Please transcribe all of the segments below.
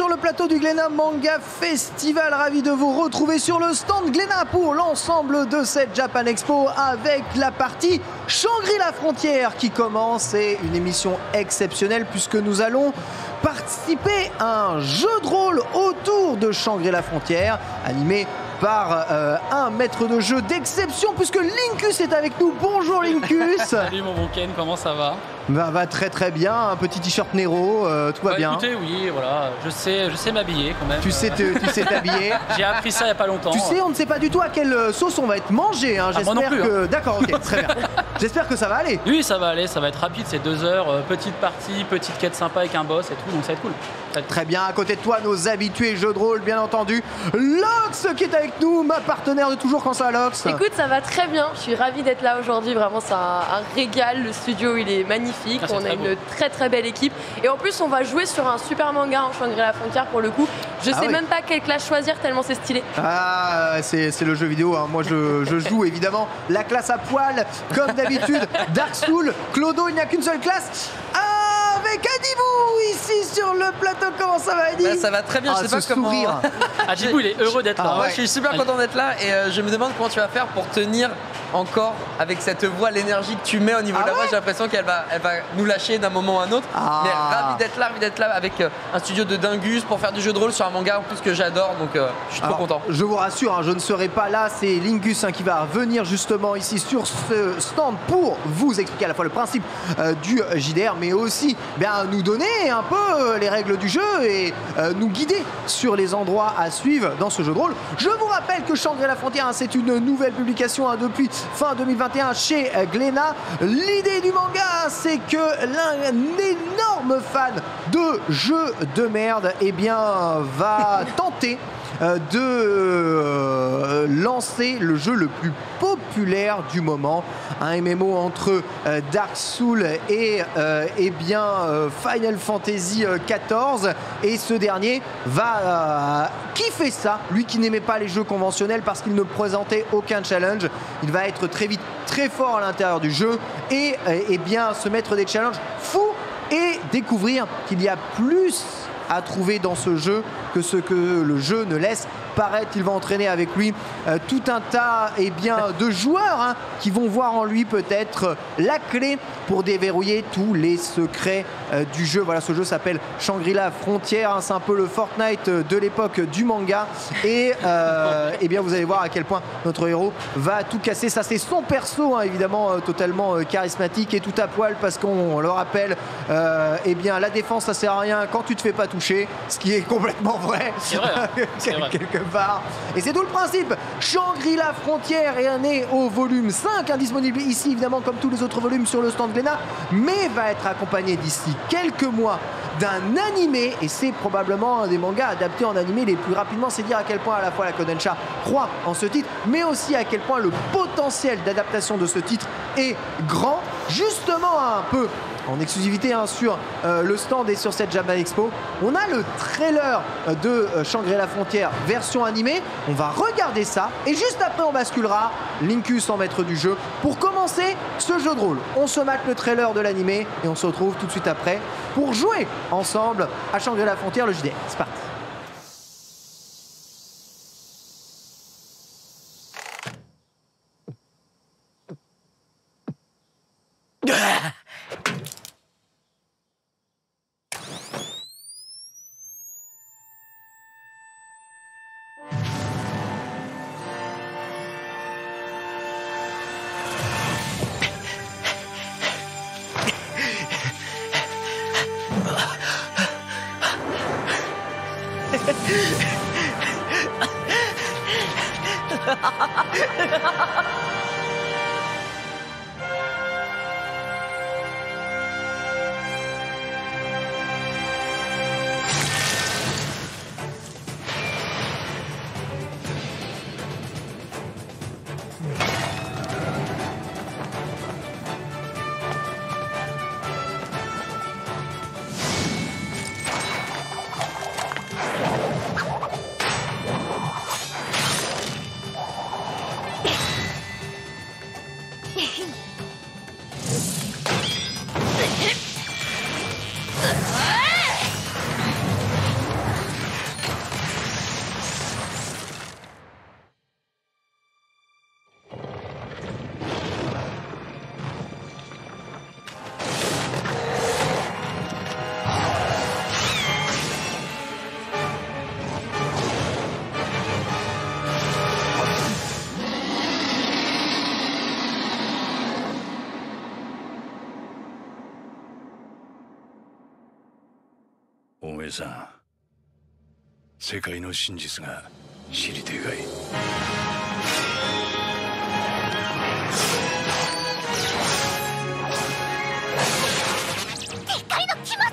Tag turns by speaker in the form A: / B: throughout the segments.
A: sur le plateau du Glénat Manga Festival. Ravi de vous retrouver sur le stand Glénat pour l'ensemble de cette Japan Expo avec la partie Shangri-La Frontière qui commence. Et une émission exceptionnelle puisque nous allons participer à un jeu de rôle autour de Shangri-La Frontière animé par un maître de jeu d'exception puisque Linkus est avec nous. Bonjour Linkus.
B: Salut mon bon Ken, comment ça va?
A: Va très bien, un petit t-shirt Nero, tout va bien.
B: Écoutez, oui, voilà, je sais m'habiller quand même.
A: Tu sais t'habiller.
B: J'ai appris ça il n'y a pas longtemps.
A: Tu sais, on ne sait pas du tout à quelle sauce on va être mangé. Hein.
B: Moi non plus,
A: que... D'accord, ok, très bien. J'espère que ça va aller.
B: Oui, ça va aller, ça va être rapide, c'est 2 heures, petite partie, petite quête sympa avec un boss et tout, donc ça va être cool.
A: Très bien, à côté de toi, nos habitués jeux de rôle, bien entendu. Lox qui est avec nous, ma partenaire de toujours. Quand ça, Lox?
C: Écoute, ça va très bien, je suis ravie d'être là aujourd'hui, vraiment c'est un régal, le studio il est magnifique, on a une très belle équipe et en plus on va jouer sur un super manga en Shangri-La Frontière pour le coup. Je sais même pas quelle classe choisir tellement c'est stylé.
A: Ah, c'est le jeu vidéo, hein. Moi je joue évidemment la classe à poil, comme d'habitude, Dark Soul. Clodo, il n'y a qu'une seule classe. Avec Adibou ici sur le plateau. Comment ça va, Adi?
D: Ça va très bien, je sais pas comment.
B: Adibou il est heureux d'être là.
D: Moi je suis super content d'être là et je me demande comment tu vas faire pour tenir encore avec cette voix, l'énergie que tu mets au niveau de la voix. J'ai l'impression qu'elle va nous lâcher d'un moment à un autre. Mais ravi d'être là avec un studio de dingus pour faire du jeu de rôle sur un manga en plus que j'adore, donc je suis trop content.
A: Je vous rassure, hein, je ne serai pas là, c'est Lingus qui va venir justement ici sur ce stand pour vous expliquer à la fois le principe du JDR mais aussi nous donner un peu les règles du jeu et nous guider sur les endroits à suivre dans ce jeu de rôle. Je vous rappelle que Shangri-La Frontière, c'est une nouvelle publication depuis fin 2021 chez Glénat. L'idée du manga, c'est que l'un énorme fan de jeux de merde va tenter de lancer le jeu le plus populaire du moment, un MMO entre Dark Souls et Final Fantasy XIV, et ce dernier va kiffer ça, lui qui n'aimait pas les jeux conventionnels parce qu'il ne présentait aucun challenge. Il va être très vite très fort à l'intérieur du jeu et se mettre des challenges fous et découvrir qu'il y a plus à trouver dans ce jeu que ce que le jeu ne laisse paraître. Il va entraîner avec lui tout un tas de joueurs qui vont voir en lui peut-être la clé pour déverrouiller tous les secrets du jeu. Voilà, ce jeu s'appelle Shangri-La Frontière, c'est un peu le Fortnite de l'époque du manga et vous allez voir à quel point notre héros va tout casser. Ça, c'est son perso, évidemment, totalement charismatique et tout à poil parce qu'on le rappelle, la défense ça sert à rien quand tu te fais pas toucher, ce qui est complètement vrai.
B: C'est vrai, c'est vrai.
A: Quelque part. Et c'est tout le principe. Shangri-La Frontière est né au volume 5, disponible ici évidemment comme tous les autres volumes sur le stand Glénat, mais va être accompagné d'ici quelques mois d'un animé, et c'est probablement un des mangas adaptés en animé les plus rapidement. C'est dire à quel point à la fois la Kodansha croit en ce titre, mais aussi à quel point le potentiel d'adaptation de ce titre est grand. Justement, un peu en exclusivité sur le stand et sur cette Japan Expo, on a le trailer de Shangri-La Frontière version animée. On va regarder ça et juste après on basculera Linkus en maître du jeu pour commencer ce jeu de rôle. On se mate le trailer de l'animé et on se retrouve tout de suite après pour jouer ensemble à Shangri-La Frontière, le JDR. C'est parti.
E: さん、世界の真実が知りてえがい。
F: 撤回の期末は。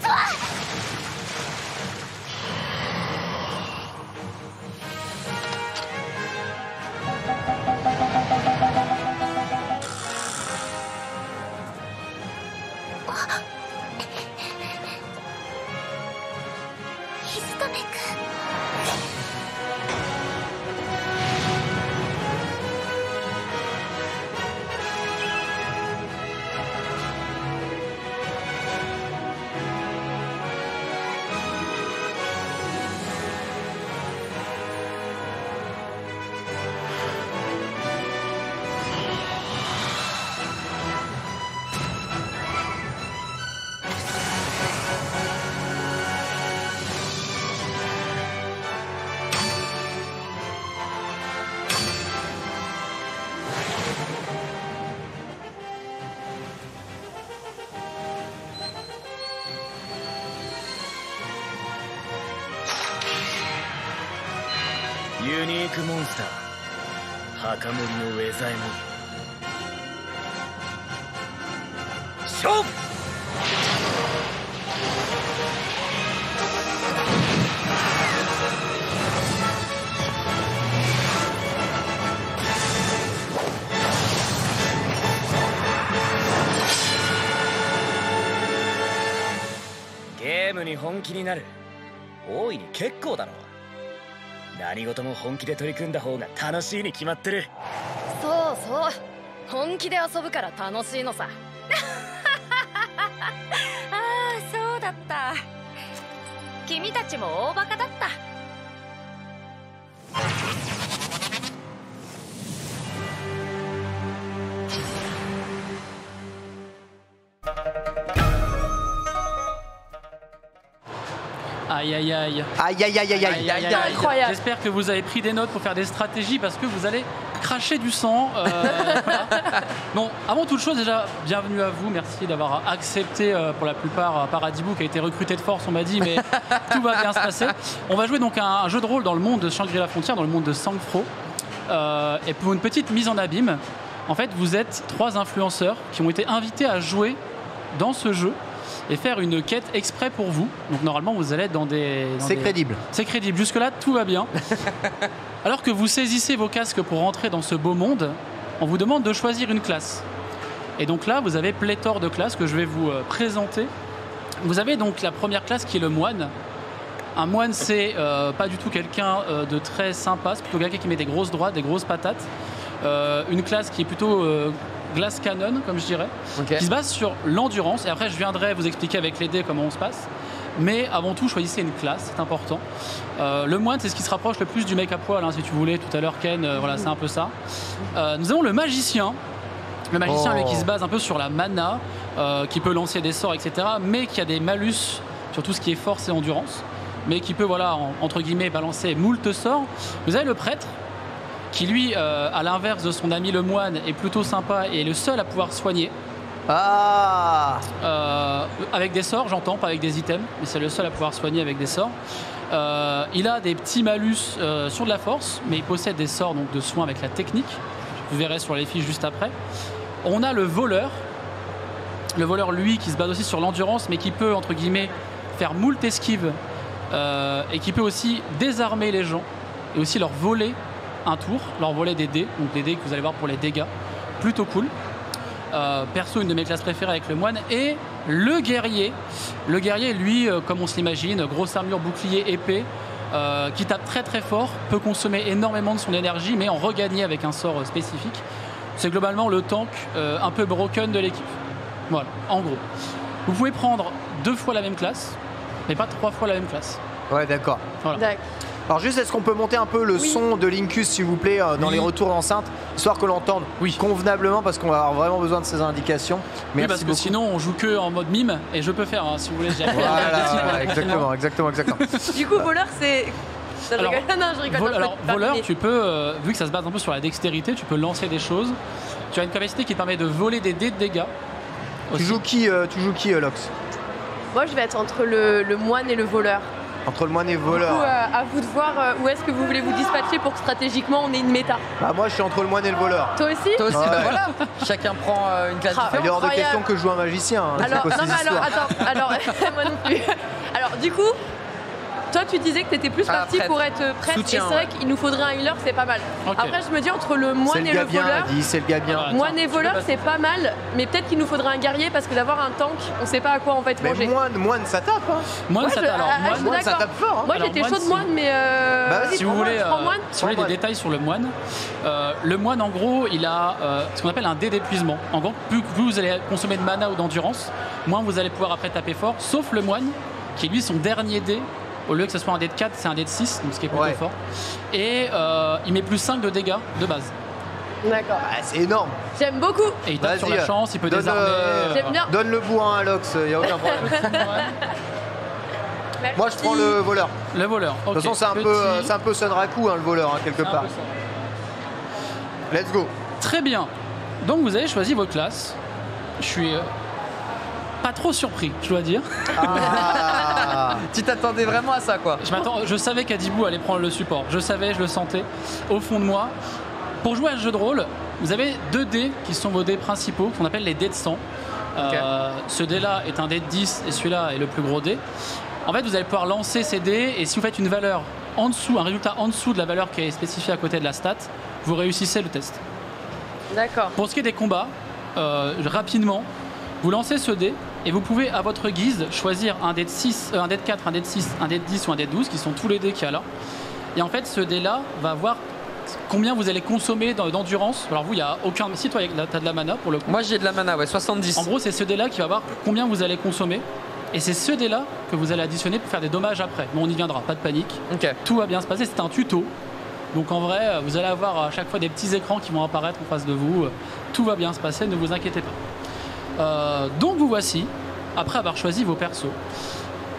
G: ユニークモンスター墓守のウェザエモン。勝負。ゲームに本気になる。大いに結構だろう。何事も本気で取り組んだ方が楽しいに決まってる。
F: そうそう、本気で遊ぶから楽しいのさ。ああ、そうだった。君たちも大バカだった。
B: Aïe aïe aïe.
A: Aïe aïe aïe aïe aïe.
B: Aïe, aïe, aïe.
C: Incroyable.
B: J'espère que vous avez pris des notes pour faire des stratégies parce que vous allez cracher du sang. Voilà. Bon, avant toute chose, déjà, bienvenue à vous. Merci d'avoir accepté pour la plupart Paradibou qui a été recruté de force, on m'a dit, mais tout va bien se passer. On va jouer donc un jeu de rôle dans le monde de Shangri-La Frontière, dans le monde de Sangfro. Et pour une petite mise en abîme, en fait, vous êtes 3 influenceurs qui ont été invités à jouer dans ce jeu et faire une quête exprès pour vous. Donc normalement vous allez être dans des...
A: C'est crédible.
B: C'est crédible, jusque-là tout va bien. Alors que vous saisissez vos casques pour rentrer dans ce beau monde, on vous demande de choisir une classe. Et donc là vous avez pléthore de classes que je vais vous présenter. Vous avez donc la première classe qui est le moine. Un moine c'est pas du tout quelqu'un de très sympa, c'est plutôt quelqu'un qui met des grosses droites, des grosses patates. Une classe qui est plutôt glass cannon, comme je dirais, qui se base sur l'endurance. Et après, je viendrai vous expliquer avec les dés comment on se passe. Mais avant tout, choisissez une classe, c'est important. Le moine, c'est ce qui se rapproche le plus du mec à poil, hein, si tu voulais. Tout à l'heure, Ken, voilà, c'est un peu ça. Nous avons le magicien. Le magicien, lui, qui se base un peu sur la mana, qui peut lancer des sorts, etc. Mais qui a des malus sur tout ce qui est force et endurance. Mais qui peut, voilà, entre guillemets, balancer moult sorts. Vous avez le prêtre, qui lui, à l'inverse de son ami le moine, est plutôt sympa et est le seul à pouvoir soigner.
A: Ah
B: avec des sorts, j'entends, pas avec des items, mais c'est le seul à pouvoir soigner avec des sorts. Il a des petits malus sur de la force, mais il possède des sorts donc, de soins avec la technique. Vous verrez sur les fiches juste après. On a le voleur. Le voleur, lui, qui se base aussi sur l'endurance, mais qui peut, entre guillemets, faire moult esquives et qui peut aussi désarmer les gens et aussi leur voler un tour, leur voler des dés, donc des dés que vous allez voir pour les dégâts, plutôt cool. Perso, une de mes classes préférées avec le moine. Et le guerrier, lui, comme on se l'imagine, grosse armure, bouclier, épée, qui tape très très fort, peut consommer énormément de son énergie, mais en regagner avec un sort spécifique. C'est globalement le tank un peu broken de l'équipe. Voilà, en gros. Vous pouvez prendre 2 fois la même classe, mais pas 3 fois la même classe.
A: Ouais, d'accord.
B: Voilà.
A: Alors juste, est-ce qu'on peut monter un peu le son de Linkus, s'il vous plaît, dans les retours d'enceinte, histoire que l'entende convenablement, parce qu'on va avoir vraiment besoin de ces indications.
B: Merci parce que sinon, on joue que en mode mime, et je peux faire, hein, si vous voulez.
A: Voilà, exactement.
C: Du coup, voleur, c'est...
B: Alors, voleur, tu peux, vu que ça se base un peu sur la dextérité, tu peux lancer des choses. Tu as une capacité qui te permet de voler des dés de dégâts.
A: Tu joues qui, Lox?
C: Moi, je vais être entre le moine et le voleur.
A: Entre le moine et le
C: Du coup,
A: voleur.
C: à vous de voir où est-ce que vous voulez vous dispatcher pour que stratégiquement on ait une méta.
A: Bah moi je suis entre le moine et le voleur.
C: Toi aussi?
D: Toi aussi,
A: Ouais.
D: bah voilà. Chacun prend une classe
C: Ah,
A: Il est
D: différente.
A: hors de
C: Incroyable.
A: question que je joue un magicien. Hein,
C: Alors,
A: c'est quoi
C: non,
A: ces
C: mais alors,
A: histoires
C: attends, alors, moi non plus. Alors, du coup, toi, tu disais que tu étais plus
D: Ah,
C: parti
D: prêtre.
C: pour être prêtre.
D: Soutien,
C: et c'est vrai
D: ouais.
C: qu'il nous faudrait un healer, c'est pas mal.
B: Ok.
C: Après, je me dis, entre le
A: C'est
C: moine
A: le
C: et
A: gars
C: le
A: bien,
C: voleur,
A: a dit, c'est le gars bien.
B: Ah,
C: moine et
B: Attends,
C: voleur,
B: tu peux
C: c'est pas mal. Mais peut-être qu'il nous faudrait un guerrier parce que d'avoir un tank, on sait pas à quoi on va être
A: Mais
C: mangé.
A: moine ça tape. Hein.
B: Moine,
C: Ouais,
B: ça
C: je-
B: alors,
C: ah,
B: moine,
C: je-
A: Moine ça
C: d'accord.
A: tape fort. Hein.
C: Moi,
B: Alors,
C: j'étais
B: moine,
C: chaud de
B: si-
C: moine, mais.
A: Bah, vas-y,
B: Si vous voulez,
C: prends moine.
B: si vous voulez des détails sur le moine, le moine en gros il a ce qu'on appelle un dé d'épuisement. En gros, plus vous allez consommer de mana ou d'endurance, moins vous allez pouvoir après taper fort, sauf le moine qui lui son dernier dé, au lieu que ce soit un dé de 4, c'est un dé de 6, donc ce qui est plutôt
A: Ouais.
B: fort. Et il met plus 5 de dégâts de base.
C: D'accord.
A: Ah, c'est énorme.
C: J'aime beaucoup.
B: Et il tape sur
A: Vas-y,
B: la chance, il peut
A: donne,
B: désarmer.
C: J'aime bien.
A: Donne le bourrin à Lox, il n'y a aucun problème.
C: Merci.
A: Moi je prends le voleur.
B: Le voleur.
A: De toute façon c'est un peu Sunraku hein, le voleur hein, quelque part. Let's go.
B: Très bien. Donc vous avez choisi votre classe. Je suis pas trop surpris, je dois dire.
A: Ah.
D: Tu t'attendais vraiment à ça, quoi.
B: Je savais qu'Adibou allait prendre le support. Je savais, je le sentais au fond de moi. Pour jouer à ce jeu de rôle, vous avez 2 dés qui sont vos dés principaux, qu'on appelle les dés de sang. Ce dé-là est un dé de 10 et celui-là est le plus gros dé. En fait, vous allez pouvoir lancer ces dés et si vous faites une valeur en dessous, un résultat en dessous de la valeur qui est spécifiée à côté de la stat, vous réussissez le test.
C: D'accord.
B: Pour ce qui est des combats, rapidement, vous lancez ce dé et vous pouvez à votre guise choisir un dé de 6, un dé de 4, un dé de 6, un dé de 10 ou un dé de 12 qui sont tous les dés qu'il y a là. Et en fait, ce dé-là va voir combien vous allez consommer d'endurance. Alors vous, il n'y a aucun... Si toi, tu as de la mana pour le coup.
D: Moi, j'ai de la mana, ouais, 70.
B: En gros, c'est ce dé-là qui va voir combien vous allez consommer. Et c'est ce dé-là que vous allez additionner pour faire des dommages après. Mais on y viendra, pas de panique.
D: Ok.
B: Tout va bien se passer, c'est un tuto. Donc en vrai, vous allez avoir à chaque fois des petits écrans qui vont apparaître en face de vous. Tout va bien se passer, ne vous inquiétez pas. Donc vous voici, après avoir choisi vos persos,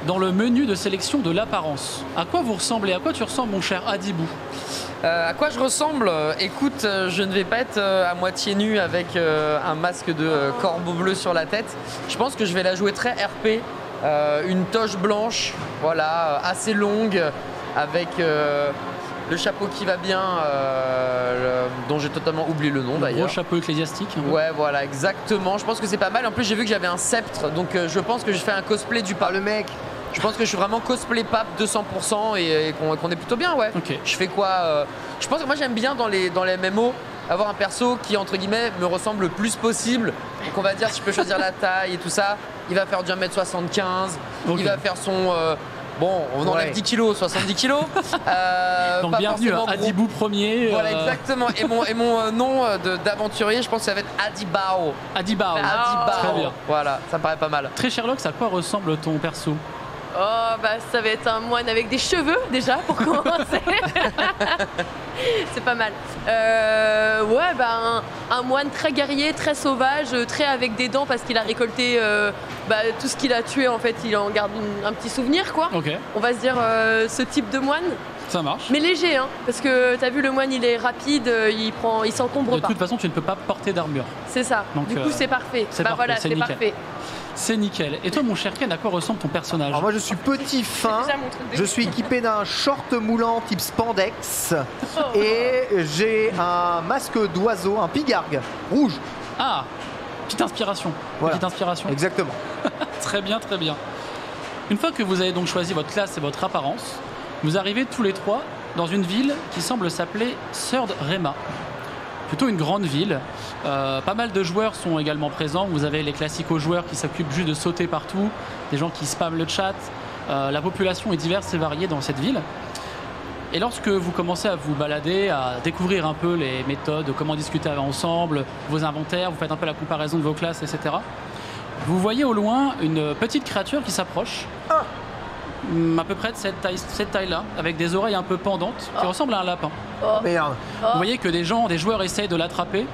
B: dans le menu de sélection de l'apparence. À quoi vous ressemblez? À quoi tu ressembles, mon cher Adibou?
D: À quoi je ressemble? Écoute, je ne vais pas être à moitié nu avec un masque de corbeau bleu sur la tête. Je pense que je vais la jouer très RP. Une toche blanche, voilà, assez longue, avec le chapeau qui va bien, dont j'ai totalement oublié le nom
B: Gros
D: d'ailleurs.
B: chapeau ecclésiastique. Un peu.
D: Ouais, voilà, exactement. Je pense que c'est pas mal. En plus, j'ai vu que j'avais un sceptre, donc je pense que je fais un cosplay du pape.
A: Le mec.
D: Je pense que je suis vraiment cosplay pape 200% et qu'on est plutôt bien, ouais.
B: Ok.
D: Je fais quoi Je pense que moi j'aime bien dans les MMO avoir un perso qui entre guillemets me ressemble le plus possible. Donc on va dire si je peux choisir la taille et tout ça, il va faire du 1m75,
B: Ok.
D: il va faire son bon, on enlève
A: Ouais.
D: 10 kilos, 70 kilos.
B: Donc
D: pas
B: bienvenue à
D: forcément gros.
B: Adibou premier.
D: Voilà, exactement. Et mon nom d'aventurier, je pense que ça va être Adibao.
B: Adibao.
D: Adibao.
B: Très bien.
D: Voilà, ça me paraît pas mal.
B: Très Sherlock, à quoi ressemble ton perso?
C: Oh, bah ça va être un moine avec des cheveux déjà pour commencer. C'est pas mal. Ouais, bah un moine très guerrier, très sauvage, très avec des dents parce qu'il a récolté tout ce qu'il a tué en fait, il en garde un petit souvenir quoi.
B: Ok,
C: On va se dire ce type de moine,
B: ça marche.
C: mais léger hein, parce que t'as vu le moine il est rapide, il s'encombre
B: De
C: pas.
B: toute façon, tu ne peux pas porter d'armure.
C: C'est ça.
B: Donc,
C: du coup c'est parfait.
B: c'est
C: Bah
B: parfait,
C: voilà,
B: c'est
C: c'est
B: nickel.
C: parfait.
B: C'est nickel. Et toi, mon cher Ken, à quoi ressemble ton personnage?
A: Alors moi je suis petit fin.
C: Déjà mon truc de-
A: Je suis équipé d'un short moulant type spandex et j'ai un masque d'oiseau, un pigargue rouge.
B: Ah, petite inspiration.
A: Voilà.
B: Petite inspiration.
A: Exactement.
B: Très bien, très bien. Une fois que vous avez donc choisi votre classe et votre apparence, vous arrivez tous les trois dans une ville qui semble s'appeler Third Rema. Plutôt une grande ville. Pas mal de joueurs sont également présents. Vous avez les classicos joueurs qui s'occupent juste de sauter partout, des gens qui spamment le chat. La population est diverse et variée dans cette ville. Et lorsque vous commencez à vous balader, à découvrir un peu les méthodes, comment discuter ensemble, vos inventaires, vous faites un peu la comparaison de vos classes, etc. Vous voyez au loin une petite créature qui s'approche. À peu près de cette taille-là, avec des oreilles un peu pendantes, qui ressemble à un lapin.
A: Merde.
B: Vous voyez que des joueurs essayent de l'attraper,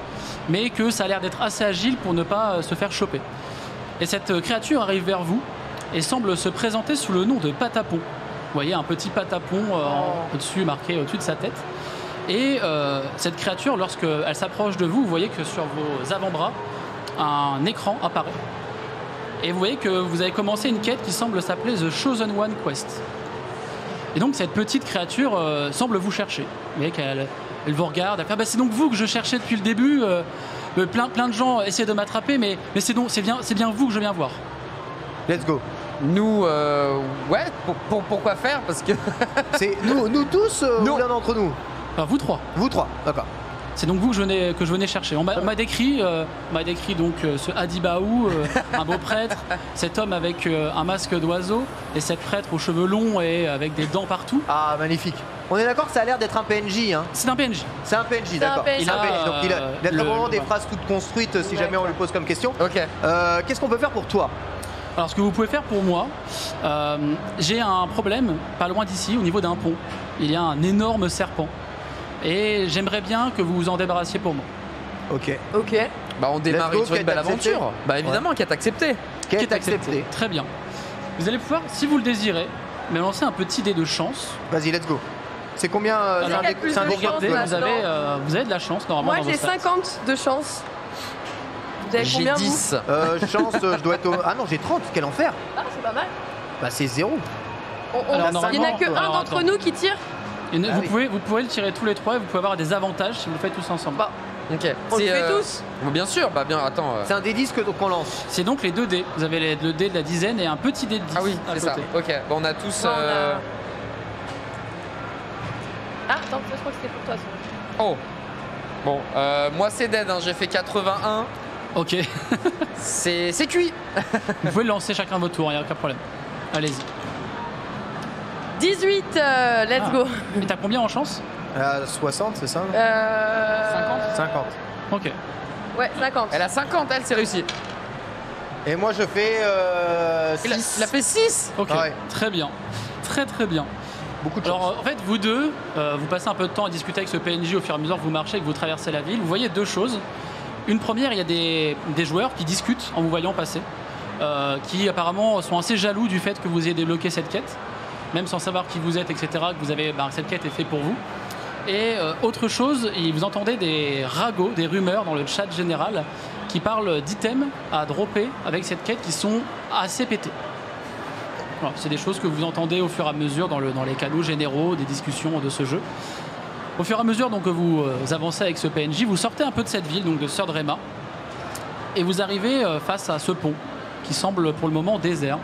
B: mais que ça a l'air d'être assez agile pour ne pas se faire choper. Et cette créature arrive vers vous et semble se présenter sous le nom de Patapon. Vous voyez un petit patapon au-dessus, marqué au-dessus de sa tête. Et cette créature, lorsqu'elle s'approche de vous, vous voyez que sur vos avant-bras, un écran apparaît. Et vous voyez que vous avez commencé une quête qui semble s'appeler The Chosen One Quest. Et donc cette petite créature semble vous chercher. Vous voyez qu'elle vous regarde. Elle fait, c'est donc vous que je cherchais depuis le début. Plein de gens essaient de m'attraper, mais c'est bien vous que je viens voir.
A: Let's go.
D: Nous, ouais, pourquoi faire? Parce que...
A: C'est nous tous ou l'un d'entre nous?
B: Enfin, vous trois.
A: Vous trois, d'accord.
B: C'est donc vous que je venais chercher. On m'a décrit donc ce Hadibaou, un beau prêtre, cet homme avec un masque d'oiseau et cette prêtre aux cheveux longs et avec des dents partout.
A: Ah, magnifique. On est d'accord que ça a l'air d'être un PNJ, hein?
B: C'est un PNJ.
A: C'est un PNJ, d'accord.
B: Il a,
A: donc il a vraiment des phrases toutes construites si jamais on lui pose comme question.
D: Ok.
A: Qu'est-ce qu'on peut faire pour toi?
B: Alors, ce que vous pouvez faire pour moi, j'ai un problème pas loin d'ici, au niveau d'un pont. Il y a un énorme serpent. Et j'aimerais bien que vous vous en débarrassiez pour moi.
A: Ok.
D: Bah, on démarre sur une belle aventure. Bah, évidemment, qui a accepté.
A: Qui est accepté.
B: Très bien. Vous allez pouvoir, si vous le désirez, me lancer un petit dé de chance.
A: Vas-y, let's go. C'est combien? C'est un dé.
B: Vous avez de la chance, normalement.
C: Moi, j'ai 50 de chance. Vous avez combien?
D: J'ai 10.
A: Chance, je dois être au... Ah non, j'ai 30, quel enfer.
C: Ah, c'est pas mal.
A: Bah, c'est 0.
C: Il n'y en a que un d'entre nous qui tire.
B: Vous pouvez le tirer tous les trois et vous pouvez avoir des avantages si vous le faites tous ensemble.
C: Bah,
D: ok.
C: on le fait tous.
D: Bien sûr, bah bien, attends.
A: C'est un D10 qu'on lance.
B: C'est donc les 2 dés. Vous avez le dé de la dizaine et un petit dé de 10.
D: Ah oui,
B: à
D: c'est ça.
B: côté.
D: Ok, bon, on a tous.
C: Ah, attends, je crois que c'était pour toi. Ça.
D: Oh. Bon, moi c'est dead, hein. J'ai fait 81.
B: Ok.
D: C'est cuit.
B: Vous pouvez le lancer chacun votre tour, il n'y a aucun problème. Allez-y.
C: 18, let's go.
B: Et t'as combien en chance?
A: 60, c'est ça? 50.
B: Ok.
C: Ouais, 50.
D: Elle a 50, elle, c'est réussi.
A: Et moi, je fais 6.
D: Il a fait 6.
B: Ok,
A: Ah ouais.
B: très bien. Très bien.
A: Beaucoup de chance.
B: Alors en fait, vous deux, vous passez un peu de temps à discuter avec ce PNJ au fur et à mesure que vous marchez et que vous traversez la ville. Vous voyez 2 choses. Une première, il y a des joueurs qui discutent en vous voyant passer, qui apparemment sont assez jaloux du fait que vous ayez débloqué cette quête, même sans savoir qui vous êtes, etc., que vous avez, cette quête est faite pour vous. Et autre chose, vous entendez des ragots, des rumeurs dans le chat général qui parlent d'items à dropper avec cette quête qui sont assez pétés. Voilà, c'est des choses que vous entendez au fur et à mesure dans les canaux généraux des discussions de ce jeu. Au fur et à mesure donc, que vous avancez avec ce PNJ, vous sortez un peu de cette ville, donc de Surdrema, et vous arrivez face à ce pont qui semble pour le moment désert.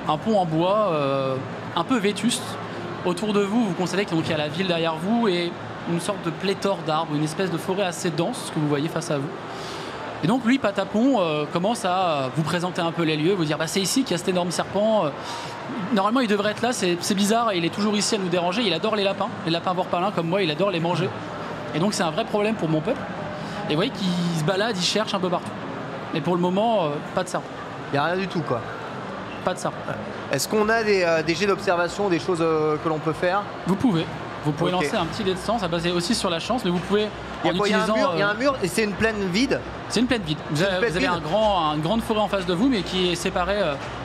B: Un pont en bois un peu vétuste. Autour de vous, vous constatez qu'il y a la ville derrière vous et une sorte de pléthore d'arbres, une espèce de forêt assez dense que vous voyez face à vous. Et donc lui, Patapon, commence à vous présenter un peu les lieux, vous dire c'est ici qu'il y a cet énorme serpent. Normalement, il devrait être là, c'est bizarre, il est toujours ici à nous déranger. Il adore les lapins vorpalins comme moi, il adore les manger. Et donc c'est un vrai problème pour mon peuple. Et vous voyez qu'il se balade, il cherche un peu partout. Mais pour le moment, pas de serpent.
A: Il n'y a rien du tout, quoi.
B: Pas de serpent.
A: Est-ce qu'on a des jets d'observation, des choses que l'on peut faire?
B: Vous pouvez. Vous pouvez
A: Ok.
B: lancer un petit dé de sens, ça basé aussi sur la chance, mais vous pouvez en
A: Il y a
B: utilisant.
A: un mur et c'est une plaine vide.
B: C'est une plaine vide. Vous
A: C'est une
B: avez,
A: plaine
B: vous avez
A: vide.
B: une grande forêt en face de vous, mais qui est séparée.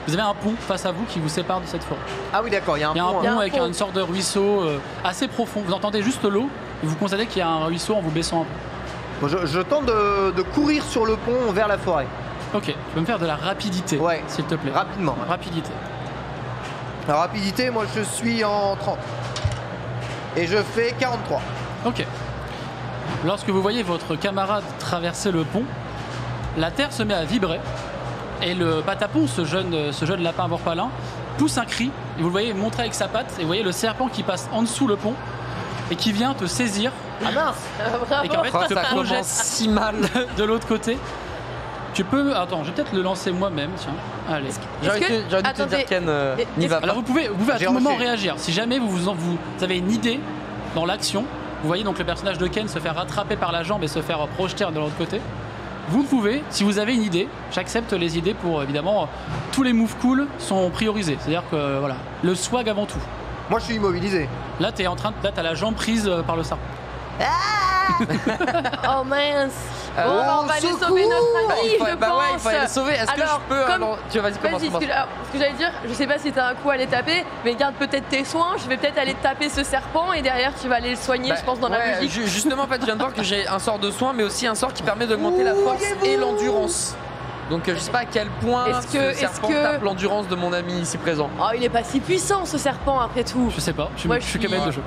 B: Vous avez un pont face à vous qui vous sépare de cette forêt.
A: Ah oui, d'accord, il y a un
B: Il y a un
A: pont.
B: pont avec une sorte de ruisseau assez profond. Vous entendez juste l'eau et vous constatez qu'il y a un ruisseau en vous baissant un peu.
A: Bon, je tente de courir sur le pont vers la forêt.
B: Ok, tu peux me faire de la rapidité,
A: Ouais.
B: s'il te plaît.
A: Rapidement. Ouais.
B: Rapidité.
A: La rapidité, moi je suis en 30. Et je fais 43.
B: Ok. Lorsque vous voyez votre camarade traverser le pont, la terre se met à vibrer et le Patapon, ce jeune lapin vorpalin, pousse un cri et vous le voyez monter avec sa patte et vous voyez le serpent qui passe en dessous le pont et qui vient te saisir
A: Ah mince.
B: et qu'en fait
D: Oh,
B: te
D: ça
B: projette
D: commence si mal.
B: de l'autre côté. Tu peux... Attends, je vais peut-être le lancer moi-même, tiens. Allez.
D: J'aurais dû te dire Ken, n'y va pas.
B: Alors vous pouvez à
A: J'ai
B: tout moment
A: reçu.
B: réagir. Si jamais vous avez une idée dans l'action, vous voyez donc le personnage de Ken se faire rattraper par la jambe et se faire projeter de l'autre côté. Vous pouvez, si vous avez une idée, j'accepte les idées pour évidemment tous les moves cool sont priorisés. C'est-à-dire que voilà, le swag avant tout.
A: Moi je suis immobilisé.
B: Là t'as la jambe prise par le serpent.
C: Oh mince.
A: Oh,
C: On va aller
A: secours.
C: sauver notre ami, je
D: ouais, il
C: pense.
D: faut aller sauver. Est-ce que
C: Alors,
D: je peux
C: comme-
D: Tu vas-y, commence.
C: Vas-y, ce que j'allais dire, je sais pas si t'as un coup à aller taper, mais garde peut-être tes soins. Je vais peut-être aller taper ce serpent et derrière tu vas aller le soigner, je pense, dans la logique.
D: Justement, en fait, je viens de voir que j'ai un sort de soin, mais aussi un sort qui permet d'augmenter la force et l'endurance. Donc je sais pas à quel point ce serpent tape l'endurance de mon ami ici présent.
C: Oh, il est pas si puissant ce serpent après tout.
B: Je sais pas, je suis capable de jeu.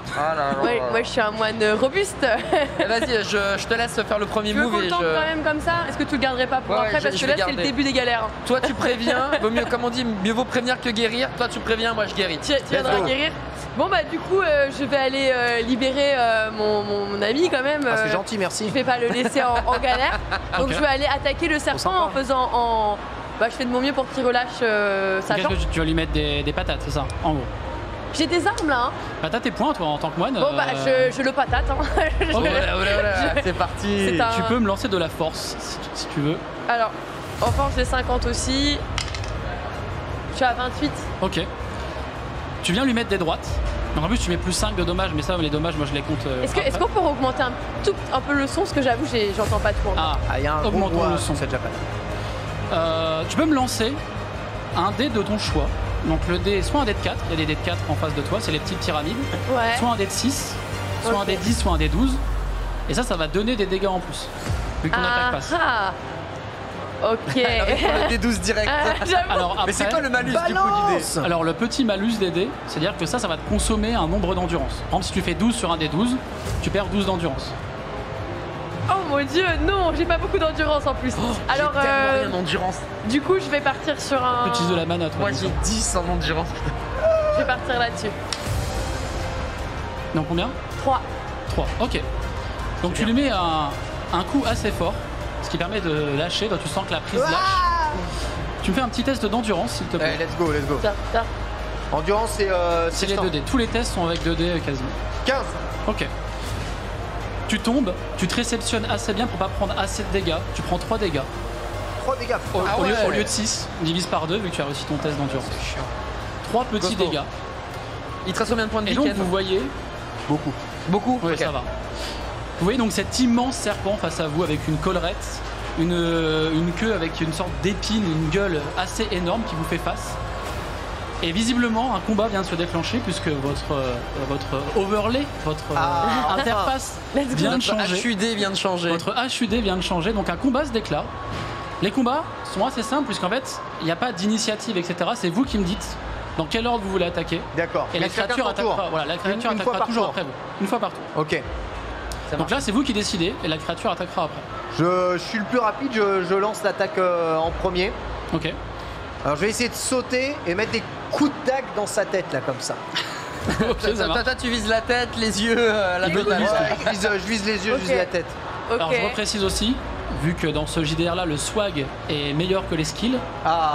C: Moi je suis un moine robuste.
D: Vas-y, je te laisse faire le premier move.
C: Tu veux qu'on tente quand même comme ça? Est-ce que tu le garderais pas pour après? Parce que là c'est le début des galères.
D: Toi tu préviens, vaut mieux, comme on dit, mieux vaut prévenir que guérir. Toi tu préviens, moi je guéris.
C: Tu viendras guérir? Bon bah du coup je vais aller libérer mon ami quand même.
A: C'est gentil, merci.
C: Je vais pas le laisser en galère. Donc je vais aller attaquer le serpent en faisant je fais de mon mieux pour qu'il relâche sa jambe.
B: Tu vas lui mettre des patates, c'est ça, en gros.
C: J'ai des armes là.
B: Patate et points toi en tant que moine.
C: Bon bah je le patate.
D: C'est parti.
B: Tu peux me lancer de la force si tu veux.
C: Alors en force j'ai 50 aussi. Je suis à 28.
B: Ok. Tu viens lui mettre des droites. Donc en plus tu mets plus 5 de dommages, mais ça les dommages moi je les compte.
C: Est-ce qu'on peut augmenter un peu le son? Parce que j'avoue j'entends pas tout.
A: Il y a un
B: augmentons le son.
A: C'est déjà pas mal.
B: Tu peux me lancer un dé de ton choix. Donc le dé, soit un dé de 4, il y a des dés de 4 en face de toi, c'est les petites pyramides.
C: Ouais.
B: Soit un dé de 6, soit un dé de 10, soit un dé de 12. Et ça va donner des dégâts en plus, vu que ton attaque passe.
C: Ok.
D: Le D12 direct.
B: Alors, après,
D: mais c'est quoi le malus du coup du dé?
B: Alors le petit malus des dés, c'est-à-dire que ça va te consommer un nombre d'endurance. Par exemple si tu fais 12 sur un dé 12, tu perds 12 d'endurance.
C: Oh mon dieu, non, j'ai pas beaucoup d'endurance en plus. Alors
D: rien d'endurance.
C: Du coup je vais partir sur un...
B: Tu utilises de la mana toi.
D: Moi j'ai 10 en endurance.
C: Je vais partir là-dessus.
B: Donc combien?
C: 3.
B: 3, ok. Donc tu lui mets un coup assez fort, ce qui permet de lâcher, donc tu sens que la prise lâche. Tu me fais un petit test d'endurance s'il te plaît.
A: Let's go.
C: Ça.
A: Endurance c'est
B: les 2 dés, tous les tests sont avec 2 dés quasiment.
A: 15.
B: Ok. Tu tombes, tu te réceptionnes assez bien pour pas prendre assez de dégâts, tu prends 3 dégâts.
A: 3 dégâts.
B: Au lieu de 6, divise par 2 vu que tu as réussi ton test d'endurance. 3 petits dégâts.
D: Il te reste combien de points de vie?
B: Et donc vous voyez...
D: Beaucoup.
B: Oui, ça va. Vous voyez donc cet immense serpent face à vous avec une collerette, une queue avec une sorte d'épine, une gueule assez énorme qui vous fait face. Et visiblement un combat vient de se déclencher puisque votre overlay, votre interface vient de changer.
D: Votre HUD vient de changer.
B: Votre HUD vient de changer, donc un combat se déclare. Les combats sont assez simples puisqu'en fait il n'y a pas d'initiative etc. C'est vous qui me dites dans quel ordre vous voulez attaquer.
A: D'accord.
B: Et la créature attaquera. Voilà, la créature attaquera toujours après vous. Une fois par tour.
A: Ok.
B: Donc là c'est vous qui décidez et la créature attaquera après.
A: Je suis le plus rapide, je lance l'attaque en premier.
B: Ok.
A: Alors je vais essayer de sauter et mettre des coups de dague dans sa tête là comme ça.
B: Okay,
D: toi tu vises la tête, les yeux, la totale.
A: Je vise les yeux, je vise la tête.
C: Okay.
B: Alors je reprécise aussi, vu que dans ce JDR là le swag est meilleur que les skills,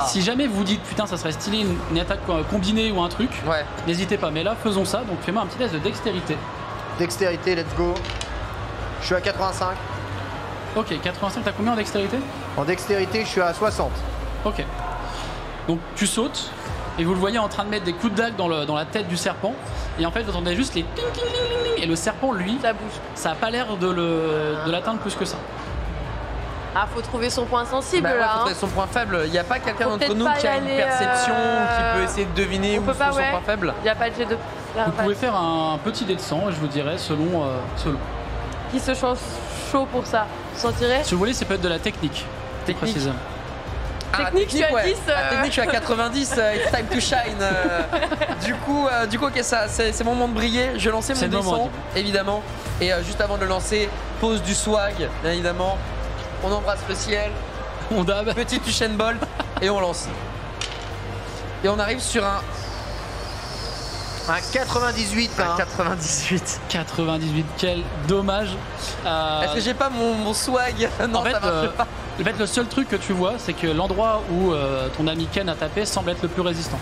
B: si jamais vous dites putain ça serait stylé une attaque combinée ou un truc, n'hésitez pas. Mais là faisons ça, donc fais-moi un petit test de dextérité.
A: Dextérité, let's go. Je suis à 85.
B: Ok, 85, t'as combien en dextérité?
A: En dextérité, je suis à 60.
B: Ok. Donc tu sautes et vous le voyez en train de mettre des coups de dague dans la tête du serpent. Et en fait vous entendez juste les ting ting ting ting. Et le serpent lui,
C: ça bouge.
B: Ça a pas l'air de l'atteindre plus que ça.
C: Ah, faut trouver son point sensible là.
D: Faut trouver son point faible. Il n'y a pas quelqu'un d'entre nous qui a une perception, qui peut essayer de deviner où sont son point faible.
C: Il n'y a pas de jet de...
B: Vous pouvez faire un petit dé de sang, je vous dirais, selon.
C: Qui se change chaud pour ça? Vous sentirez?
B: Si vous voulez, ça peut être de la technique. Précisément.
C: Technique, je suis à 10.
D: Technique, je suis à 90. It's time to shine. Du coup, ok, ça, c'est mon moment de briller. Je lançais mon descend, évidemment. Et juste avant de le lancer, pose du swag, bien évidemment. On embrasse le ciel.
B: On dab.
D: Petit Usain Bolt et on lance. Et on arrive sur un
A: 98.
D: Un 98.
B: 98, quel dommage.
D: Est-ce que j'ai pas mon swag? Non,
B: en fait,
D: ça marche pas.
B: En fait, le seul truc que tu vois, c'est que l'endroit où ton ami Ken a tapé semble être le plus résistant.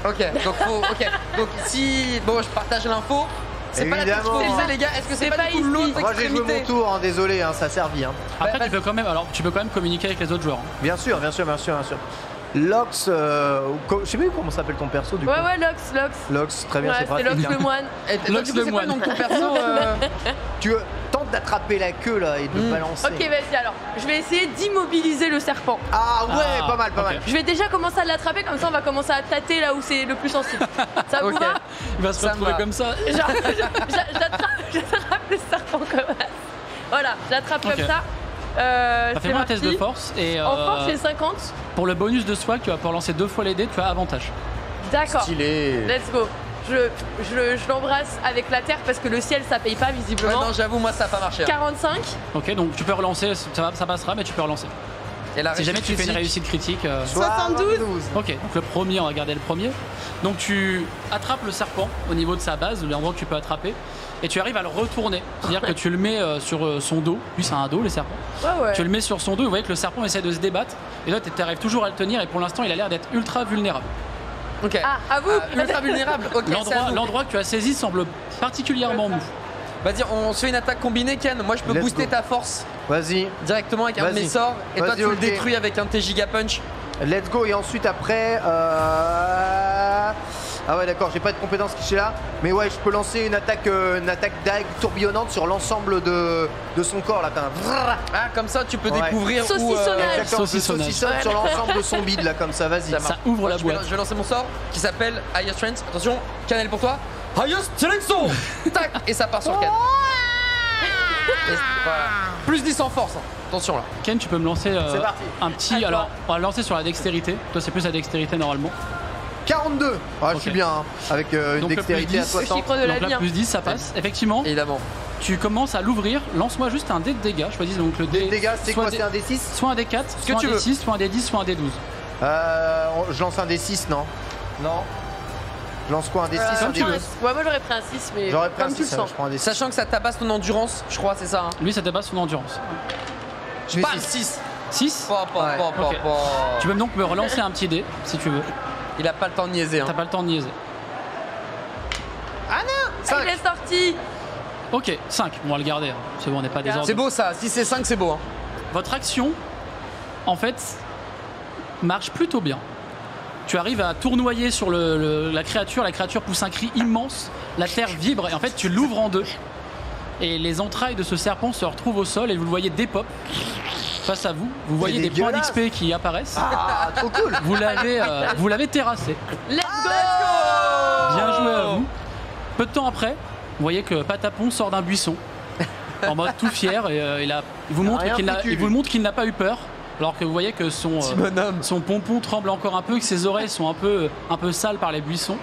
D: Ok, donc si... Bon, je partage l'info. C'est pas la tête exposée, les gars. Est-ce que c'est pas du coup l'autre extrémité?
A: Moi j'ai joué mon tour, hein, désolé, hein, ça a servi. Hein.
B: Après, tu peux quand même communiquer avec les autres joueurs. Hein.
A: Bien sûr. Lox, je sais pas comment s'appelle ton perso du coup.
C: Ouais, Lox.
A: Lox, très bien, c'est pratique.
C: C'est Lox le moine.
B: Lox le moine.
D: Donc ton perso,
A: tu tentes d'attraper la queue là et de le balancer.
C: Ok, vas-y alors. Je vais essayer d'immobiliser le serpent.
A: Ah ouais, pas mal.
C: Je vais déjà commencer à l'attraper, comme ça on va commencer à tâter là où c'est le plus sensible. Ça vous va?
B: Il va se retrouver comme ça.
C: J'attrape le serpent comme ça. Voilà, j'attrape comme ça.
B: Fais-moi un test de force. Et,
C: en force, j'ai 50.
B: Pour le bonus de swag, tu vas pouvoir lancer 2 fois les dés, tu as avantage.
C: D'accord.
A: Stylé.
C: Let's go. Je l'embrasse avec la terre parce que le ciel ça paye pas visiblement.
D: Ouais, non, j'avoue, moi ça a pas marché.
C: 45.
B: Ok, donc tu peux relancer, ça passera, mais tu peux relancer.
D: Et la
B: Si jamais tu fais une réussite critique.
C: 72.
B: Ok, donc le premier, on va garder le premier. Donc tu attrapes le serpent au niveau de sa base, l'endroit que tu peux attraper, et tu arrives à le retourner. C'est-à-dire que tu le mets sur son dos. Lui, c'est un dos, les serpents.
C: Ouais.
B: Tu le mets sur son dos, et vous voyez que le serpent essaie de se débattre. Et là, tu arrives toujours à le tenir, et pour l'instant, il a l'air d'être ultra vulnérable.
D: Ok.
C: Ah, à vous.
D: Ultra vulnérable. Ok.
B: L'endroit que tu as saisi semble particulièrement mou.
D: Vas-y, on se fait une attaque combinée, Ken. Moi, je peux booster ta force
A: Vas-y.
D: directement avec un de mes sorts. Et toi, tu le
A: ok.
D: détruis avec un de tes Giga Punch.
A: Let's go. Et ensuite, après. Ah ouais, d'accord, j'ai pas de compétences qui est là. Mais ouais, je peux lancer une attaque dague tourbillonnante sur l'ensemble de son corps là, quand même.
D: Ah, comme ça, tu peux
A: Ouais.
D: découvrir où.
C: Saucissonnage.
A: Exactement,
B: Saucissonnage.
A: saucissonne sur l'ensemble de son bide là, comme ça, vas-y.
B: Ça ouvre la boîte.
D: Je vais lancer mon sort qui s'appelle Higher Strength. Attention, Cannelle pour toi. Higher Strength. Tac. Et ça part sur Ken. Et voilà. Plus 10 en force. Hein. Attention là.
B: Ken, tu peux me lancer
A: C'est parti.
B: un petit. Alors, on va le lancer sur la dextérité. Toi, c'est plus la dextérité normalement.
A: 42. Ah, je suis
B: Ok.
A: bien hein, avec une
B: Donc, le
A: dextérité
B: plus
A: à
B: 10,
A: 60.
C: chiffre de la
B: Donc là,
C: vie.
B: plus 10, ça passe. Effectivement,
D: Évidemment.
B: tu commences à l'ouvrir. Lance-moi juste un dé de dégâts. Choisis donc le dé.
A: Les dégâts, c'est
B: soit
A: quoi?
B: des-
A: C'est un D6
B: Soit un D4, soit un
D: tu veux.
B: D6, soit un D10, soit un D12.
A: Je lance un D6, non? Non. Je lance quoi? Un D6 un
B: comme tu veux.
A: D12?
C: Ouais, moi j'aurais pris un 6, mais
A: J'aurais pris un
C: comme tu le
A: 6,
C: sens.
A: je prends un D6.
D: Sachant que ça tabasse ton endurance, je crois, c'est ça. Hein.
B: Lui, ça dépasse son endurance.
A: Je mets
D: Bam,
A: 6.
D: 6.
B: 6.
A: Ouais.
B: Ok. Tu peux donc me relancer un petit dé si tu veux.
D: Il a pas le temps de niaiser. Hein.
B: T'as pas le temps de niaiser.
C: Ah, il est sorti.
B: Ok, 5. On va le garder. Hein. C'est bon, on n'est pas désordre.
D: C'est beau ça. Si c'est 5, c'est beau. Hein.
B: Votre action, en fait, marche plutôt bien. Tu arrives à tournoyer sur la créature pousse un cri immense, la terre vibre et en fait tu l'ouvres en deux. Et les entrailles de ce serpent se retrouvent au sol et vous le voyez dépop face à vous. Vous voyez des points
A: dégueulasse.
B: d'XP qui apparaissent.
A: Ah, trop cool.
B: Vous l'avez terrassé.
C: Let's go.
B: Bien joué à vous. Peu de temps après, vous voyez que Patapon sort d'un buisson en mode tout fier et il vous montre
A: rien foutu,
B: il vous montre qu'il n'a pas eu peur. Alors que vous voyez que son pompon tremble encore un peu, que ses oreilles sont un peu sales par les buissons.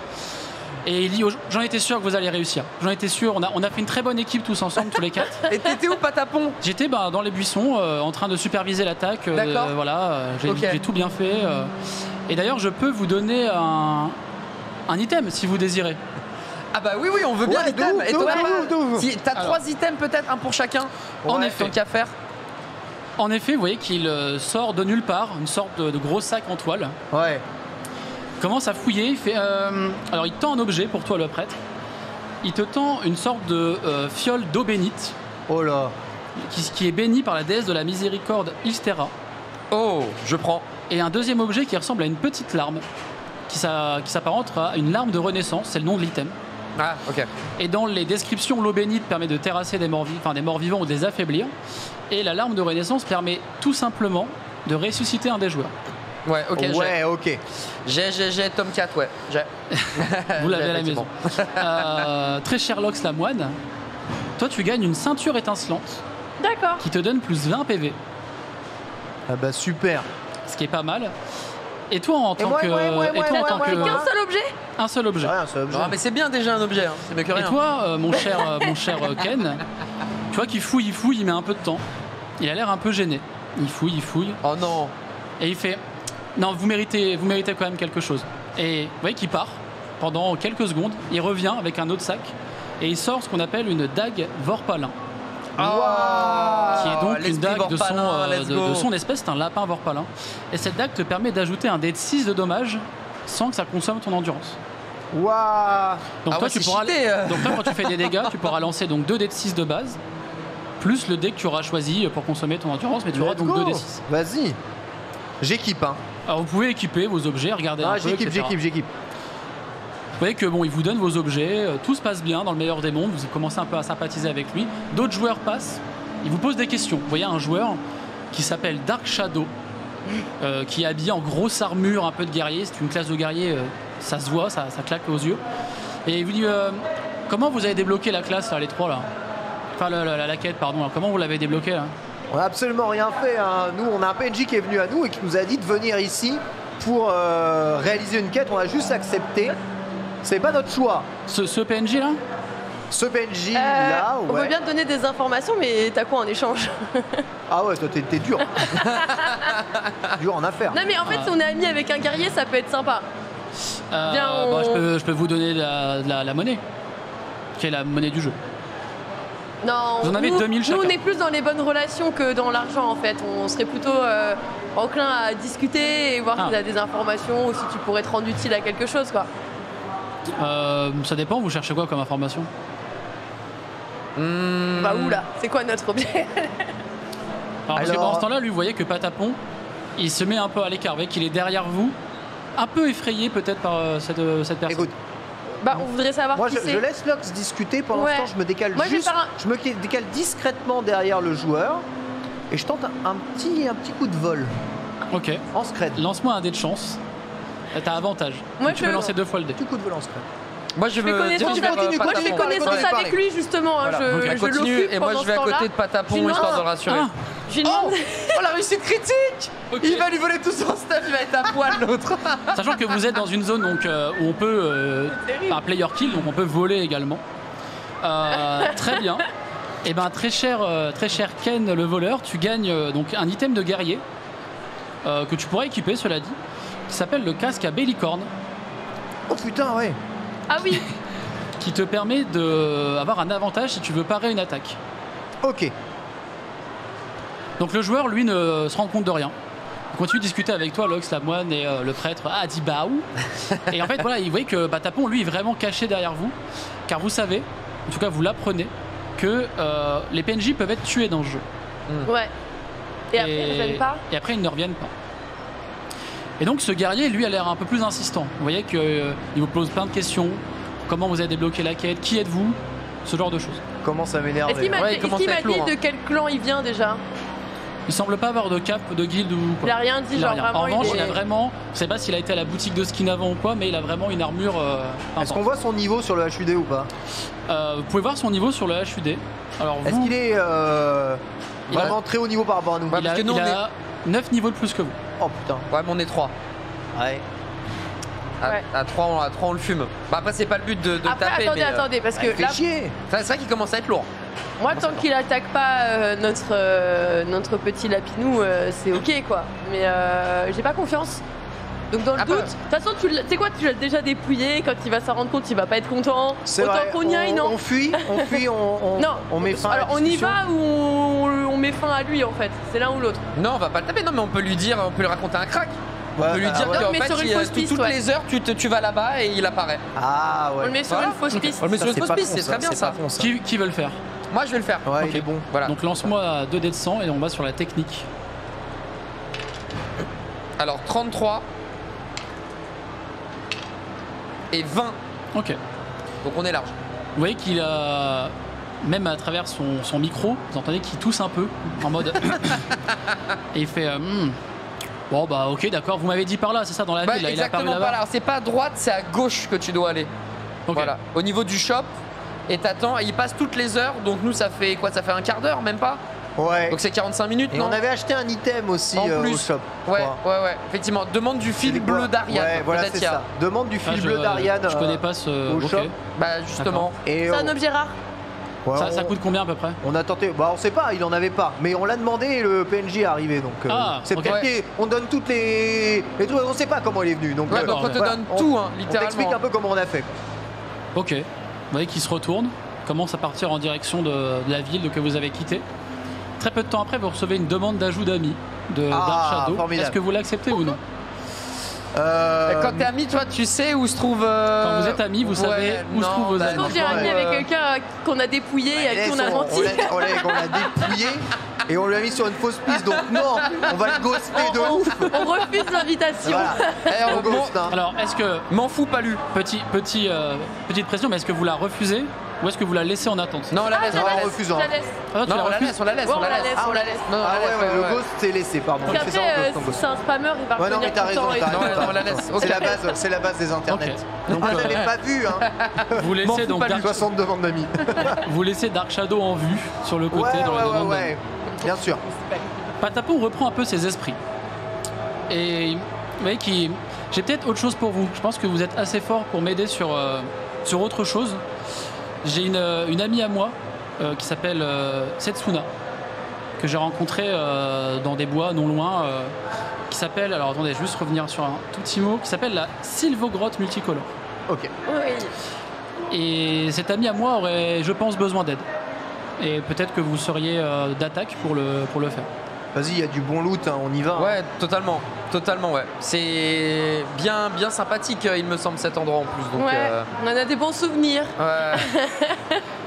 B: Et il dit j'en étais sûr que vous alliez réussir. J'en étais sûr, on a fait une très bonne équipe tous ensemble, tous les 4.
D: Et t'étais où, Patapon?
B: J'étais dans les buissons en train de superviser l'attaque.
D: D'accord.
B: J'ai tout bien fait. Et d'ailleurs, je peux vous donner un item si vous désirez.
D: Ah bah oui, on veut bien
A: Ouais,
D: l'item.
A: d'où,
D: Et
A: d'où,
D: t'en as
A: d'où,
D: pas-
A: d'où
D: Si, t'as
B: Alors.
D: 3 items peut-être, un pour chacun.
B: En
D: Ouais,
B: effet.
D: tant qu'à faire.
B: En effet, vous voyez qu'il sort de nulle part, une sorte de gros sac en toile.
A: Ouais.
B: Il commence à fouiller, il fait. Alors il tend un objet pour toi, le prêtre. Il te tend une sorte de fiole d'eau bénite
A: Oh là.
B: qui est bénie par la déesse de la miséricorde Ilstera.
D: Oh, je prends.
B: Et un deuxième objet qui ressemble à une petite larme qui s'apparente à une larme de renaissance, c'est le nom de l'item.
D: Ah, ok.
B: Et dans les descriptions, l'eau bénite permet de terrasser des morts vivants ou de les affaiblir. Et la larme de renaissance permet tout simplement de ressusciter un des joueurs.
D: Ouais, ok.
A: Ouais, ok.
D: J'ai Tom 4, ouais. J'ai.
B: Vous l'avez à la
D: Effectivement.
B: maison. Très Sherlock la moine, toi tu gagnes une ceinture étincelante
C: D'accord.
B: qui te donne plus 20 PV,
A: Ah bah super.
B: ce qui est pas mal. Et toi en tant que...
C: Qu'un seul objet.
B: Un seul objet.
A: Rien, c'est objet.
D: Non, mais c'est bien déjà un objet, hein. C'est mieux que
B: Et
D: rien.
B: toi, mon cher Ken, tu vois qu'il fouille, il met un peu de temps. Il a l'air un peu gêné. Il fouille.
D: Oh non.
B: Et il fait non, vous méritez quand même quelque chose. Et vous voyez qu'il part pendant quelques secondes. Il revient avec un autre sac et il sort ce qu'on appelle une dague Vorpalin, qui est donc une
D: l'esprit
B: dague
D: Vorpalin, let's go.
B: de son espèce. C'est un lapin Vorpalin. Et cette dague te permet d'ajouter un dé de 6 de dommages sans que ça consomme ton endurance.
A: Waouh.
B: Donc
D: Ah
B: toi,
D: ouais,
B: tu
D: c'est
B: pourras,
D: cheaté,
B: donc toi, quand tu fais des dégâts, tu pourras lancer donc 2 dés de 6 de base, plus le dé que tu auras choisi pour consommer ton endurance, mais tu auras
A: Let's
B: donc
A: go.
B: 2 dés 6.
A: Vas-y. J'équipe, hein.
B: Alors vous pouvez équiper vos objets, regarder un
A: Ah,
B: peu, etc.
A: j'équipe.
B: Vous voyez que bon, il vous donne vos objets, tout se passe bien dans le meilleur des mondes, vous commencez un peu à sympathiser avec lui. D'autres joueurs passent, ils vous posent des questions. Vous voyez un joueur qui s'appelle Dark Shadow, qui est habillé en grosse armure, un peu de guerrier. C'est une classe de guerrier, ça se voit, ça claque aux yeux. Et il vous dit comment vous avez débloqué la classe, là, les trois là. Enfin la quête, pardon. Là. Comment vous l'avez débloqué là?
A: On n'a absolument rien fait. Hein. Nous, on a un PNJ qui est venu à nous et qui nous a dit de venir ici pour réaliser une quête. On a juste accepté. C'est pas notre choix.
B: Ce PNJ là?
A: Ce PNJ là, ouais.
C: On veut bien te donner des informations, mais t'as quoi en échange?
A: Ah ouais, toi t'es dur. Dur en affaires.
C: Non mais en fait, si on est amis avec un guerrier, ça peut être sympa. Bien,
B: je peux vous donner la monnaie, qui est la monnaie du jeu.
C: Non,
B: vous en avez 2000 chacun.
C: Nous, on est plus dans les bonnes relations que dans l'argent en fait. On serait plutôt enclin à discuter et voir si tu as des informations ou si tu pourrais te rendre utile à quelque chose, quoi.
B: Ça dépend, vous cherchez quoi comme information?
C: Bah oula, c'est quoi notre objet?
B: Parce que pendant ce temps-là, lui, vous voyez que Patapon, il se met un peu à l'écart, vous voyez qu'il est derrière vous, un peu effrayé peut-être par cette personne.
A: Écoute,
C: bah, on voudrait savoir
A: moi,
C: qui c'est.
A: je laisse Lox discuter. Pendant ce temps, je me décale je me décale discrètement derrière le joueur et je tente un petit coup de vol.
B: Ok.
A: En scred.
B: Lance-moi un dé de chance. T'as avantage.
C: Moi,
B: tu peux lancer 2 fois le dé.
A: Petit coup de vol en scred.
D: Moi je
C: fais connaissance avec lui justement.
D: Voilà.
C: Je
D: continue et moi je vais à côté de Patapon histoire de le rassurer.
C: Oh,
D: la réussite critique. Il va lui voler tout son stuff, il va être à poil l'autre.
B: Sachant que vous êtes dans une zone donc, où on peut, un player kill, donc on peut voler également. Très bien. Et ben très cher Ken le voleur, tu gagnes donc un item de guerrier que tu pourras équiper, cela dit, qui s'appelle le casque à Bellicorne.
A: Oh putain, ouais.
C: Ah oui.
B: Qui te permet d'avoir un avantage si tu veux parer une attaque.
A: Ok.
B: Donc le joueur, lui, ne se rend compte de rien. Il continue de discuter avec toi, Lox, la moine et le prêtre Adibaou. Et en fait, voilà, il voit que Patapon, lui, est vraiment caché derrière vous. Car vous savez, en tout cas vous l'apprenez, que les PNJ peuvent être tués dans le jeu.
C: Ouais. Et après, ils ne reviennent pas.
B: Et après, ils ne reviennent pas. Et donc ce guerrier, lui, a l'air un peu plus insistant. Vous voyez qu'il vous pose plein de questions. Comment vous avez débloqué la quête? Qui êtes-vous? Ce genre de choses.
A: Comment ça m'énerve?
C: Est-ce qu'il m'a dit de quel clan il vient déjà?
B: Il semble pas avoir de cap, de guild ou quoi.
C: Il a rien dit, genre vraiment.
B: En revanche, il a vraiment, je sais pas s'il a été à la boutique de skin avant ou quoi, mais il a vraiment une armure.
A: Est-ce qu'on voit son niveau sur le HUD ou pas?
B: Vous pouvez voir son niveau sur le HUD. Alors,
A: est-ce qu'il est vraiment très haut niveau par rapport à nous?
B: Il a 9 niveaux de plus que vous.
A: Oh putain.
D: Ouais, mais on est 3.
A: Ouais.
D: À 3 on le fume. Bah après c'est pas le but de taper.
C: Attendez, parce que
A: là,
D: c'est vrai qu'il commence à être lourd.
C: Moi, tant qu'il attaque pas notre petit lapinou, c'est ok quoi. Mais j'ai pas confiance. Donc dans le doute, de toute façon, tu sais quoi, tu l'as déjà dépouillé. Quand il va s'en rendre compte, il va pas être content. Autant qu'on y aille, non?
A: On fuit, on met fin.
C: Alors
A: à la
C: on y va ou on met fin à lui en fait. C'est l'un ou l'autre.
D: Non, on va pas le taper. Non, mais on peut lui dire, on peut lui raconter un crack. On peut lui dire qu'en fait, toutes les heures, tu vas là-bas et il apparaît.
A: Ah ouais.
C: On le met sur une fausse piste.
D: On le met sur une fausse piste, c'est très bien ça.
B: Qui veut le faire?
D: Moi, je vais le faire.
A: Ouais, il est bon.
D: Voilà.
B: Donc lance-moi 2 dés de sang et on va sur la technique.
D: Alors 33 et 20.
B: Ok.
D: Donc on est large.
B: Vous voyez qu'il a, même à travers son micro, vous entendez qu'il tousse un peu en mode et il fait bon bah ok d'accord, vous m'avez dit par là, c'est ça, dans la ville, là,
D: exactement par là. C'est pas à droite, c'est à gauche que tu dois aller.
B: Okay.
D: Voilà. Au niveau du shop, et t'attends, et il passe toutes les heures, donc nous ça fait quoi? Ça fait un quart d'heure, même pas?
A: Ouais.
D: Donc c'est 45 minutes,
A: et
D: non?
A: on avait acheté un item aussi
D: en plus.
A: au shop.
D: Ouais. Effectivement. Demande du fil bleu d'Ariane.
A: Ouais, voilà, c'est ça. Demande du fil bleu d'Ariane.
B: Je connais pas ce
A: shop.
D: Bah justement.
C: C'est un objet rare.
A: Ouais,
B: ça coûte combien à peu près?
A: On a tenté, bah on sait pas, il en avait pas, mais on l'a demandé et le PNJ est arrivé, donc c'est peut-être on donne toutes les trucs, on sait pas comment il est venu, donc
D: on te donne tout, hein, littéralement.
A: On t'explique un peu comment on a fait.
B: Ok, vous voyez qu'il se retourne, commence à partir en direction de la ville que vous avez quittée. Très peu de temps après, vous recevez une demande d'ajout d'amis de Dark Shadow. Est-ce que vous l'acceptez ou non?
D: Quand t'es ami, toi, tu sais où se trouve.
B: Quand vous êtes ami, vous savez où se trouvent vos amis.
C: Quand j'ai ami avec quelqu'un qu'on a dépouillé et avec qui on a menti.
A: On l'a dépouillé et on lui a mis sur une fausse piste, donc non, on va le ghoster de ouf.
C: On refuse l'invitation.
A: Voilà. On ghost, hein.
B: Alors, est-ce que.
D: M'en fous pas lu.
B: Petite pression, mais est-ce que vous la refusez ou est-ce que vous la laissez en attente?
D: Non, on la laisse.
A: On refuse.
C: On la laisse.
D: On la laisse.
A: Le ghost c'est laissé, pardon.
C: Parce qu'après, c'est un spammer, il va revenir.
A: Non, mais t'as raison.
D: On la laisse.
A: C'est la base des internets.
B: Donc,
A: je l'avais pas vu, hein.
B: Vous laissez donc
A: 60 demandes d'amis.
B: Vous laissez Dark Shadow en vue sur le côté dans les demandes d'amis.
A: Bien sûr.
B: Patapon reprend un peu ses esprits. Et vous voyez j'ai peut-être autre chose pour vous. Je pense que vous êtes assez fort pour m'aider sur autre chose. J'ai une amie à moi qui s'appelle Setsuna, que j'ai rencontrée dans des bois non loin, qui s'appelle, alors attendez, je vais juste revenir sur un tout petit mot, qui s'appelle la Sylvogrotte multicolore.
A: Ok.
C: Oui.
B: Et cette amie à moi aurait, je pense, besoin d'aide. Et peut-être que vous seriez d'attaque pour le faire.
A: Vas-y, il y a du bon loot, hein, on y va.
D: Ouais, totalement. Totalement, ouais. C'est bien sympathique, il me semble, cet endroit en plus. Donc,
C: ouais, on en a des bons souvenirs.
D: Ouais.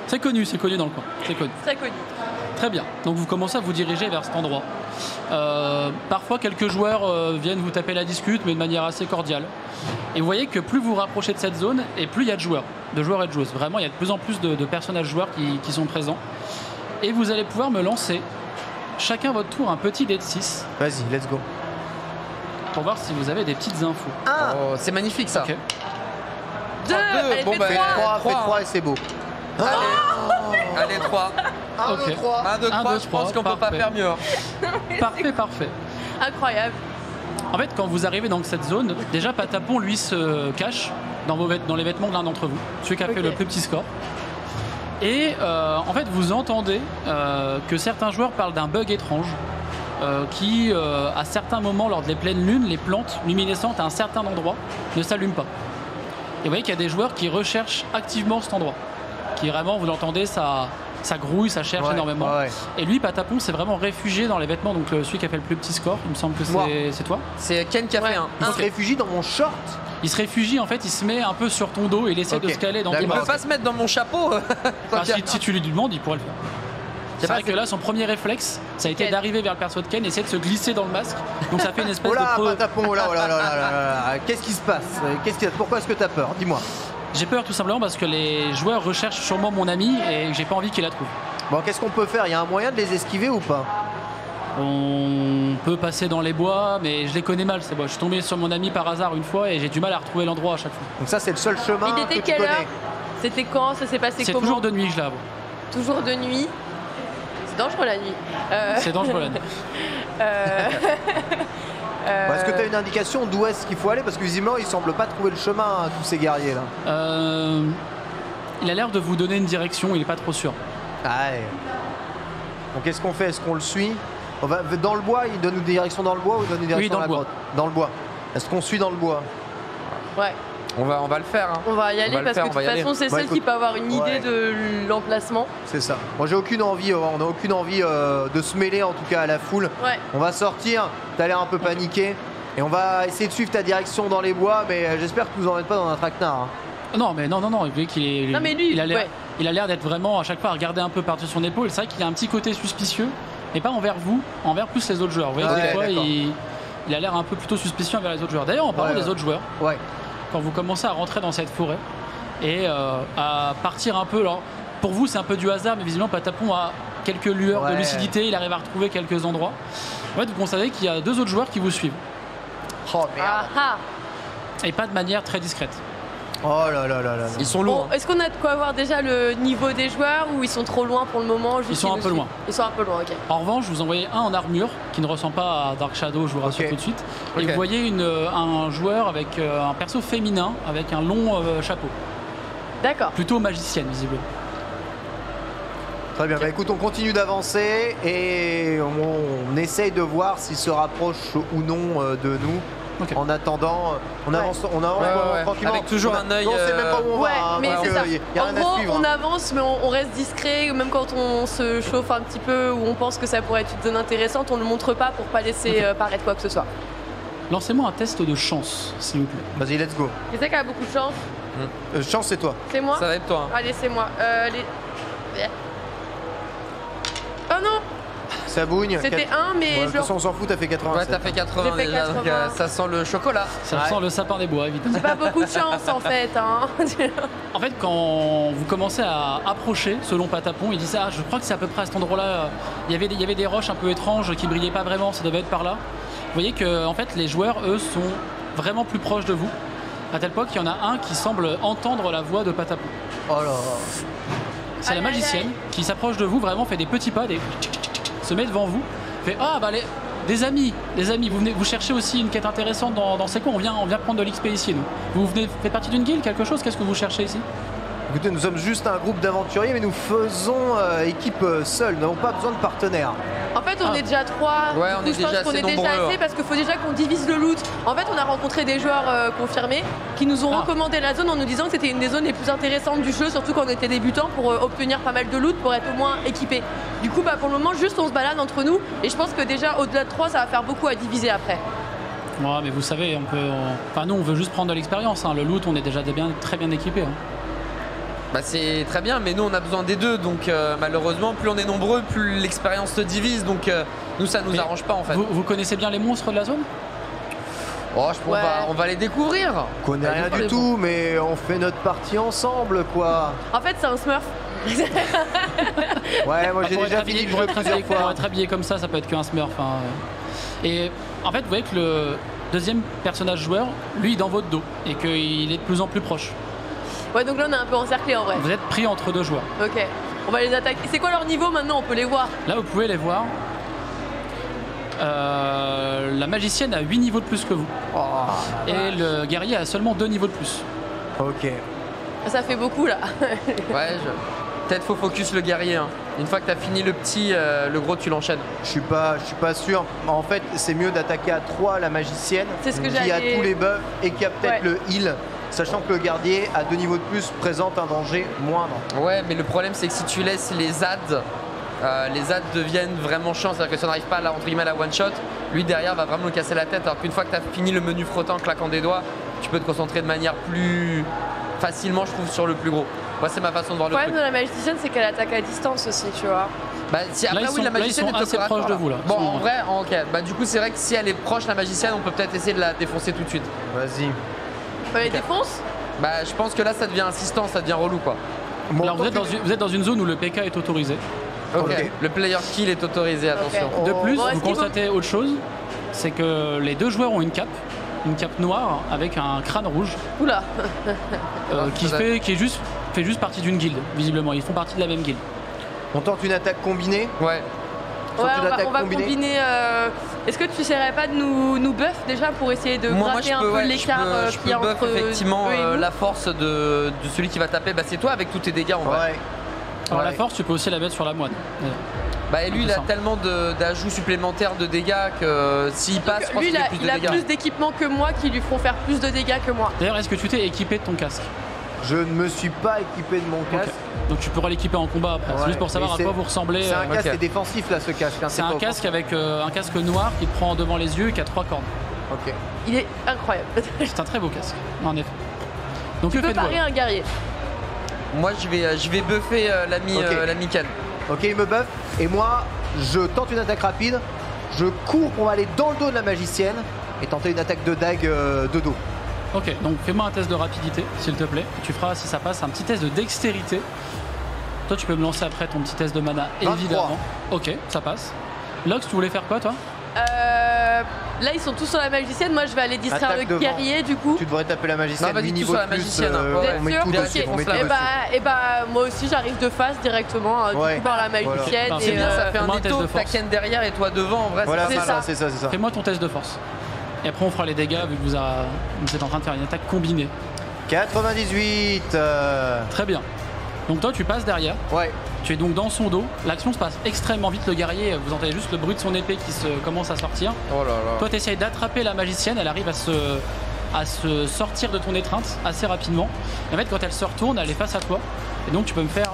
B: C'est connu dans le coin. C'est connu.
C: Très connu.
B: Très bien. Donc vous commencez à vous diriger vers cet endroit. Parfois, quelques joueurs viennent vous taper la discute, mais de manière assez cordiale. Et vous voyez que plus vous vous rapprochez de cette zone, et plus il y a de joueurs et de joueuses. Vraiment, il y a de plus en plus de personnages joueurs qui sont présents. Et vous allez pouvoir me lancer, chacun votre tour, un petit dé de 6.
A: Vas-y, let's go.
B: Pour voir si vous avez des petites infos.
D: Oh, c'est magnifique ça.
B: Ok.
C: 2, allez,
D: bon,
C: fais
D: bah,
C: 3.
A: Fais 3 et c'est beau.
D: Allez, 3.
A: 1, 2,
B: Ok.
A: 3.
D: 1, 2, 3,
B: 1, 2,
D: je pense
B: 3,
D: qu'on peut pas
B: parfait.
D: faire mieux. Hein.
B: Parfait.
C: Incroyable.
B: En fait, quand vous arrivez dans cette zone, déjà Patapon, lui, se cache dans les vêtements de l'un d'entre vous, celui qui a fait le plus petit score. Et en fait, vous entendez que certains joueurs parlent d'un bug étrange qui, à certains moments, lors des pleines lunes, les plantes luminescentes à un certain endroit ne s'allument pas. Et vous voyez qu'il y a des joueurs qui recherchent activement cet endroit, qui vraiment, vous l'entendez, ça grouille, ça cherche énormément.
A: Ouais.
B: Et lui, Patapon, s'est vraiment réfugié dans les vêtements, donc celui qui a fait le plus petit score, il me semble que c'est toi.
D: C'est Ken qui a fait un.
A: Il se réfugie dans mon short.
B: Il se réfugie, en fait, il se met un peu sur ton dos et il essaie de se caler dans tes
D: Il
B: bras.
D: peut pas se mettre dans mon chapeau.
B: Si tu lui demandes, il pourrait le faire. C'est vrai que là, son premier réflexe, ça a été d'arriver vers le perso de Ken et essayer de se glisser dans le masque. Donc ça fait une espèce
A: Oh là,
B: de...
A: Patapon, oh là. Qu'est-ce qui se passe? Pourquoi est-ce que t'as peur? Dis-moi.
B: J'ai peur tout simplement parce que les joueurs recherchent sûrement mon ami et j'ai pas envie qu'il la trouve.
A: Bon, qu'est-ce qu'on peut faire? Il y a un moyen de les esquiver ou pas?
B: On peut passer dans les bois, mais je les connais mal ces bois. Je suis tombé sur mon ami par hasard une fois et j'ai du mal à retrouver l'endroit à chaque fois.
A: Donc ça, c'est le seul chemin
C: Il était
A: que tu
C: quelle heure?
A: connais.
C: C'était quand? Ça s'est passé
B: C'est
C: comment?
B: toujours de nuit que je la vois.
C: Toujours de nuit. C'est dangereux la nuit.
B: C'est dangereux la nuit.
A: Est-ce que tu as une indication d'où est-ce qu'il faut aller? Parce que visiblement, ils semblent pas trouver le chemin, hein, tous ces guerriers là.
B: Il a l'air de vous donner une direction, il est pas trop sûr.
A: Ah ouais. Donc qu'est-ce qu'on fait? Est-ce qu'on le suit? On va dans le bois, il donne une direction dans le bois ou il donne une direction
B: dans
A: la
B: le bois.
A: grotte? Dans le bois. Est-ce qu'on suit dans le bois?
C: Ouais.
D: On va le faire. Hein.
C: On va y aller parce que de toute façon, c'est celle qui peut avoir une idée de l'emplacement.
A: C'est ça. Moi, j'ai aucune envie, on n'a aucune envie de se mêler en tout cas à la foule.
C: Ouais.
A: On va sortir, t'as l'air un peu paniqué. Et on va essayer de suivre ta direction dans les bois, mais j'espère que tu nous emmènes pas dans un traquenard. Hein.
B: Non, mais non, vous voyez qu'il est.
C: Non, mais lui,
B: il a l'air d'être vraiment à chaque fois à regarder un peu par-dessus son épaule. C'est vrai qu'il a un petit côté suspicieux, mais pas envers vous, envers plus les autres joueurs. Vous voyez, des fois, il a l'air un peu plutôt suspicieux envers les autres joueurs. D'ailleurs, en parlant des autres joueurs, quand vous commencez à rentrer dans cette forêt et à partir un peu, alors pour vous c'est un peu du hasard, mais visiblement Patapon a quelques lueurs de lucidité, il arrive à retrouver quelques endroits. En fait, vous constatez qu'il y a deux autres joueurs qui vous suivent.
A: Oh merde.
B: Et pas de manière très discrète.
A: Oh là là là là.
D: Ils sont lourds.
C: Est-ce qu'on a de quoi avoir déjà le niveau des joueurs ou ils sont trop loin pour le moment?
B: Ils sont un peu loin.
C: Ils sont un peu loin, ok.
B: En revanche, vous en voyez un en armure qui ne ressemble pas à Dark Shadow, je vous rassure tout de suite. Et vous voyez un joueur avec un perso féminin avec un long chapeau.
C: D'accord.
B: Plutôt magicienne, visiblement.
A: Très bien, bah écoute, on continue d'avancer et on essaye de voir s'il se rapproche ou non de nous.
B: Okay.
A: En attendant, on avance tranquillement.
D: Avec toujours un œil.
A: On sait même pas où on va. Hein,
C: mais c'est ça.
A: y a
C: en
A: rien
C: gros,
A: à suivre,
C: on avance, mais on reste discret. Même quand on se chauffe un petit peu ou on pense que ça pourrait être une zone intéressante, on ne le montre pas pour pas laisser paraître quoi que ce soit.
B: Lancez-moi un test de chance, s'il vous plaît.
A: Vas-y, let's go.
C: Qui c'est qui a beaucoup de chance?
A: Chance, c'est toi.
C: C'est moi?
D: Ça va être toi. Hein.
C: Allez, c'est moi. Oh non!
A: Ça bougne.
C: C'était 1, mais
A: de toute façon, on s'en fout, t'as fait 80.
D: Ouais, t'as fait 80
C: J'ai fait
D: déjà,
C: 80.
D: donc ça sent le chocolat.
B: Ça sent le sapin des bois, évidemment.
C: J'ai pas beaucoup de chance en fait. Hein.
B: En fait, quand vous commencez à approcher, selon Patapon, il dit ça, je crois que c'est à peu près à cet endroit-là. Il y avait des roches un peu étranges qui brillaient pas vraiment, ça devait être par là. Vous voyez que en fait, les joueurs, eux, sont vraiment plus proches de vous. À tel point qu'il y en a un qui semble entendre la voix de Patapon.
A: Oh là.
B: C'est la magicienne qui s'approche de vous, vraiment fait des petits pas, des... se met devant vous, fait ah bah des amis, vous cherchez aussi une quête intéressante dans ces coins, on vient prendre de l'XP ici nous. Vous faites partie d'une guilde, quelque chose, qu'est-ce que vous cherchez ici?
A: Écoutez, nous sommes juste un groupe d'aventuriers, mais nous faisons équipe seule, nous n'avons pas besoin de partenaires.
C: En fait, on est déjà 3.
D: Ouais, on est
C: je pense
D: déjà
C: qu'on
D: assez
C: est déjà
D: nombreux,
C: assez parce qu'il faut déjà qu'on divise le loot. En fait, on a rencontré des joueurs confirmés qui nous ont recommandé la zone en nous disant que c'était une des zones les plus intéressantes du jeu, surtout quand on était débutants, pour obtenir pas mal de loot, pour être au moins équipé. Du coup, pour le moment, juste on se balade entre nous et je pense que déjà au-delà de 3, ça va faire beaucoup à diviser après.
B: Ouais, mais vous savez, enfin, nous on veut juste prendre de l'expérience. Le loot, on est déjà très bien équipé.
D: Bah c'est très bien, mais nous on a besoin des deux, donc malheureusement plus on est nombreux, plus l'expérience se divise, donc nous ça nous arrange pas en fait.
B: Vous connaissez bien les monstres de la zone?
D: Oh, on va les découvrir.
A: On connaît rien du tout, mais on fait notre partie ensemble, quoi.
C: En fait, c'est un Smurf.
A: Ouais, moi j'ai déjà fini le jeu plusieurs fois.
B: Pour être habillé comme ça peut être qu'un Smurf. Et en fait, vous voyez que le deuxième personnage joueur, lui, il est dans votre dos et qu'il est de plus en plus proche.
C: Ouais, donc là on est un peu encerclé en vrai.
B: Vous êtes pris entre deux joueurs.
C: Ok, on va les attaquer. C'est quoi leur niveau maintenant? On peut les voir?
B: Là, vous pouvez les voir. La magicienne a 8 niveaux de plus que vous.
A: Oh,
B: et le guerrier a seulement 2 niveaux de plus.
A: ok.
C: Ça fait beaucoup là.
D: Ouais, peut-être faut focus le guerrier. Une fois que tu as fini le petit, le gros tu l'enchaînes.
A: Je suis pas sûr. En fait, c'est mieux d'attaquer à 3 la magicienne
C: C'est ce que
A: qui a
C: j'allais-
A: tous les buffs et qui a peut-être le heal, sachant que le guerrier à 2 niveaux de plus présente un danger moindre.
D: Ouais, mais le problème c'est que si tu laisses les adds deviennent vraiment chiants. C'est-à-dire que si on n'arrive pas à entre guillemets à la one shot, lui derrière va vraiment nous casser la tête. Alors qu'une fois que tu as fini le menu frottant, claquant des doigts, tu peux te concentrer de manière plus facilement, je trouve, sur le plus gros. Moi, c'est ma façon de voir
C: Le
D: le
C: problème
D: truc.
C: de la magicienne, c'est qu'elle attaque à distance aussi, tu vois.
D: Bah, si après,
B: Là,
D: oui, la magicienne
B: ils sont
D: est
B: assez
D: corps à
B: proches
D: corps,
B: de vous, là.
D: Bon,
B: Ils sont-
D: en vrai, ok. Bah, du coup, c'est vrai que si elle est proche, la magicienne, on peut peut-être essayer de la défoncer tout de suite.
A: Vas-y.
C: On les défonce.
D: Bah, je pense que là, ça devient insistant, ça devient relou, quoi.
A: Bon,
B: Alors vous êtes dans une zone où le PK est autorisé.
D: Ok.
A: Ok.
D: Le player kill est autorisé, attention.
A: Oh.
B: De plus,
C: Bon, est-ce
B: vous
C: qu'il
B: constatez autre chose, c'est que les deux joueurs ont une cape noire avec un crâne rouge
C: Oula.
B: qui fait juste partie d'une guilde, visiblement. Ils font partie de la même guilde.
A: On tente une attaque combinée.
D: Ouais.
A: Tente
C: Ouais,
A: une attaque
C: on va
A: combinée.
C: combiner. Est-ce que tu essaierais pas de nous buff déjà pour essayer de
D: Moi,
C: gratter
D: je
C: un
D: peux,
C: peu
D: ouais,
C: l'écart
D: je
C: qu'il y a
D: peux buff
C: entre
D: effectivement
C: eux et nous?
D: la force de celui qui va taper. Bah, c'est toi avec tous tes dégâts, en vrai.
A: Ouais.
B: Alors
A: Ouais.
B: la force, tu peux aussi la mettre sur la moine.
D: Bah, et lui, il a
B: Intéressant.
D: tellement d'ajouts supplémentaires de dégâts que s'il passe, je pense
C: Lui,
D: qu'il
C: il
D: fait
C: a,
D: plus de
C: il a
D: dégâts.
C: plus d'équipements que moi qui lui feront faire plus de dégâts que moi.
B: D'ailleurs, est-ce que tu t'es équipé de ton casque?
A: Je ne me suis pas équipé de mon casque.
B: Donc tu pourras l'équiper en combat après. C'est
A: Ouais,
B: juste pour savoir
A: mais
B: à quoi vous ressemblez.
A: C'est un casque
D: ok.
A: qui est défensif là, ce casque. hein,
B: C'est
A: pas
B: un
A: offensif.
B: casque avec un casque noir qui te prend devant les yeux et qui a 3 cornes.
A: Ok.
C: Il est incroyable.
B: C'est un très beau casque, en effet. Donc
C: Tu
B: que
C: peux
B: faites-vous?
C: parer un guerrier.
D: Moi, je vais buffer l'ami
A: Ok.
D: l'ami Ken.
A: Ok, il me buff. Et moi, je tente une attaque rapide. Je cours pour aller dans le dos de la magicienne et tenter une attaque de dague de dos.
B: Ok, donc fais-moi un test de rapidité, s'il te plaît. Tu feras, si ça passe, un petit test de dextérité. Toi, tu peux me lancer après ton petit test de mana,
A: 23.
B: évidemment. Ok, ça passe. Lox, tu voulais faire quoi, toi?
C: Là, ils sont tous sur la magicienne. Moi, je vais aller distraire
A: Attaque
C: le
A: devant.
C: guerrier du coup.
A: Tu devrais taper la magicienne.
D: Non, vas-y,
A: 8
D: tous
A: niveaux
D: sur la
A: de plus,
D: magicienne, hein.
C: Vous êtes
A: on met
C: sûr
A: tout
C: Ok.
A: dessus. On met tout
D: Et
A: dessus.
C: Et bah, moi aussi, j'arrive de face directement du
A: Ouais.
C: coup, par la magicienne.
B: Voilà.
C: et,
B: C'est bien,
D: Ça fait un
B: fais-moi un test
D: détour,
B: de
D: t'as
B: force.
D: Ken derrière et toi devant, en vrai.
A: Voilà,
C: C'est
A: c'est
C: ça.
A: ça, c'est ça, c'est ça.
B: Fais-moi ton test de force. Et après, on fera les dégâts vu que vous êtes en train de faire une attaque combinée.
A: 98.
B: Très bien. Donc toi, tu passes derrière.
A: Ouais.
B: Tu es donc dans son dos. L'action se passe extrêmement vite. Le guerrier, vous entendez juste le bruit de son épée qui commence à sortir.
D: Oh là là.
B: Toi, tu essayes d'attraper la magicienne. Elle arrive à se sortir de ton étreinte assez rapidement. Et en fait, quand elle se retourne, elle est face à toi. Et donc, tu peux me faire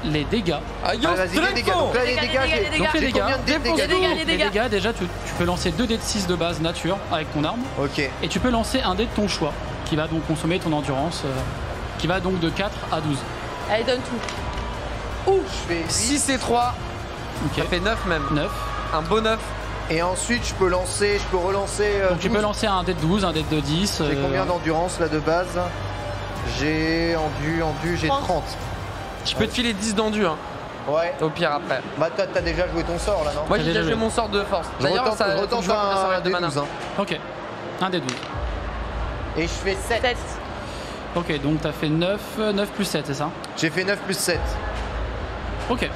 B: les dégâts.
D: Aïe,
A: Allez, vas-y, les dégâts. Donc là, les
C: Les
A: dégâts,
C: dégâts,
A: j'ai-
C: les dégâts.
B: Donc, les
A: j'ai
B: dégâts.
A: combien de dégâts
C: Les dégâts, les
B: Les
C: dégâts.
B: dégâts, déjà, tu peux lancer 2 dés de 6 de base nature avec ton arme.
A: Ok.
B: Et tu peux lancer un dé de ton choix qui va donc consommer ton endurance. Qui va donc de 4 à 12.
C: Allez, donne tout.
A: Je fais
D: 6 et 3,
B: Ok.
D: ça fait 9 même.
B: 9.
D: Un beau 9.
A: Et ensuite, je peux relancer.
B: Donc tu peux
A: 12.
B: lancer un dé de 12, un dé de 10.
A: J'ai combien d'endurance là de base? J'ai j'ai 30.
D: Je peux te filer 10 d'endu, hein,
A: Ouais.
D: au pire après.
A: Bah toi, t'as déjà joué ton sort là, non?
D: Moi,
B: T'as
D: j'ai déjà
B: déjà
D: joué
B: joué.
D: mon sort de force.
A: Je
D: D'ailleurs,
A: retente,
D: ça
A: je retente
D: je vois combien ça va
A: un
D: être de mana.
A: D12.
B: Ok. Un dé 12.
A: Et je fais 7.
C: 7.
B: Ok, donc t'as fait 9 plus 7, c'est ça?
A: J'ai fait 9 plus 7.
B: Ok.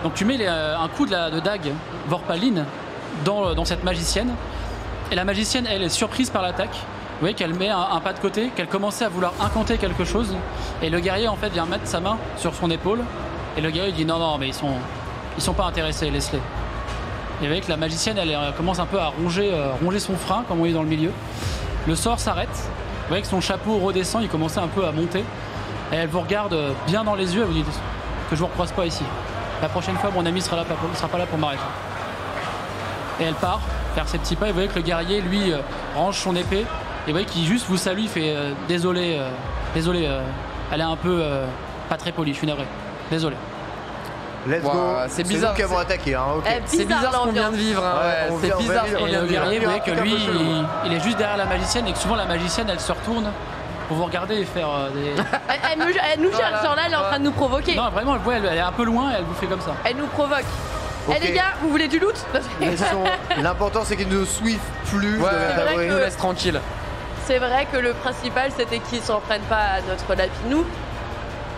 B: Donc tu mets un coup de dague Vorpaline dans cette magicienne. Et la magicienne, elle est surprise par l'attaque. Vous voyez qu'elle met un pas de côté, qu'elle commençait à vouloir incanter quelque chose. Et le guerrier, en fait, vient mettre sa main sur son épaule. Et le guerrier dit non, mais ils sont pas intéressés, laisse-les. Et vous voyez que la magicienne, elle commence un peu à ronger son frein, comme on dit dans le milieu. Le sort s'arrête. Vous voyez que son chapeau redescend, il commençait un peu à monter. Et elle vous regarde bien dans les yeux et vous dit que je vous recroise pas ici. La prochaine fois, mon ami sera pas là pour m'arrêter. Et elle part faire ses petits pas. Et vous voyez que le guerrier, lui, range son épée. Et vous voyez qu'il juste vous salue, il fait désolé, elle est un peu pas très polie, je suis navré. Désolé.
A: Let's go.
D: C'est bizarre.
A: Nous qui avons attaqué. Hein, okay.
D: C'est bizarre ce qu'on vient de vivre. Hein,
A: ouais,
D: c'est bizarre ce qu'on
B: Et
D: vient
B: le
D: de vivre.
B: guerrier, vous voyez que lui, il est juste derrière la magicienne et que souvent la magicienne, elle se retourne pour vous regarder et faire des.
C: Elle nous cherche, genre là, elle est en train de nous provoquer.
B: Non, vraiment, elle est un peu loin et elle vous fait comme ça.
C: Elle nous provoque.
A: Okay.
C: Les gars, vous voulez du loot?
A: L'important c'est qu'ils ne suivent plus.
D: Ils nous laissent tranquilles.
C: C'est vrai que le principal c'était qu'ils s'en prennent pas à notre lapinou.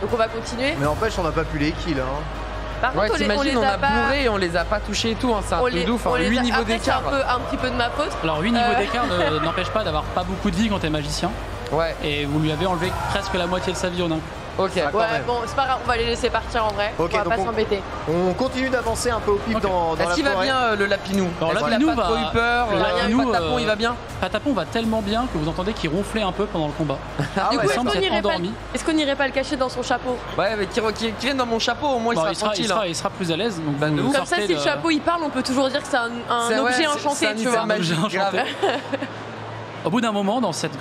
C: Donc on va continuer.
A: Mais n'empêche, on n'a pas pu les kills. Hein.
C: Par contre,
D: t'imagines, on a bourré et on les a pas touchés et tout. Hein. C'est un truc de ouf. 8 niveaux d'écart.
C: C'est un petit peu de ma faute.
B: Alors 8 niveaux d'écart n'empêche pas d'avoir pas beaucoup de vie quand t'es magicien.
D: Ouais.
B: Et vous lui avez enlevé presque la moitié de sa vie en un coup.
D: Ok.
C: Ouais, bon, c'est pas grave, on va les laisser partir en vrai.
A: Okay,
C: on va pas s'embêter.
A: On continue d'avancer un peu au pif dans la forêt.
D: Est-ce qu'il va bien le lapinou?
B: Alors,
D: Est-ce qu'il
B: Lapinou
D: a pas trop eu peur? Patapon, il va bien?
B: Patapon va tellement bien que vous entendez qu'il ronflait un peu pendant le combat.
C: Du coup,
B: endormi.
C: est-ce qu'on irait pas le cacher dans son chapeau?
D: Ouais, mais qu'il vienne dans mon chapeau, au moins il sera tranquille.
B: Il sera plus à l'aise.
C: Comme ça, si le chapeau il parle, on peut toujours dire que c'est un objet enchanté, tu vois.
B: Un objet enchanté. Au bout d'un moment, dans cette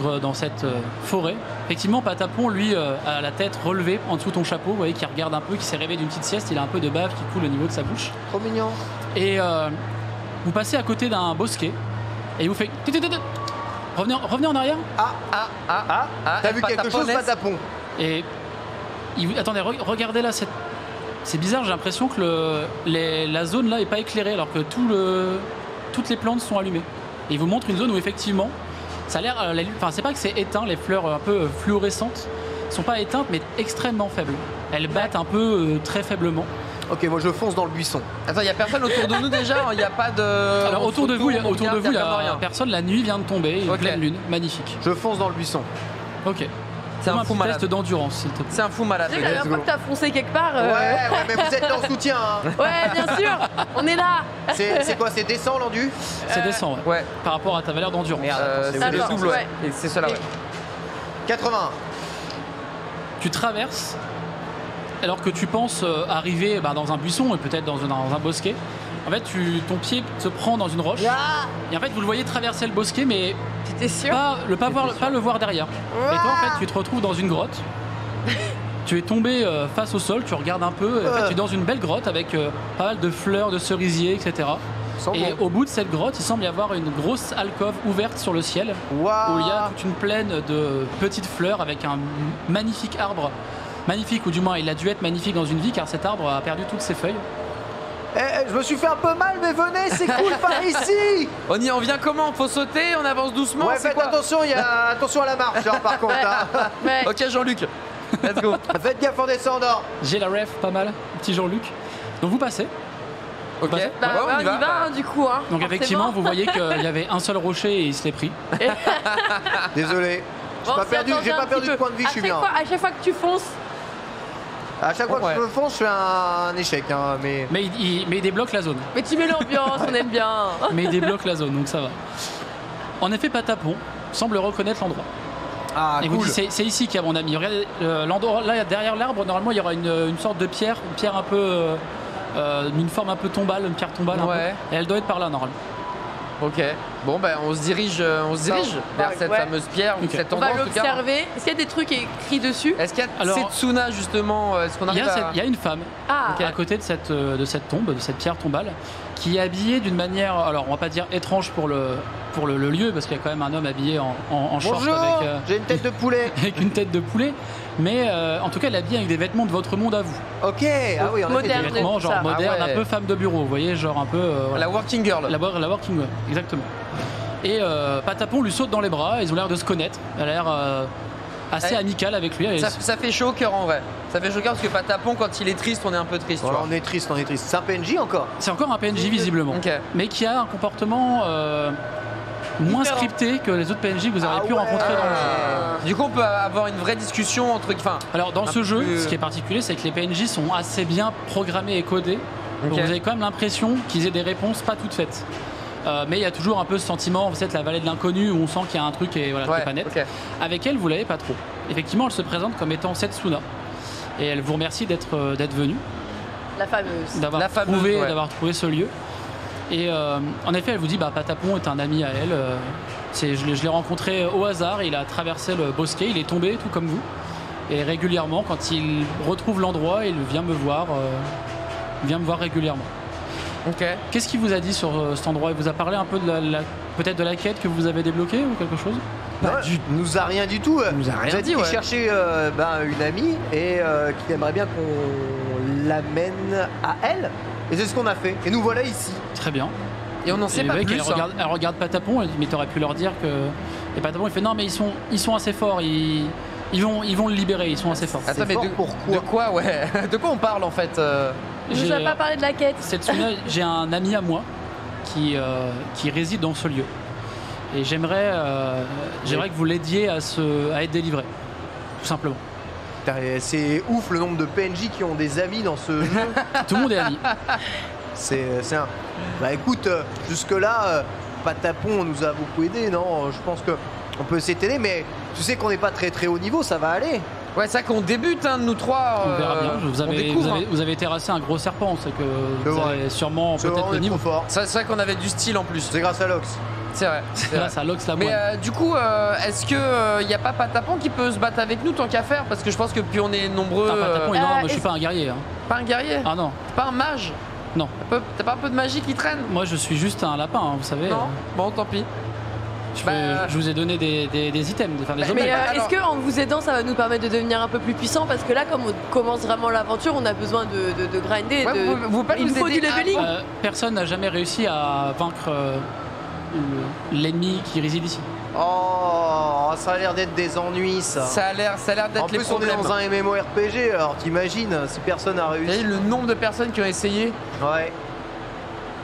B: forêt, effectivement, Patapon, lui, a la tête relevée en dessous de ton chapeau, vous voyez, qui regarde un peu, qui s'est réveillé d'une petite sieste, il a un peu de bave qui coule au niveau de sa bouche.
A: Trop mignon.
B: Et vous passez à côté d'un bosquet, et il vous fait... Revenez en arrière.
A: T'as vu quelque chose, Patapon?
B: Et... Attendez, regardez là, c'est bizarre, j'ai l'impression que la zone là est pas éclairée, alors que toutes les plantes sont allumées. Et il vous montre une zone où effectivement, ça a l'air, enfin c'est pas que c'est éteint, les fleurs un peu fluorescentes sont pas éteintes mais extrêmement faibles. Elles battent un peu très faiblement.
A: Ok, moi je fonce dans le buisson.
D: Attends, il y a personne autour de nous déjà? Il n'y a pas de.
B: Alors autour de vous, il y a personne. La nuit vient de tomber, pleine lune, magnifique.
A: Je fonce dans le buisson.
B: Ok.
D: C'est un fou malade.
B: Test d'endurance, s'il te plaît.
D: C'est un fou malade.
C: La dernière fois que t'as foncé quelque part.
A: Ouais, mais vous êtes en soutien. Hein.
C: Ouais, bien sûr, on est là.
A: C'est quoi? C'est descend l'endu?
B: C'est descend,
D: ouais.
B: Par rapport à ta valeur d'endurance.
D: C'est le double, ouais. Et c'est cela, ouais.
A: 80.
B: Tu traverses, alors que tu penses arriver dans un buisson et peut-être dans un bosquet. En fait, ton pied se prend dans une roche. Et en fait, vous le voyez traverser le bosquet, mais
C: t'étais sûr?
B: pas le voir derrière. Et toi, en fait, tu te retrouves dans une grotte. Tu es tombé face au sol, tu regardes un peu. En fait, tu es dans une belle grotte avec pas mal de fleurs, de cerisiers, etc. Et au bout de cette grotte, il semble y avoir une grosse alcôve ouverte sur le ciel, où il y a toute une plaine de petites fleurs avec un magnifique arbre. Magnifique, ou du moins, il a dû être magnifique dans une vie, car cet arbre a perdu toutes ses feuilles.
A: Je me suis fait un peu mal, mais venez, c'est cool par ici.
D: On vient comment? Faut sauter, on avance doucement.
A: Ouais, faites attention, attention à la marche, hein, par contre. Hein.
C: Ouais.
D: Ok, Jean-Luc, let's go.
A: Faites gaffe en descendant.
B: J'ai la ref, pas mal, petit Jean-Luc. Donc vous passez.
D: Ok,
C: on y va hein, du coup. Hein,
B: donc effectivement, vous voyez qu'il y avait un seul rocher et il se l'est pris.
A: Désolé. J'ai pas perdu de point de vie, je suis bien.
C: À chaque fois que tu fonces.
A: À chaque fois que je me fonce, je fais un échec. Hein,
B: mais il débloque la zone.
C: Mais tu mets l'ambiance, on aime bien.
B: Mais il débloque la zone, donc ça va. En effet, Patapon semble reconnaître l'endroit.
A: Ah,
B: et
A: cool.
B: vous dit, c'est ici qu'il y a mon ami. Regardez, l'endroit, là, derrière l'arbre, normalement, il y aura une sorte de pierre, une pierre un peu... une forme un peu tombale, une pierre tombale un peu. Et elle doit être par là, normalement.
D: Ok, bon ben on se dirige vers cette fameuse pierre ou cet endroit.
C: On va l'observer. Est-ce qu'il y a des trucs écrits dessus?
D: Est-ce qu'il y a Setsuna justement? Est-ce qu'on arrive
B: Il y a une femme à côté de cette tombe, de cette pierre tombale, qui est habillée d'une manière, alors on va pas dire étrange pour le lieu, parce qu'il y a quand même un homme habillé en short avec
A: j'ai une tête de poulet.
B: avec une tête de poulet, mais en tout cas elle est habillée avec des vêtements de votre monde à vous.
A: Ok, ah oui, on a
B: des vêtements genre modernes, un peu femme de bureau, vous voyez, genre un peu
D: la working girl.
B: La working girl, exactement. Et Patapon lui saute dans les bras, ils ont l'air de se connaître. Elle a l'air assez amicale avec lui.
D: Ça fait chaud au cœur en vrai. Ça fait choquant parce que Patapon, quand il est triste, on est un peu triste.
A: Voilà, on est triste. C'est un PNJ encore.
B: C'est encore un PNJ visiblement, mais qui a un comportement moins scripté que les autres PNJ que vous auriez pu rencontrer dans le jeu.
D: Du coup, on peut avoir une vraie discussion entre.
B: Alors dans ce jeu, ce qui est particulier, c'est que les PNJ sont assez bien programmés et codés. Donc vous avez quand même l'impression qu'ils aient des réponses pas toutes faites. Mais il y a toujours un peu ce sentiment, vous êtes la vallée de l'inconnu, où on sent qu'il y a un truc qui est pas net. Avec elle, vous l'avez pas trop. Effectivement, elle se présente comme étant Setsuna. Et elle vous remercie d'être venue.
C: La fameuse.
B: D'avoir trouvé ce lieu. Et en effet, elle vous dit Patapon est un ami à elle. Je l'ai rencontré au hasard, il a traversé le bosquet, il est tombé tout comme vous. Et régulièrement, quand il retrouve l'endroit, il vient me voir régulièrement. Qu'est-ce qu'il vous a dit sur cet endroit? Il vous a parlé un peu peut-être de la quête que vous avez débloquée ou quelque chose?
A: Il nous a rien du tout. Il nous a rien dit. Il cherchait une amie et qu'il aimerait bien qu'on l'amène à elle. Et c'est ce qu'on a fait. Et nous voilà ici.
B: Très bien.
D: Et on n'en sait pas plus.
B: Elle regarde Patapon, elle dit mais t'aurais pu leur dire que. Et Patapon il fait non mais ils sont assez forts. Ils vont le libérer. Ils sont assez forts.
D: Attends mais de quoi De quoi on parle en fait?
C: Je ne vais pas parler de la quête.
B: Setsuna, j'ai un ami à moi qui réside dans ce lieu. Et j'aimerais que vous l'aidiez à être délivré, tout simplement.
A: C'est ouf le nombre de PNJ qui ont des amis dans ce jeu.
B: Tout le monde est ami.
A: C'est un... Bah écoute, jusque-là, Patapon nous a beaucoup aidé, non? Je pense qu'on peut essayer de t'aider, mais tu sais qu'on n'est pas très très haut niveau, ça va aller.
D: Ouais, c'est ça qu'on débute, nous trois.
B: On verra bien. Vous avez terrassé un gros serpent, c'est que vous avez sûrement peut-être le niveau.
D: C'est vrai qu'on avait du style en plus.
A: C'est grâce à Lox.
B: C'est vrai. C'est grâce à Lox la moine.
D: Mais du coup, est-ce que y a pas Patapon qui peut se battre avec nous tant qu'à faire? Parce que je pense que puis on est nombreux.
B: Patapon, non, moi je suis pas un guerrier.
D: Pas un guerrier?
B: Ah non.
D: Pas un mage?
B: Non.
D: T'as pas un peu de magie qui traîne?
B: Moi je suis juste un lapin, vous savez.
D: Non. Bon, tant pis.
B: Je vous ai donné des items, des
C: mais est-ce qu'en vous aidant, ça va nous permettre de devenir un peu plus puissant? Parce que là, comme on commence vraiment l'aventure, on a besoin de grinder. Il faut du leveling.
B: Personne n'a jamais réussi à vaincre l'ennemi qui réside ici.
A: Oh, ça a l'air d'être des ennuis, ça.
D: Ça a l'air d'être les problèmes.
A: En plus, on est dans un MMORPG, alors t'imagines si personne n'a réussi.
D: Vous voyez le nombre de personnes qui ont essayé?
A: Ouais.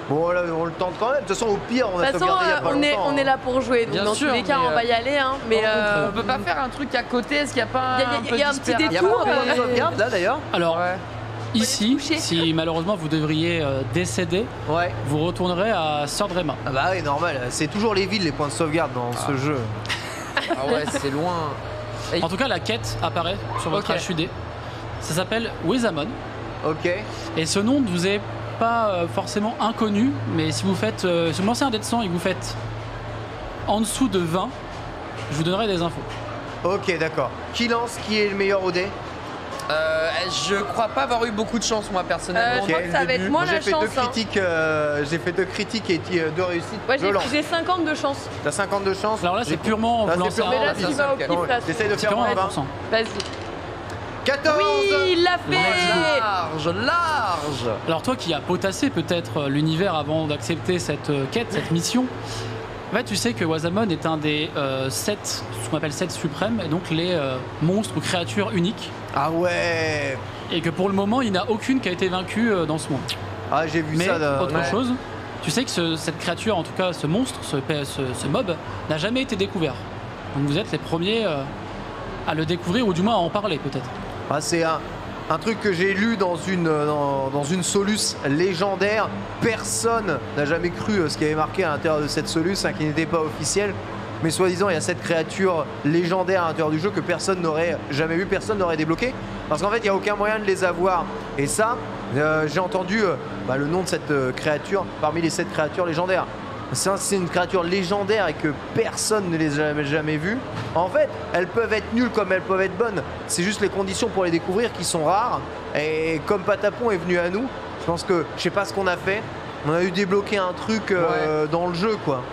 A: Bon, là, on le tente quand même. De toute façon, au pire, on a sauvegardé il y a pas longtemps.
C: On est là pour jouer. Donc, dans tous les cas, on va y aller. Mais
D: on peut pas faire un truc à côté? Est-ce qu'il n'y a pas
C: il y a un petit détour?
A: Il y a sauvegarde là d'ailleurs.
B: Alors, ici, si malheureusement vous devriez décéder, vous retournerez à Sordrema.
A: Ah bah oui, normal. C'est toujours les villes, les points de sauvegarde dans ce jeu.
D: Ah ouais, c'est loin.
B: En tout cas, la quête apparaît sur votre HUD. Ça s'appelle Wezamon.
A: Ok.
B: Et ce nom ne vous est pas forcément inconnu, mais si vous faites, si vous lancez un dé de 100 et que vous faites en dessous de 20, je vous donnerai des infos.
A: Ok, d'accord. Qui lance? Qui est le meilleur au dé?
D: Je crois pas avoir eu beaucoup de chance moi personnellement.
C: Je crois que ça va être moins la chance.
A: J'ai fait 2 critiques et 2 réussites.
C: Ouais, j'ai 50 de chance.
A: T'as 50 de chance?
B: Alors là, c'est purement.
C: Mais là, ce qui va au pif, là.
A: J'essaie de faire 20%.
C: Vas-y.
A: 14.
C: Oui, il l'a fait.
D: Large.
B: Alors toi qui as potassé peut-être l'univers avant d'accepter cette quête, cette mission, en fait tu sais que Wezamon est un des 7, ce qu'on appelle 7 suprêmes, et donc les monstres ou créatures uniques.
A: Ah ouais.
B: Et que pour le moment il n'y en a aucune qui a été vaincue dans ce monde.
A: Ah j'ai vu
B: mais
A: ça.
B: Autre chose, tu sais que cette créature, en tout cas ce monstre, ce mob, n'a jamais été découvert. Donc vous êtes les premiers à le découvrir, ou du moins à en parler peut-être.
A: Ah, c'est un truc que j'ai lu dans une Solus légendaire. Personne n'a jamais cru ce qui avait marqué à l'intérieur de cette Solus, qui n'était pas officiel. Mais soi-disant, il y a cette créature légendaire à l'intérieur du jeu que personne n'aurait jamais vu, personne n'aurait débloqué. Parce qu'en fait, il n'y a aucun moyen de les avoir. Et ça, j'ai entendu le nom de cette créature parmi les 7 créatures légendaires. C'est une créature légendaire et que personne ne les a jamais vues. En fait, elles peuvent être nulles comme elles peuvent être bonnes. C'est juste les conditions pour les découvrir qui sont rares. Et comme Patapon est venu à nous, je pense que, je sais pas ce qu'on a fait, on a eu débloqué un truc dans le jeu, quoi.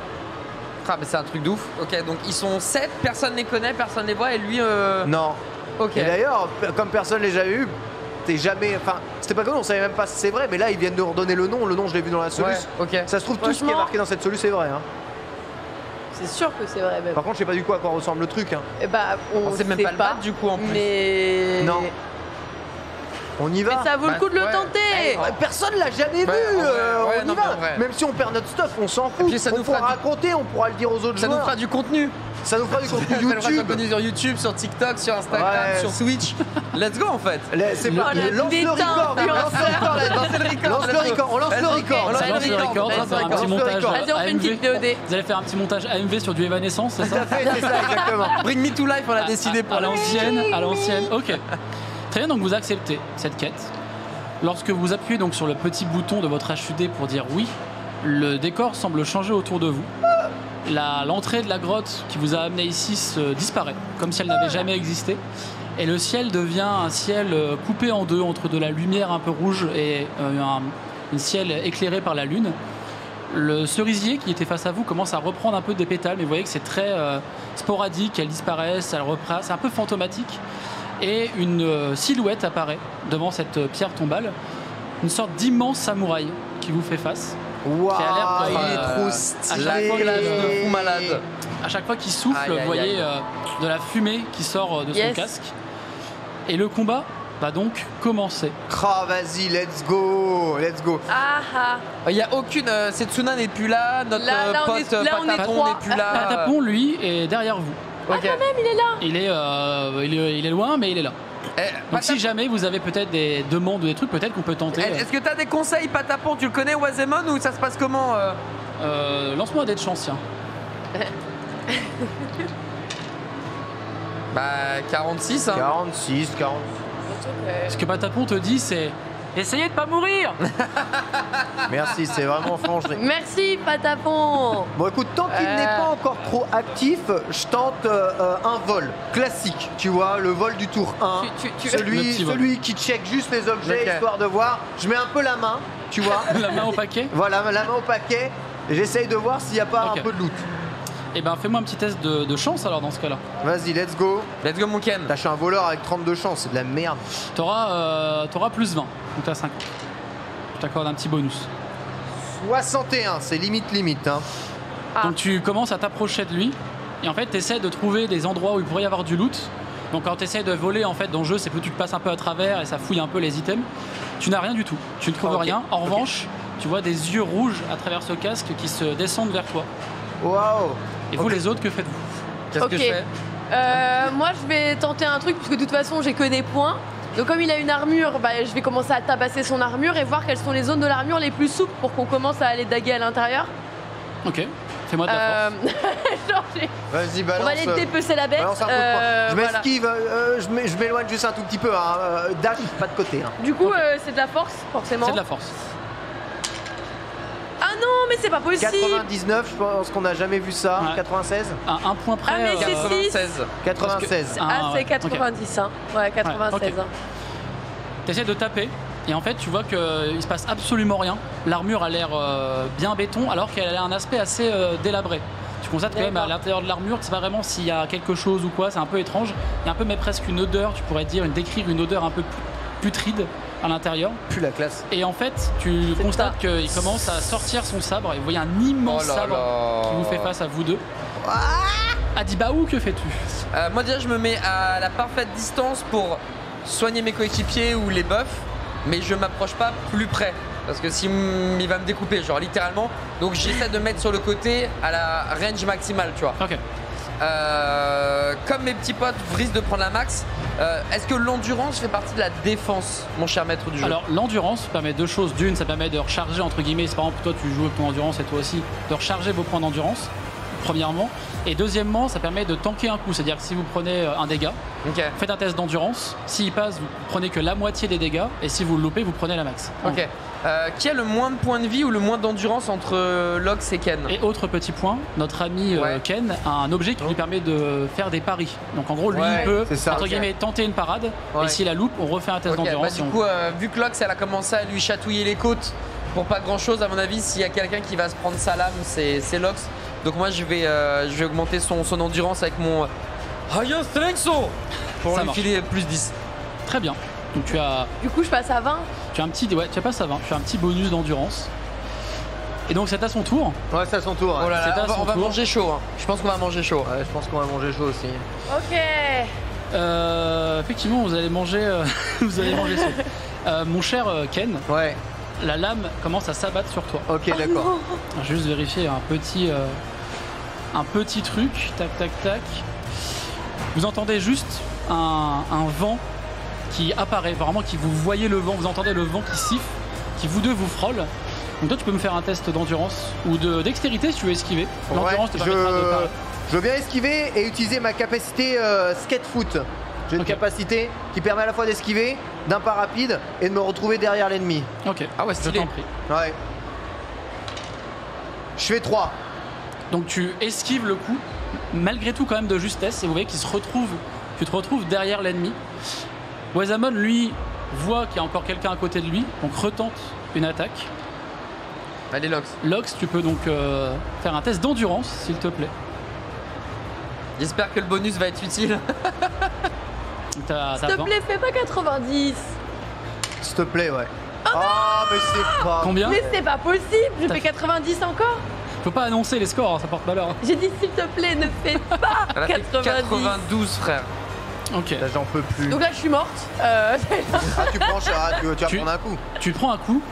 D: Ah, mais c'est un truc de ouf. Ok, donc ils sont 7, personne les connaît, personne les voit, et lui...
A: Non.
D: Ok.
A: Et d'ailleurs, comme personne les jamais eu, t'es jamais... Enfin, c'était pas connu, on savait même pas si c'est vrai, mais là, ils viennent de redonner le nom. Le nom, je l'ai vu dans la Solus.
D: Ouais,
A: ça se trouve, tout ce qui est marqué dans cette Solus, c'est vrai. Hein.
C: C'est sûr que c'est vrai, même.
A: Par contre, je sais pas du coup à quoi ressemble le truc. Hein.
C: Et bah, on
D: sait même pas le battre, du coup, en plus.
C: Mais...
A: Non. On y va.
C: Mais ça vaut le coup de le tenter.
A: Personne l'a jamais vu. On y va. Même si on perd notre stuff, on s'en fout. On pourra raconter, on pourra le dire aux autres joueurs.
D: Ça nous fera du contenu.
A: Ça nous fera du contenu
D: YouTube. Ça nous fera du contenu sur YouTube, sur TikTok, sur Instagram, sur Switch. Let's go en fait.
A: C'est pas lance le record. On lance le record.
B: On va faire un petit montage AMV. Vous allez faire un petit montage AMV sur du Evanescence, c'est ça?
A: C'est ça, exactement.
D: Bring Me to Life, on l'a décidé pour
B: à l'ancienne. Ok. Très bien, donc vous acceptez cette quête. Lorsque vous appuyez donc sur le petit bouton de votre HUD pour dire oui, le décor semble changer autour de vous. L'entrée de la grotte qui vous a amené ici disparaît, comme si elle n'avait jamais existé. Et le ciel devient un ciel coupé en deux entre de la lumière un peu rouge et un ciel éclairé par la lune. Le cerisier qui était face à vous commence à reprendre un peu des pétales, mais vous voyez que c'est très sporadique, elles disparaissent, elles reprennent, c'est un peu fantomatique. Et une silhouette apparaît devant cette pierre tombale, une sorte d'immense samouraï qui vous fait face.
A: Waouh,
D: il est trop stylé. La classe de fou malade.
B: À chaque fois qu'il souffle, vous voyez de la fumée qui sort de son casque. Et le combat va donc commencer.
A: Vas-y, let's go.
D: Il n'y a aucune. Setsuna n'est plus là, notre pote Patapon n'est plus là.
B: Patapon, lui, est derrière vous.
C: Ah, quand même, il est là.
B: Il est loin, mais il est là. Donc si jamais vous avez peut-être des demandes ou des trucs, peut-être qu'on peut tenter.
D: Est-ce que tu as des conseils, Patapon? Tu le connais, Wazemon, ou ça se passe comment
B: Lance-moi un dé de chance, tiens.
D: 46.
A: 46.
B: Ce que Patapon te dit, c'est essayez de pas mourir.
A: Merci, c'est vraiment franche.
C: Merci, Patapon.
A: Bon, écoute, tant qu'il n'est pas encore trop actif, je tente un vol classique. Tu vois, le vol du tour 1. Celui qui check juste les objets, histoire de voir. Je mets un peu la main, tu vois.
B: La main au paquet.
A: Voilà, la main au paquet. J'essaye de voir s'il n'y a pas un peu de loot.
B: Eh ben, fais-moi un petit test de chance alors dans ce cas-là.
A: Vas-y, let's go.
D: Let's go, mon Ken.
A: Je suis un voleur avec 32 chances, c'est de la merde.
B: T'auras plus 20, donc t'as 5. Je t'accorde un petit bonus.
A: 61, c'est limite. Hein.
B: Donc tu commences à t'approcher de lui, et en fait t'essaies de trouver des endroits où il pourrait y avoir du loot. Donc quand t'essaies de voler en fait dans le jeu, c'est que tu te passes un peu à travers et ça fouille un peu les items. Tu n'as rien du tout, tu ne trouves rien. En revanche, tu vois des yeux rouges à travers ce casque qui se descendent vers toi.
A: Waouh.
B: Et vous les autres, que faites-vous?
D: Qu'est-ce que je fais?
C: Moi je vais tenter un truc, parce que de toute façon j'ai que des points. Donc comme il a une armure, je vais commencer à tabasser son armure et voir quelles sont les zones de l'armure les plus souples pour qu'on commence à aller daguer à l'intérieur.
B: Ok, fais-moi de la force.
A: Vas-y, balance.
C: On va aller dépecer la bête.
A: Je m'esquive, je m'éloigne juste un tout petit peu. Dash, pas de côté.
C: Du coup, c'est de la force, forcément.
B: C'est de la force.
C: Ah non, mais c'est pas possible.
A: 99, je pense qu'on n'a jamais vu ça. Ouais. 96
B: un point près.
C: Ah, mais c'est
A: 96. 96.
C: C'est 90. Hein. Ouais, 96.
B: Okay. T'essaies de taper. Et en fait, tu vois qu'il se passe absolument rien. L'armure a l'air bien béton, alors qu'elle a un aspect assez délabré. Tu constates quand même à l'intérieur de l'armure, tu sais pas vraiment s'il y a quelque chose ou quoi, c'est un peu étrange. Il y a un peu, mais presque une odeur, tu pourrais décrire une odeur un peu putride à l'intérieur.
A: Plus la classe.
B: Et en fait, tu constates qu'il commence à sortir son sabre. Et vous voyez un immense sabre qui vous fait face à vous deux. Adibaou, que fais-tu?
D: Moi déjà, je me mets à la parfaite distance pour soigner mes coéquipiers ou les buffs, mais je m'approche pas plus près. Parce que s'il va me découper, genre littéralement. Donc j'essaie de mettre sur le côté à la range maximale, tu vois.
B: Ok.
D: Comme mes petits potes risquent de prendre la max, est-ce que l'endurance fait partie de la défense, mon cher maître du jeu?
B: Alors l'endurance permet deux choses. D'une, ça permet de recharger entre guillemets, si par exemple toi tu joues avec ton endurance et toi aussi, de recharger vos points d'endurance, premièrement. Et deuxièmement, ça permet de tanker un coup. C'est-à-dire que si vous prenez un dégât, faites un test d'endurance. S'il passe, vous prenez que la moitié des dégâts. Et si vous le loupez, vous prenez la max.
D: Ok. Qui a le moins de points de vie ou le moins d'endurance entre Lox et Ken?
B: Et autre petit point, notre ami Ken a un objet qui lui permet de faire des paris. Donc en gros, lui, il peut, entre guillemets, tenter une parade. Et s'il la loupe, on refait un test d'endurance.
D: Du coup, vu que Lox, elle a commencé à lui chatouiller les côtes pour pas grand-chose, à mon avis, s'il y a quelqu'un qui va se prendre sa lame, c'est Lox. Donc moi, je vais augmenter son endurance avec mon Higher Strength pour lui filer plus 10.
B: Très bien. Donc tu as...
C: Du coup, je passe à 20.
B: Tu passes à 20. Tu as un petit bonus d'endurance. Et donc c'est à son tour.
A: Ouais, c'est à son tour.
D: Oh là là, on va manger chaud. Hein. Je pense qu'on va manger chaud.
A: Ouais, je pense qu'on va manger chaud aussi.
C: Ok.
B: Effectivement, vous allez manger, vous allez manger ça. Mon cher Ken,
A: Ouais,
B: la lame commence à s'abattre sur toi.
A: ok, d'accord.
B: Alors, juste vérifier un petit truc. Tac, tac, tac. Vous entendez juste un vent qui apparaît, vraiment qui vous voyez le vent, vous entendez le vent qui siffle, qui vous deux vous frôle. Donc toi tu peux me faire un test d'endurance ou de dextérité si tu veux esquiver. L'endurance te permettra de pas...
A: Je veux bien esquiver et utiliser ma capacité skate foot. J'ai une
B: Ok.
A: capacité qui permet à la fois d'esquiver, d'un pas rapide et de me retrouver derrière l'ennemi.
B: Ok,
D: Ah ouais,
B: je
D: stylé.
B: t'en prie.
A: Ouais. Je fais 3.
B: Donc tu esquives le coup, malgré tout quand même de justesse, et vous voyez qu'il se retrouve, tu te retrouves derrière l'ennemi. Wazamon lui voit qu'il y a encore quelqu'un à côté de lui, donc retente une attaque.
D: Allez, Lox.
B: Lox, tu peux donc faire un test d'endurance s'il te plaît.
D: J'espère que le bonus va être utile.
B: T'as
C: S'il te
B: 20.
C: plaît, fais pas 90.
A: S'il te plaît, ouais. Ah, mais c'est pas...
B: Combien?
C: Mais c'est pas possible, je fais 90 encore.
B: Faut pas annoncer les scores, hein, ça porte malheur.
C: J'ai dit s'il te plaît, ne fais pas
D: Elle a fait
C: 90.
D: 92, frère.
B: Ok.
A: Là, j'en peux plus.
C: Donc là, je suis morte.
A: Ah, tu prends, tu vas
B: Tu-
A: prendre un coup.
B: Tu prends un coup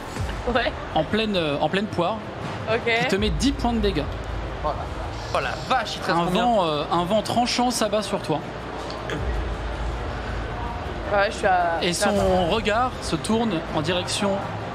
C: Ouais,
B: en pleine poire qui te
C: ok.
B: met 10 points de dégâts.
D: Oh la vache, il te reste combien?
B: Un vent tranchant s'abat sur toi.
C: Ouais, je suis à.
B: Et
C: je suis à
B: son regard se tourne en direction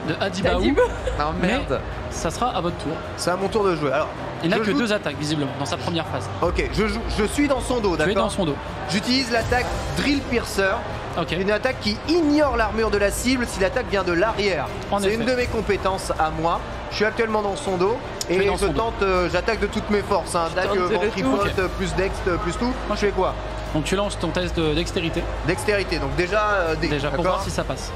B: de Adibaou.
C: Adibou.
D: Non,
B: Mais
D: merde.
B: ça sera à votre tour.
A: C'est à mon tour de jouer. Alors,
B: Il n'a
A: je
B: que
A: joue-
B: 2 attaques visiblement dans sa première phase.
A: Ok, je suis dans son dos,
B: Tu es dans
A: d'accord.
B: son dos.
A: J'utilise l'attaque Drill Piercer.
B: Ok.
A: Une attaque qui ignore l'armure de la cible si l'attaque vient de l'arrière.
B: En
A: C'est
B: effet.
A: une de mes compétences à moi. Je suis actuellement dans son dos
B: Tu es
A: et
B: dans
A: je
B: son dos.
A: tente, j'attaque de toutes mes forces. Hein. Attaque,
C: tentes de
A: ventripote,
B: tout.
A: plus dex, plus tout. Moi, je fais quoi?
B: Donc tu lances ton test de dextérité
A: Dextérité. Donc déjà,
B: déjà pour
A: d'accord.
B: voir si ça passe.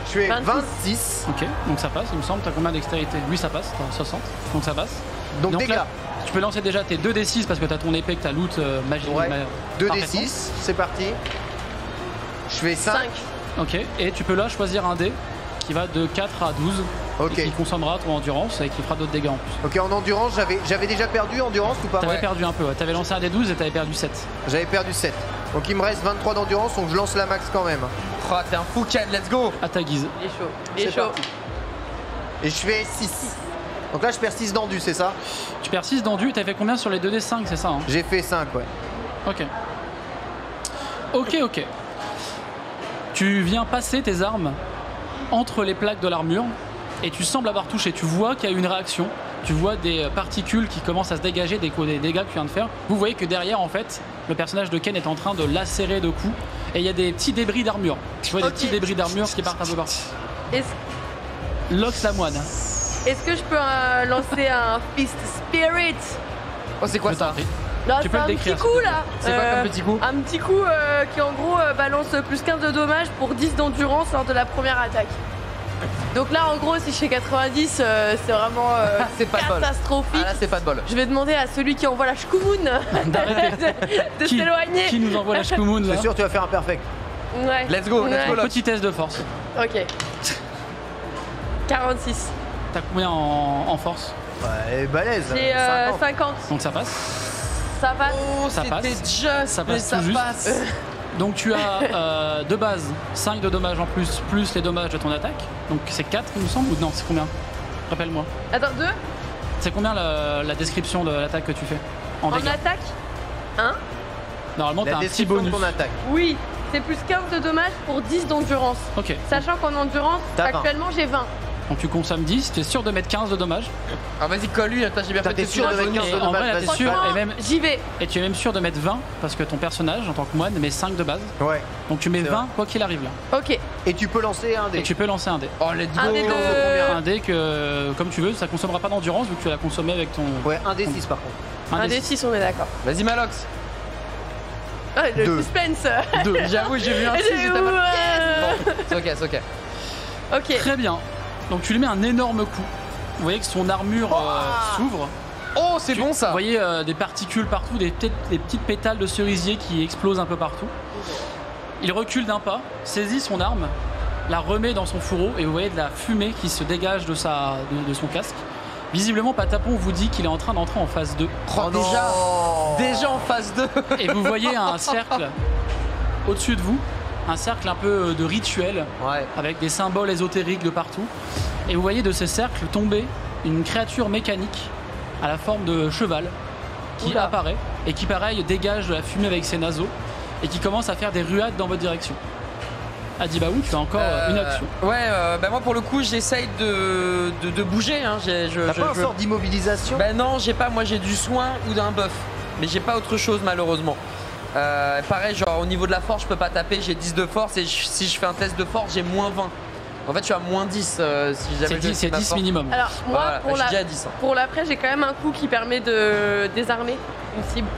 A: Je fais
C: 26.
A: 26.
B: Ok, donc ça passe, il me semble. T'as combien de dextérité? Lui ça passe, t'as 60, donc ça passe.
A: Donc dégâts.
B: là, tu peux lancer déjà tes 2d6 parce que t'as ton épée que t'as loot magique.
A: Ouais.
B: parfaitement.
A: 2d6, c'est parti. Je fais 5.
C: 5.
B: Ok, et tu peux là choisir un dé qui va de 4 à 12.
A: Ok.
B: Et qui consommera ton endurance et qui fera d'autres dégâts en plus.
A: Ok, en endurance, j'avais déjà perdu endurance ou pas?
B: T'avais
A: Ouais.
B: perdu un peu, ouais. T'avais lancé un des 12 et t'avais perdu 7.
A: J'avais perdu 7. Donc il me reste 23 d'endurance, donc je lance la max quand même.
D: Oh, t'es un fou, Ken, let's go.
B: À ta guise.
C: Il est chaud. Il est
A: C'est
C: chaud.
A: parti. Et je fais 6. Donc là, je perds 6 d'endu, c'est ça?
B: Tu perds 6 d'endu, t'as fait combien sur les 2d5, c'est ça hein?
A: J'ai fait 5, ouais.
B: Ok. Ok. Tu viens passer tes armes entre les plaques de l'armure et tu sembles avoir touché. Tu vois qu'il y a une réaction. Tu vois des particules qui commencent à se dégager des dégâts que tu viens de faire. Vous voyez que derrière, en fait, le personnage de Ken est en train de lacérer de coups. Et il y a des petits débris d'armure. Tu vois des
C: Ok.
B: petits débris d'armure qui partent un peu partout.
C: Est-ce
B: Lox la moine.
C: est-ce que je peux lancer un Fist Spirit?
D: Oh, c'est quoi
B: Je t'en
D: ça?
B: prie.
C: Là,
B: Tu
C: c'est
B: peux le
C: un
B: décrire,
C: petit
B: s'il te
C: coup
B: plaît.
C: là.
D: C'est quoi comme petit coup?
C: Un petit coup qui en gros balance plus 15 de dommages pour 10 d'endurance lors de la première attaque. Donc là en gros si je fais 90 c'est vraiment
D: C'est pas de bol.
C: catastrophique.
D: Ah là, c'est pas de bol.
C: Je vais demander à celui qui envoie la Shkumun de
B: Qui
C: s'éloigner.
B: nous envoie la Shkumun là?
A: C'est sûr, tu vas faire un perfect.
C: Ouais.
D: Let's go, let's go, Lox.
B: Petit test de force.
C: Ok. 46.
B: T'as combien en force?
A: Ouais, balèze.
C: J'ai
A: 50.
C: 50.
B: Donc ça passe.
C: Ça passe.
D: Oh,
B: Ça passe.
D: c'était just,
B: Ça
D: mais
B: passe
D: ça
B: tout juste.
D: passe.
B: Donc tu as de base 5 de dommages en plus, plus les dommages de ton attaque. Donc c'est 4 il me semble, ou non, c'est combien? Rappelle-moi.
C: Attends, 2
B: C'est combien la description de l'attaque que tu fais en
C: en
B: dégâts?
C: attaque. 1.
B: Normalement t'as
A: La
B: un petit
A: description de
B: bonus.
A: ton attaque.
C: Oui, c'est plus 15 de dommages pour 10 d'endurance.
B: Ok,
C: Sachant qu'en endurance,
A: T'as 20.
C: actuellement j'ai 20.
B: donc tu consommes 10, tu es sûr de mettre 15 de dommages.
D: Ah, vas-y, colle-lui, attends, j'ai bien
A: T'as
D: fait
A: t'es sûr de mettre 15
B: Et
A: de
B: en
A: dommages,
B: vrai, là, t'es
A: vas-y.
B: sûr.
C: Franchement,
B: et même-
C: j'y vais.
B: Et tu es même sûr de mettre 20 parce que ton personnage en tant que moine met 5 de base.
A: Ouais.
B: Donc tu mets
A: C'est
B: 20
A: vrai.
B: quoi qu'il arrive là.
C: Ok.
A: Et tu peux lancer un
B: Et
A: dé.
B: tu peux lancer un dé.
D: Oh, let's go.
C: Un des deux.
B: Un dé que comme tu veux, ça consommera pas d'endurance vu que tu l'as consommé avec ton.
A: Ouais, un dé 6 par contre.
C: Un des 6, on est d'accord.
D: Vas-y, Malox.
C: Ah, le
A: 2.
C: suspense.
D: J'avoue, j'ai vu un 6,
C: J'ai
D: j'étais
C: eu,
D: pas. Bon, c'est ok, c'est ok.
C: Ok.
B: Très bien. Donc tu lui mets un énorme coup. Vous voyez que son armure s'ouvre.
D: Oh, c'est bon
B: Vous
D: ça.
B: voyez des particules partout, des petites pétales de cerisier qui explosent un peu partout. Il recule d'un pas, saisit son arme, la remet dans son fourreau et vous voyez de la fumée qui se dégage de son casque. Visiblement, Patapon vous dit qu'il est en train d'entrer en phase 2.
D: Oh, déjà en phase 2.
B: Et vous voyez un cercle au-dessus de vous, un cercle un peu de rituel,
A: Ouais.
B: avec des symboles ésotériques de partout. Et vous voyez de ce cercle tomber une créature mécanique à la forme de cheval qui
C: Oula.
B: apparaît et qui, pareil, dégage de la fumée avec ses naseaux et qui commence à faire des ruades dans votre direction. Adibaou, tu as encore une action.
D: Ouais, bah moi pour le coup j'essaye de bouger. Hein.
A: T'as pas un sort d'immobilisation?
D: Ben non, j'ai pas. Moi j'ai du soin ou d'un buff. Mais j'ai pas autre chose malheureusement. Pareil, genre au niveau de la force, je peux pas taper. J'ai 10 de force et si je fais un test de force, j'ai moins 20. En fait, je suis à moins 10 si jamais
B: C'est 10 minimum.
C: Alors, moi,
D: Voilà, je suis déjà à 10. Hein.
C: pour l'après, j'ai quand même un coup qui permet de désarmer une cible.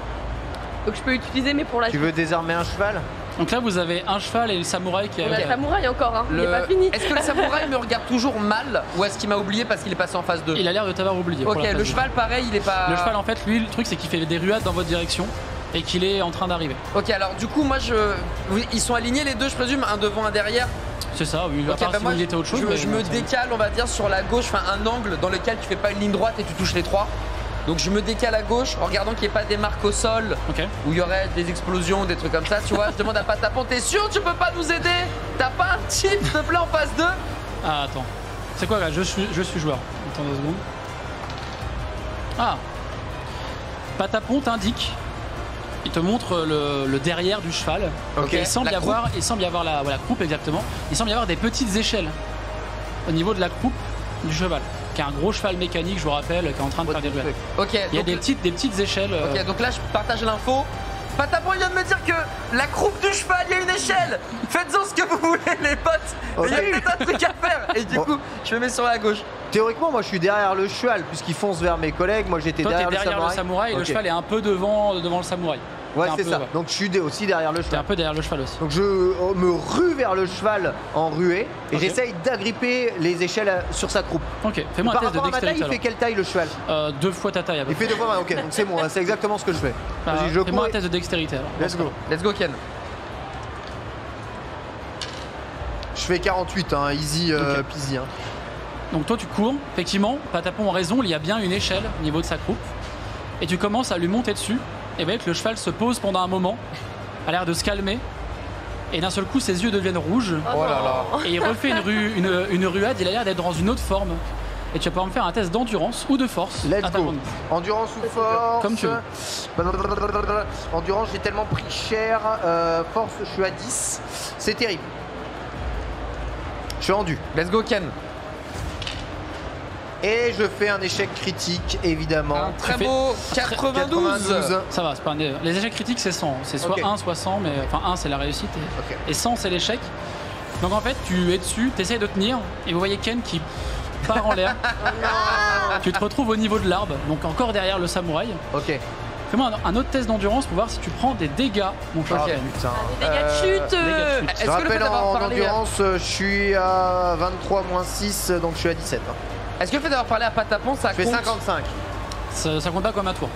C: Donc, je peux l'utiliser, mais pour la
A: Tu veux désarmer un cheval?
B: Donc là, vous avez un cheval et le samouraï qui est.
C: On a le samouraï encore, hein. Il n'est pas fini.
D: Est-ce que le samouraï me regarde toujours mal ou est-ce qu'il m'a oublié parce qu'il est passé en phase 2?
B: Il a l'air de t'avoir oublié. pour
D: Ok,
B: la phase
D: le
B: deux.
D: cheval pareil, il est pas.
B: Le cheval, en fait, lui, le truc, c'est qu'il fait des ruades dans votre direction et qu'il est en train d'arriver.
D: Ok, alors du coup, moi ils sont alignés les deux, je présume, un devant, un derrière.
B: C'est ça, oui. À
D: Ok,
B: part
D: bah
B: si
D: moi,
B: vous étiez autre chose.
D: je me décale, on va dire, sur la gauche, enfin un angle dans lequel tu fais pas une ligne droite et tu touches les trois. Donc je me décale à gauche en regardant qu'il n'y ait pas des marques au sol
B: Ok.
D: où il y aurait des explosions, des trucs comme ça, tu vois. Je demande à Patapon, t'es sûr tu peux pas nous aider? T'as pas un type s'il te plaît en phase 2?
B: Ah, attends. C'est quoi là? Je suis joueur. Attends 2 secondes. Ah. Patapon t'indique. Il te montre le derrière du cheval.
D: Ok,
B: Et il semble
D: la
B: y avoir la croupe exactement. Il semble y avoir des petites échelles au niveau de la croupe du cheval. Qui est un gros cheval mécanique, je vous rappelle, qui est en train de faire des ruelles.
D: Ok,
B: Il y a
D: donc,
B: des petites échelles.
D: ok, donc là je partage l'info. Patapon il vient de me dire que la croupe du cheval, il y a une échelle. Faites-en ce que vous voulez les potes.
A: Ok.
D: Il y a peut-être un truc à faire. Et du
A: Bon.
D: coup, je me mets sur la gauche.
A: Théoriquement, moi je suis derrière le cheval puisqu'il fonce vers mes collègues. Moi j'étais
B: Toi, t'es
A: derrière,
B: derrière le samouraï et le
A: Ok.
B: cheval est un peu devant le samouraï.
A: Ouais,
B: T'es un
A: c'est
B: peu,
A: ça.
B: ouais.
A: Donc je suis aussi derrière le
B: T'es un
A: cheval.
B: peu derrière le cheval aussi.
A: Donc je me rue vers le cheval en ruée et
B: Ok.
A: j'essaye d'agripper les échelles sur sa croupe.
B: Ok, fais-moi un
A: Par
B: test de
A: rapport à ma taille,
B: dextérité
A: il fait quelle taille le cheval?
B: alors. 2 fois ta taille à peu
A: Il fait
B: près.
A: 2 fois 20, ok, donc c'est bon, c'est exactement ce que je fais.
B: Bah,
A: Vas-y, je
B: fais-moi
A: cours
B: un
A: et-
B: test de dextérité alors.
A: Let's go.
D: Let's go Ken.
A: Je fais 48, hein, easy
B: Ok.
A: peasy. Hein.
B: Donc toi tu cours, effectivement, Patapon a raison, il y a bien une échelle au niveau de sa croupe. Et tu commences à lui monter dessus. Et vous voyez que le cheval se pose pendant un moment, a l'air de se calmer. Et d'un seul coup ses yeux deviennent rouges.
D: Oh là là.
B: Et il refait une ruade, il a l'air d'être dans une autre forme. Et tu vas pouvoir me faire un test d'endurance ou de force.
A: Let's
B: à ta
A: go.
B: bonne.
A: Endurance ou force?
B: Comme tu veux.
A: Endurance, j'ai tellement pris cher. Force, je suis à 10. C'est terrible. Je suis rendu.
D: Let's go Ken.
A: Et je fais un échec critique, évidemment.
D: Un très
B: fais-
D: beau 92.
B: Ça va, c'est pas un... Les échecs critiques c'est 100. C'est soit
A: Ok.
B: 1 soit 100, mais enfin 1 c'est la réussite
A: Ok.
B: et 100 c'est l'échec. Donc en fait tu es dessus, tu essaies de tenir et vous voyez Ken qui part en l'air. Tu te retrouves au niveau de l'arbre, donc encore derrière le samouraï.
A: Ok.
B: Fais-moi un autre test d'endurance pour voir si tu prends des dégâts, mon cher
A: Ah,
B: Ken.
A: putain.
C: Des dégâts de chute.
B: Dégâts de chute.
D: Est-ce
A: Je
D: que le fait
A: rappelle
D: d'avoir
A: en
D: parlé
A: endurance, je suis à 23 moins 6, donc je suis à 17. hein.
D: Est-ce que le fait d'avoir parlé à Patapon, ça
A: Je fais
D: compte?
A: 55.
B: Ça compte pas comme un tour.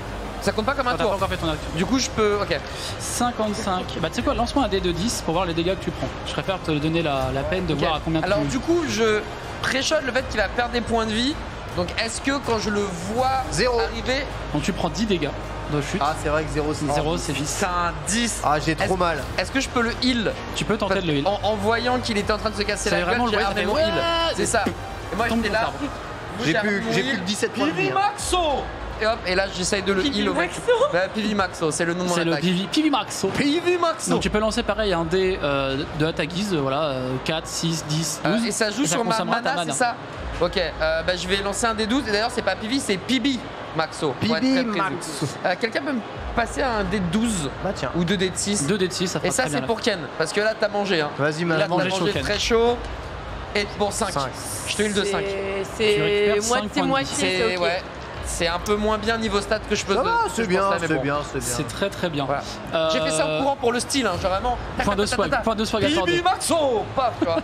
D: Ça compte pas comme un
B: T'as pas
D: tour.
B: encore fait ton action.
D: Du coup, je peux. Ok.
B: 55. Bah tu sais quoi, lance-moi un dé de 10 pour voir les dégâts que tu prends. Je préfère te donner la peine de
D: Ok.
B: voir à combien
D: Alors,
B: tu...
D: du coup, je préchote le fait qu'il va perdre des points de vie. Donc, est-ce que quand je le vois
A: Zéro.
D: arriver.
B: Donc tu prends 10 dégâts de chute.
A: Ah, c'est vrai que 0 c'est
B: 0 c'est 10.
D: C'est un 10.
A: Ah, j'ai trop mal.
D: Est-ce que je peux le heal?
B: Tu peux tenter de le heal.
D: En voyant qu'il était en train de se casser
B: C'est
D: la
B: vraiment
D: gueule,
B: le
D: j'ai
B: bruit,
D: armé
B: ça
D: mon
B: fait
D: heal. C'est ça. Et moi,
B: Tombe
D: j'étais
B: ton
D: là.
B: arbre.
A: J'ai
D: armé
A: plus,
D: mon
A: j'ai
D: heal.
A: plus que 17 points de
D: Pivi
A: vie. hein.
D: Maxo. Et hop, et là, j'essaye de le
C: Pivi
D: heal au mec.
C: Maxo.
D: Bah, Pivi Maxo, c'est le nom de mon
B: C'est le
D: attaque.
B: Pivi Maxo.
D: Pivi Maxo.
B: Donc tu peux lancer pareil un dé de à ta guise, voilà, 4, 6, 10, 12.
D: Et ça joue
B: Et ça
D: sur ma
B: consommera ta
D: mana, c'est
B: mana.
D: ça? Ok, bah, je vais lancer un des 12. Et d'ailleurs, c'est pas Pivi, c'est Pibi Maxo. pour être
A: Pibi
D: très précis.
A: Maxo.
D: Quelqu'un peut me passer un dé de 12
A: Bah tiens.
D: ou 2 dés de 6?
B: 2 dés de 6, ça fera
D: Et ça,
B: très bien
D: c'est pour Ken. Parce que là, t'as mangé. Hein.
A: Vas-y,
D: Là,
A: madame.
D: t'as
B: mangé chaud,
D: mangé
B: Ken.
D: très chaud. Et pour 5.
A: 5.
D: Je te heal de 5.
B: Tu récupères 5
C: C'est
B: points de
C: moitié,
B: vie.
C: c'est ok.
D: Ouais. C'est un peu moins bien niveau stat que je peux
A: Ça va,
D: que
A: c'est
D: je
A: bien,
D: pensais, mais
A: c'est
D: bon.
A: bien, c'est bien.
B: C'est très très bien.
D: Voilà. J'ai fait ça en courant pour le style, hein, genre vraiment.
B: Point de swag, point de swag accordé.
D: Pibi Maxo. Paf, tu vois.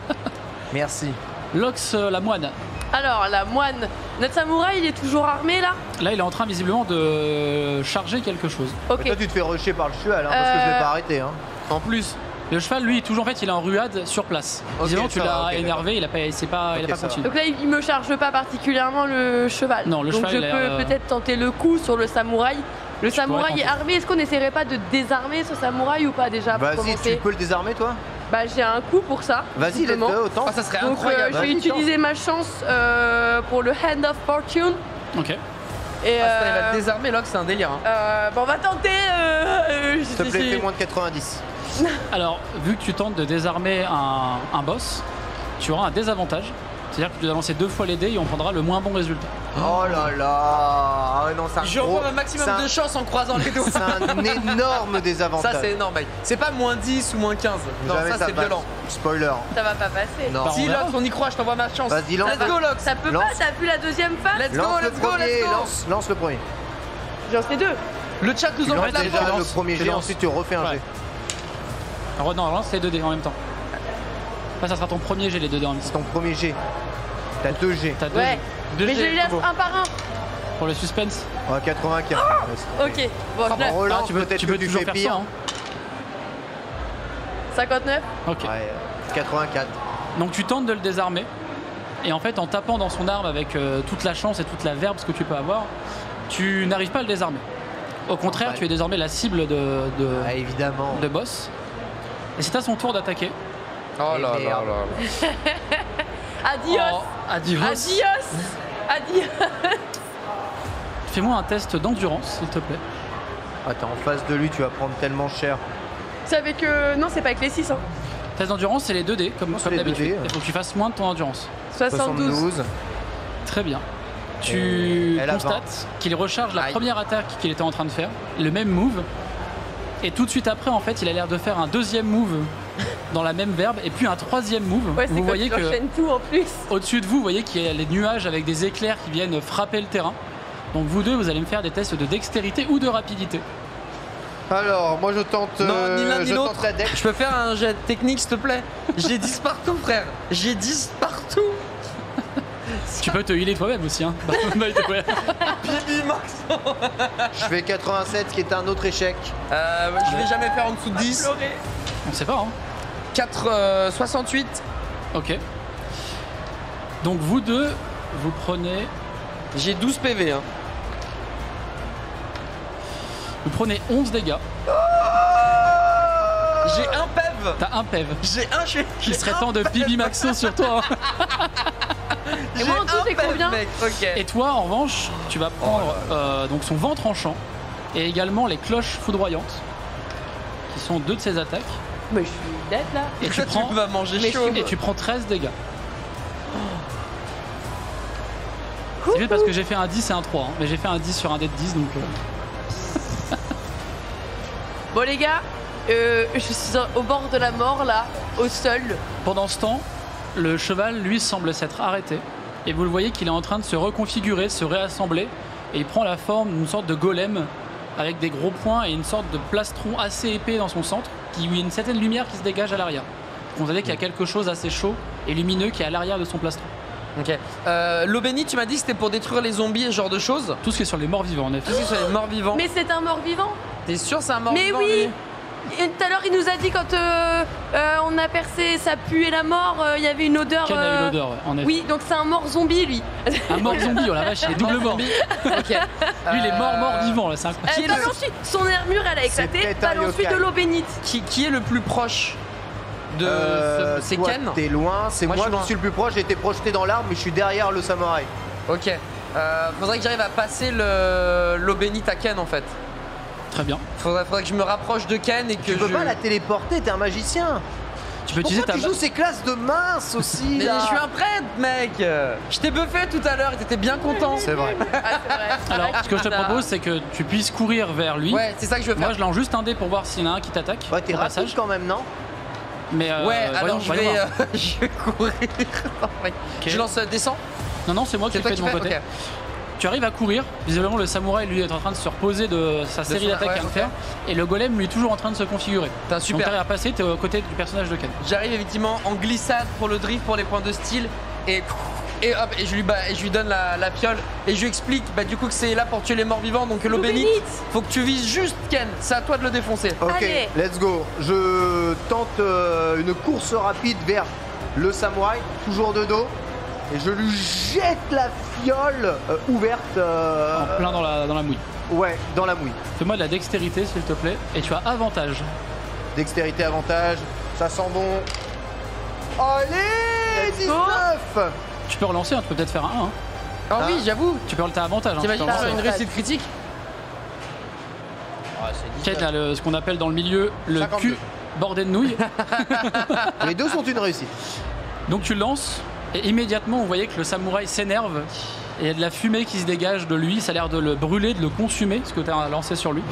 A: Merci.
B: Lox, la moine.
C: Alors, la moine. Notre samouraï, il est toujours armé là?
B: Là, il est en train visiblement de charger quelque chose.
C: Ok.
A: Toi, tu te fais rusher par le cheval, hein, parce que je l'ai pas arrêté. Hein.
D: En plus.
B: Le cheval, lui, toujours en fait, il est en ruade sur place.
A: Ok,
B: Visiblement, tu
A: ça va,
B: l'as
A: ok,
B: énervé, il a pas, il a
A: Ok,
B: pas
A: ça va.
B: continué.
C: Donc là, il me charge pas particulièrement le cheval.
B: Non, le
C: Donc
B: cheval,
C: je
B: il a
C: peux
B: l'air,
C: peut-être tenter le coup sur le samouraï Le samouraï est armé. Est-ce qu'on n'essaierait pas de désarmer ce samouraï ou pas déjà pour
A: Vas-y,
C: commencer?
A: tu peux le désarmer toi?
C: Bah j'ai un coup pour ça.
A: Vas-y, let's go, autant.
D: Ça serait
C: Donc
D: incroyable.
C: je vais utiliser ma chance pour le Hand of Fortune.
B: Ok.
C: Et
D: Il va te désarmer, Locke, c'est un délire. Hein.
C: bon, on va tenter.
A: S'il te plaît, fais moins de 90.
B: Alors, vu que tu tentes de désarmer un boss, tu auras un désavantage. C'est-à-dire que tu dois lancer 2 fois les dés et on prendra le moins bon résultat.
A: Oh là là. Ah non, c'est un
D: Je
A: gros-
D: reprends un maximum
A: c'est un-
D: de chance en croisant les doigts.
A: C'est un énorme désavantage.
D: Ça, c'est énorme, mec. C'est pas moins 10 ou moins 15. Non,
A: Jamais
D: ça, c'est
A: passe.
D: violent.
A: Spoiler.
C: Ça va pas passer.
A: Non.
B: Bah,
D: Si,
B: on verra.
D: Locke, on y croit, je t'envoie ma chance.
A: Vas-y, lance.
D: Let's go, Locke.
C: Ça peut
A: Lance.
C: pas, t'as vu la deuxième phase?
D: Let's go,
A: Lance le
D: let's go,
A: premier,
D: let's go.
A: lance le premier.
C: J'en sais 2.
D: Le chat nous
A: Tu
D: envoie
A: lances
D: de la
A: déjà
D: preuve.
A: le premier
B: tu
A: jet,
B: lances.
A: ensuite tu refais un
B: Ouais.
A: jet.
B: Alors, non, lance les 2 dés en même temps. Là, ça sera ton premier jet, les 2 dés en même
A: C'est
B: temps.
A: ton premier jet. T'as 2 jets.
B: T'as 2
C: Ouais.
B: jets. 2
C: Mais je
B: jets
C: les laisse
B: beau.
C: un par un.
B: Pour le suspense.
A: Ouais, 95.
C: Ok. Bon, je
A: On
C: laisse.
A: relance,
B: tu peux,
A: peut-être
B: tu
A: que
B: peux
A: tu
B: toujours
A: fais
B: faire
A: pire.
B: ça. Hein.
C: 59.
B: Ok.
A: Ouais, 84.
B: Donc tu tentes de le désarmer. Et en fait, en tapant dans son arme avec toute la chance et toute la verbe que tu peux avoir, tu n'arrives pas à le désarmer. Au contraire,
A: bah,
B: tu es désormais la cible
A: Ah, évidemment.
B: de boss. Et c'est à son tour d'attaquer.
D: Oh là
A: Et
D: là
A: merde.
D: là.
C: Adios.
B: Oh, adios.
C: Adios. Adios.
B: Fais-moi un test d'endurance, s'il te plaît.
A: Attends, en face de lui, tu vas prendre tellement cher.
C: C'est avec. Non, c'est pas avec les 6. Hein.
B: Test d'endurance, c'est les 2 dés, comme
A: c'est les 2
B: d'habitude.
A: dés.
B: Il faut que tu fasses moins de ton endurance.
C: 72.
B: Très bien. Tu
A: elle a
B: constates qu'il recharge la
D: Aïe.
B: première attaque qu'il était en train de faire, le même move. Et tout de suite après, en fait, il a l'air de faire un deuxième move dans la même verbe et puis un troisième move.
C: Ouais, c'est
B: vous
C: quand
B: voyez
C: tu
B: que
C: enchaînes tout en plus.
B: au-dessus de vous, vous voyez qu'il y a les nuages avec des éclairs qui viennent frapper le terrain. Donc vous deux, vous allez me faire des tests de dextérité ou de rapidité.
A: Alors, moi je tente.
D: Non, ni l'un ni
A: je
D: l'autre.
A: tente la deck.
D: Je peux faire un jet technique, s'il te plaît? J'ai 10 partout, frère. J'ai 10 partout.
B: Tu peux te healer toi-même aussi. Hein.
D: Bibi Max.
A: Je fais 87, ce qui est un autre échec.
D: Je vais jamais faire en dessous de 10.
B: On sait pas. Hein.
D: 68.
B: Ok. Donc vous deux, vous prenez...
D: J'ai 12 PV. Hein.
B: Vous prenez 11 dégâts.
D: J'ai un PEV.
B: T'as un PEV.
D: J'ai un.
B: Il serait temps de Bibi Maxo sur toi. Hein.
C: Et moi en tout, c'est combien?
D: mec. Ok.
B: Et toi, en revanche, tu vas prendre donc son vent tranchant et également les cloches foudroyantes, qui sont 2 de ses attaques.
C: Mais je suis dead là.
B: Et tu prends,
D: vas manger chaud.
B: et tu prends 13 dégâts. C'est juste parce que j'ai fait un 10 et un 3, hein, mais j'ai fait un 10 sur un dé de 10, donc...
C: Bon les gars, je suis au bord de la mort là, au sol.
B: Pendant ce temps, le cheval, lui, semble s'être arrêté. Et vous le voyez qu'il est en train de se reconfigurer, de se réassembler. Et il prend la forme d'une sorte de golem avec des gros poings et une sorte de plastron assez épais dans son centre, qui a une certaine lumière qui se dégage à l'arrière. Vous savez qu'il y a quelque chose assez chaud et lumineux qui est à l'arrière de son plastron.
D: Ok. L'eau bénite, tu m'as dit que c'était pour détruire les zombies et ce genre de choses.
B: Tout ce qui est sur les morts vivants, en effet.
D: Tout ce qui est sur les morts vivants.
C: Mais c'est un mort vivant.
D: T'es sûr c'est un mort
C: Mais
D: vivant?
C: oui.
D: lui
C: Et tout à l'heure, il nous a dit quand on a percé, ça puait la mort, il y avait une odeur.
B: Ken a eu l'odeur, ouais, en effet.
C: Oui, donc c'est un mort zombie lui.
B: Un mort zombie, oh la vache, il est double mort. Lui,
D: Ok.
B: il est mort vivant, là, c'est incroyable.
D: Qui est
C: Parle
D: le-
C: ensuite, son armure elle a éclaté,
A: peut-être un
C: parle ensuite
A: yokai.
C: de l'eau bénite.
D: Qui est le plus proche de c'est
A: toi,
D: Ken?
A: T'es loin, c'est
D: Moi,
A: moi,
D: je suis
A: qui
D: loin.
A: suis le plus proche. J'ai été projeté dans l'arbre, mais je suis derrière le samouraï.
D: Ok. Faudrait que j'arrive à passer l'eau bénite à Ken en fait.
B: Très bien.
D: Faudrait que je me rapproche de Ken et que
A: Tu peux
D: je.
A: pas la téléporter, t'es un magicien.
B: Tu peux utiliser
A: Pourquoi
B: ta...
A: tu joues ces classes de mince aussi
D: Mais
A: là
D: je suis un prêtre, mec. Je t'ai buffé tout à l'heure et t'étais bien content.
A: C'est vrai.
C: Ah, c'est vrai.
B: Alors, ce que je te propose, c'est que tu puisses courir vers lui.
D: Ouais, c'est ça que je veux faire.
B: Moi, je lance juste un dé pour voir s'il y en a un qui t'attaque.
A: Ouais, t'es
B: au
A: rapide
B: passage.
A: quand même, non?
B: Mais
D: Ouais,
B: voyons-
D: alors je
B: voyons
D: vais,
B: voir.
D: je vais courir. Non, mec.
B: Ok.
D: Je lance descends.
B: Non, non, c'est moi qui
D: C'est
B: le
D: toi
B: fais
D: qui
B: de mon
D: fais.
B: côté.
D: Ok.
B: Tu arrives à courir. Visiblement, le samouraï, lui, est en train de se reposer de sa série
D: son-
B: d'attaques
D: ouais,
B: qu'il vient de
D: ok.
B: faire. Et le golem, lui, est toujours en train de se configurer.
D: Putain,
B: Donc,
D: super.
B: t'arrives à passer, t'es aux côtés du personnage de Ken.
D: J'arrive effectivement en glissade pour le drift, pour les points de style et hop, et je lui donne la piole et je lui explique du coup que c'est là pour tuer les morts vivants, donc l'eau bénite, faut que tu vises juste Ken, c'est à toi de le défoncer.
A: Ok,
C: Allez.
A: let's go. Je tente une course rapide vers le samouraï, toujours de dos. Et je lui jette la fiole ouverte.
B: En plein dans la mouille.
A: Ouais, dans la mouille.
B: Fais-moi de la dextérité, s'il te plaît. Et tu as avantage.
A: Dextérité, avantage. Ça sent bon. Allez,
C: Let's go.
A: 19.
B: Tu peux relancer, hein, tu peux peut-être faire un 1. Hein.
D: Ah oui, j'avoue.
B: Tu peux t'as avantage. Hein,
D: T'imagines
B: tu peux
D: faire
B: relancer.
D: une réussite critique?
B: Kate, là, ce qu'on appelle dans le milieu le
A: 52.
B: cul bordé de nouilles.
A: Les deux sont une réussite.
B: Donc tu lances et immédiatement vous voyez que le samouraï s'énerve et il y a de la fumée qui se dégage de lui, ça a l'air de le brûler, de le consumer, ce que tu as lancé sur lui.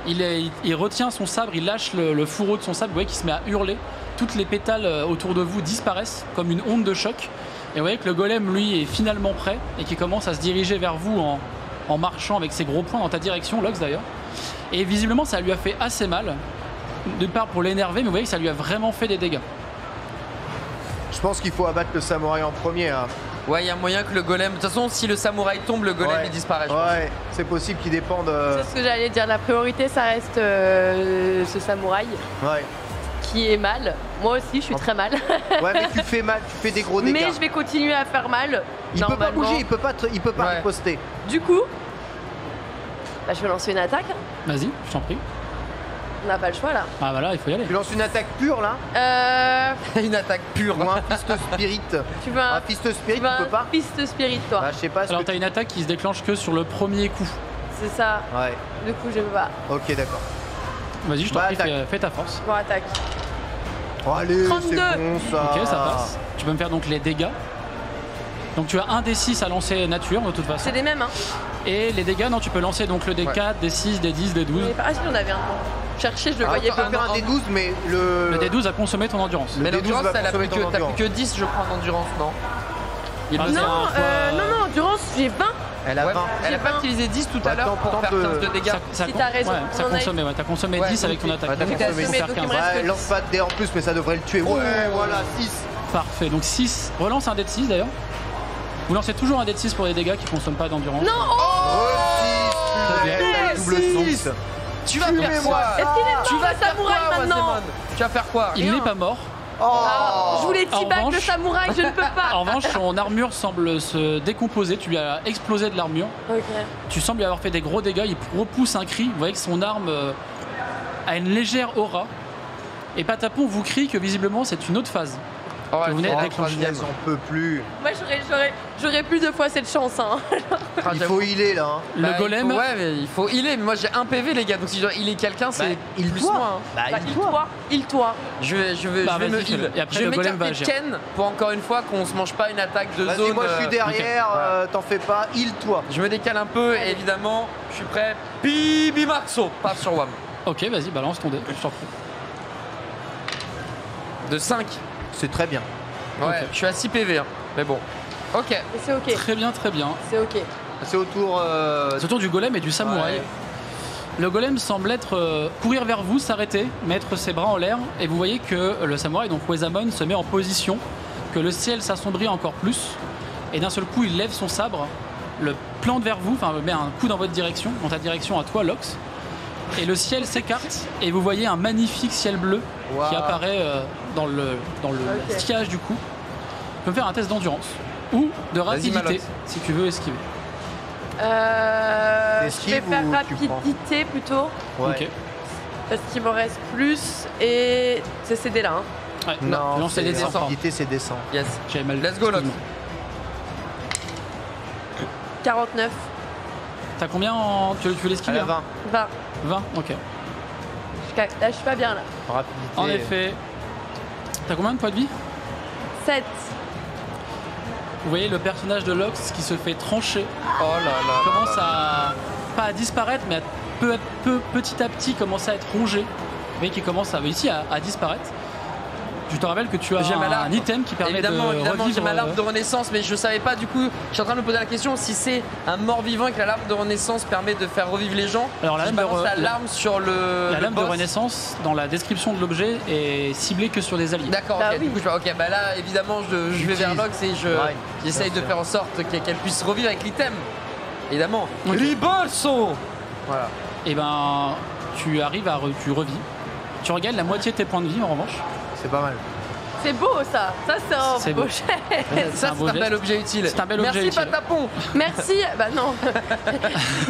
B: Il retient son sabre, il lâche le fourreau de son sabre, vous voyez qu'il se met à hurler. Toutes les pétales autour de vous disparaissent comme une onde de choc. Et vous voyez que le golem lui est finalement prêt et qui commence à se diriger vers vous en marchant avec ses gros poings dans ta direction, Lox d'ailleurs. Et visiblement ça lui a fait assez mal, d'une part pour l'énerver, mais vous voyez que ça lui a vraiment fait des dégâts.
A: Je pense qu'il faut abattre le samouraï en premier. Hein.
D: Ouais, il y a moyen que le golem. De toute façon, si le samouraï tombe, le golem il disparaît. Je pense.
A: Ouais, c'est possible qu'il dépende.
C: C'est ce que j'allais dire. La priorité, ça reste ce samouraï
A: Ouais.
C: qui est mal. Moi aussi, je suis très mal.
A: Ouais, mais tu fais mal, tu fais des gros dégâts.
C: Mais je vais continuer à faire mal.
A: Il peut pas
C: normalement.
A: bouger, il peut pas
D: Ouais.
A: riposter.
C: Du coup, bah, je vais lancer une attaque. Hein.
B: Vas-y, je t'en prie.
C: On n'a pas le choix là.
B: Ah bah là, il faut y aller.
A: Tu lances une attaque pure là
D: Une attaque pure.
A: ou un fist spirit.
C: Tu veux
A: Un
C: un,
A: fist spirit,
C: tu veux
A: tu peux
C: un
A: pas
C: fist spirit, toi.
A: Bah, je sais pas. ce
B: Alors
A: que
B: t'as une attaque qui se déclenche que sur le premier coup.
C: C'est ça.
A: Ouais.
C: Du coup, je peux pas.
A: Ok, d'accord.
B: Vas-y, je t'en
A: Bah,
B: prie,
A: attaque.
B: fais ta force.
C: Bon, attaque.
A: Oh, allez,
C: 32.
A: c'est bon ça.
B: Ok, ça passe. Tu peux me faire donc les dégâts. Donc tu as un D6 à lancer nature de toute façon.
C: C'est les mêmes, hein.
B: Et les dégâts, non, tu peux lancer donc le D4, D6, D10, D12.
C: Ah, si, on avait un. Chercher, je le
A: Ah,
C: voyais
A: tu peux
C: pas.
A: faire un D12, mais le.
B: Le D12 a consommé ton endurance.
A: Le
D: Mais
A: D12
D: l'endurance,
A: va
D: elle a
A: consommer
D: plus
A: ton
D: que, t'as
A: endurance.
D: plus que 10, je crois, d'endurance, non? Il
B: Ah,
D: me
B: c'est
C: Non,
D: semble.
B: un fois-
C: non, endurance, j'ai 20.
A: Elle a
D: Ouais,
A: 20.
D: elle a
C: J'ai
D: pas
C: 20.
D: utilisé 10 tout
A: Bah,
D: à l'heure pour
A: tente
D: faire
A: de-
D: 15 de dégâts.
B: Ça
C: Si t'as raison,
B: ouais, ça
C: on en a
B: consommait, ouais, t'as consommé
D: Ouais,
B: 10 avec ton
D: ok.
B: attaque.
A: Ouais, t'as
B: Donc,
A: consommé
B: il faut
C: 10.
B: faire
C: Donc,
B: 15.
C: il me reste
A: Ouais,
C: que
A: lance pas de dés en plus, mais ça devrait le tuer. Ouais, voilà, 6.
B: Parfait, donc 6. Relance un dé de 6 d'ailleurs. Vous lancez toujours un dé de 6 pour les dégâts qui ne consomment pas d'endurance.
C: Non, oh
B: Très bien.
A: Double 6.
D: Tu vas faire quoi?
C: Est-ce qu'il est mort,
D: Tu vas
C: le
D: faire
C: samouraï
D: quoi,
C: maintenant?
D: Wasemon? Tu vas faire quoi?
B: Il
D: Rien.
B: n'est pas mort.
C: Ah, je voulais
B: En
C: teabag le
B: revanche-
C: samouraï, je ne peux pas.
B: En revanche, son armure semble se décomposer. Tu lui as explosé de l'armure.
C: Ok.
B: Tu sembles lui avoir fait des gros dégâts. Il repousse un cri. Vous voyez que son arme a une légère aura. Et Patapon vous crie que visiblement c'est une autre phase.
D: Oh,
B: que vous venez
D: oh,
B: avec
D: troisième.
A: J'en peux plus.
C: Moi, j'aurais plus de fois cette chance. Hein.
D: Ah,
A: Il
D: j'avoue.
A: faut healer là. Hein.
B: Le
D: Bah, il
B: golem,
D: faut- ouais, mais il faut healer. Mais moi j'ai un PV, les gars. Donc si je dois healer quelqu'un, c'est
A: il
D: plus
A: toi.
D: moi. Hein.
A: Bah,
C: Bah,
A: heal-toi.
C: il-toi.
D: Je vais
B: Bah,
D: me
B: vas-y, fais-le.
D: heal.
B: Et après,
D: je
B: le
D: vais
B: golem va
D: m'écarter
B: agir.
D: Ken pour encore une fois qu'on se mange pas une attaque de
A: Vas-y,
D: zone.
A: moi je suis derrière,
D: ok.
A: t'en fais pas, heal-toi.
D: Je me décale un peu et évidemment, je suis prêt. Bibi Maxo, pas sur WAM.
B: Ok, vas-y, balance ton dé. Je t'en prie.
D: De 5.
A: C'est très bien.
D: Ouais,
B: Ok.
D: je suis à 6 PV. Hein. Mais bon. Ok.
C: Et c'est ok.
B: Très bien, très bien.
C: C'est ok.
A: C'est au tour.
B: C'est au tour du golem et du samouraï.
A: Ouais.
B: Le golem semble être courir vers vous, s'arrêter, mettre ses bras en l'air, et vous voyez que le samouraï, donc Wasemon, se met en position, que le ciel s'assombrit encore plus, et d'un seul coup il lève son sabre, le plante vers vous, enfin met un coup dans votre direction, dans ta direction à toi, Lox, et le ciel s'écarte, et vous voyez un magnifique ciel bleu qui
A: Wow.
B: apparaît dans le
C: Ok.
B: sillage du coup. Tu peux me faire un test d'endurance ou de rapidité
D: Malox.
B: si tu veux esquiver.
C: Je
A: Esquive
C: vais faire
A: ou tu prends
C: rapidité plutôt.
A: Ouais.
B: Ok.
C: Parce qu'il m'en reste plus. Et c'est CD là. Hein.
B: Ouais,
A: Non,
B: tu lances les dés de
A: c'est
B: sang.
A: rapidité, c'est descend.
D: Yes.
B: J'avais mal.
D: Let's go, Lox.
B: Excuse-moi.
C: 49.
B: T'as combien en... Tu veux
A: À
B: l'esquiver
A: la
B: hein
A: 20.
C: 20.
B: 20. Ok.
C: Là, je suis pas bien là.
A: Rapidité.
B: En effet. T'as combien de points de vie?
C: 7.
B: Vous voyez le personnage de Lox qui se fait trancher,
D: Oh là là.
B: commence à pas à disparaître, mais petit à petit commence à être rongé. Vous voyez qu'il commence à ici à disparaître. Je te rappelle que tu as
D: J'ai ma larve.
B: un item qui permet
D: Évidemment,
B: de
D: évidemment,
B: revivre.
D: j'ai ma larve de renaissance, mais je savais pas du coup. Je suis en train de me poser la question si c'est un mort-vivant et que la larve de renaissance permet de faire revivre les gens.
B: Alors, la
D: je
B: lame de
D: balance la
B: re-
D: larme sur le.
B: La lame de
D: boss.
B: renaissance, dans la description de l'objet, est ciblée que sur des alliés.
D: D'accord,
C: Bah
D: ok.
C: oui.
D: Du coup, ok, bah là, évidemment, je vais vers Lox et
A: Ouais,
D: j'essaye
A: bien
D: de
A: sûr.
D: faire en sorte qu'elle puisse revivre avec l'item. Évidemment.
B: Ok.
D: Ribolso. Voilà.
B: Et ben, tu arrives tu revis. Tu regagnes la moitié de tes points de vie en revanche.
A: C'est pas mal.
C: C'est beau ça. Ça c'est un beau jet.
D: Ça c'est un bel objet utile.
B: C'est un bel objet
D: Merci
B: utile.
D: Patapon.
C: Merci. Bah non.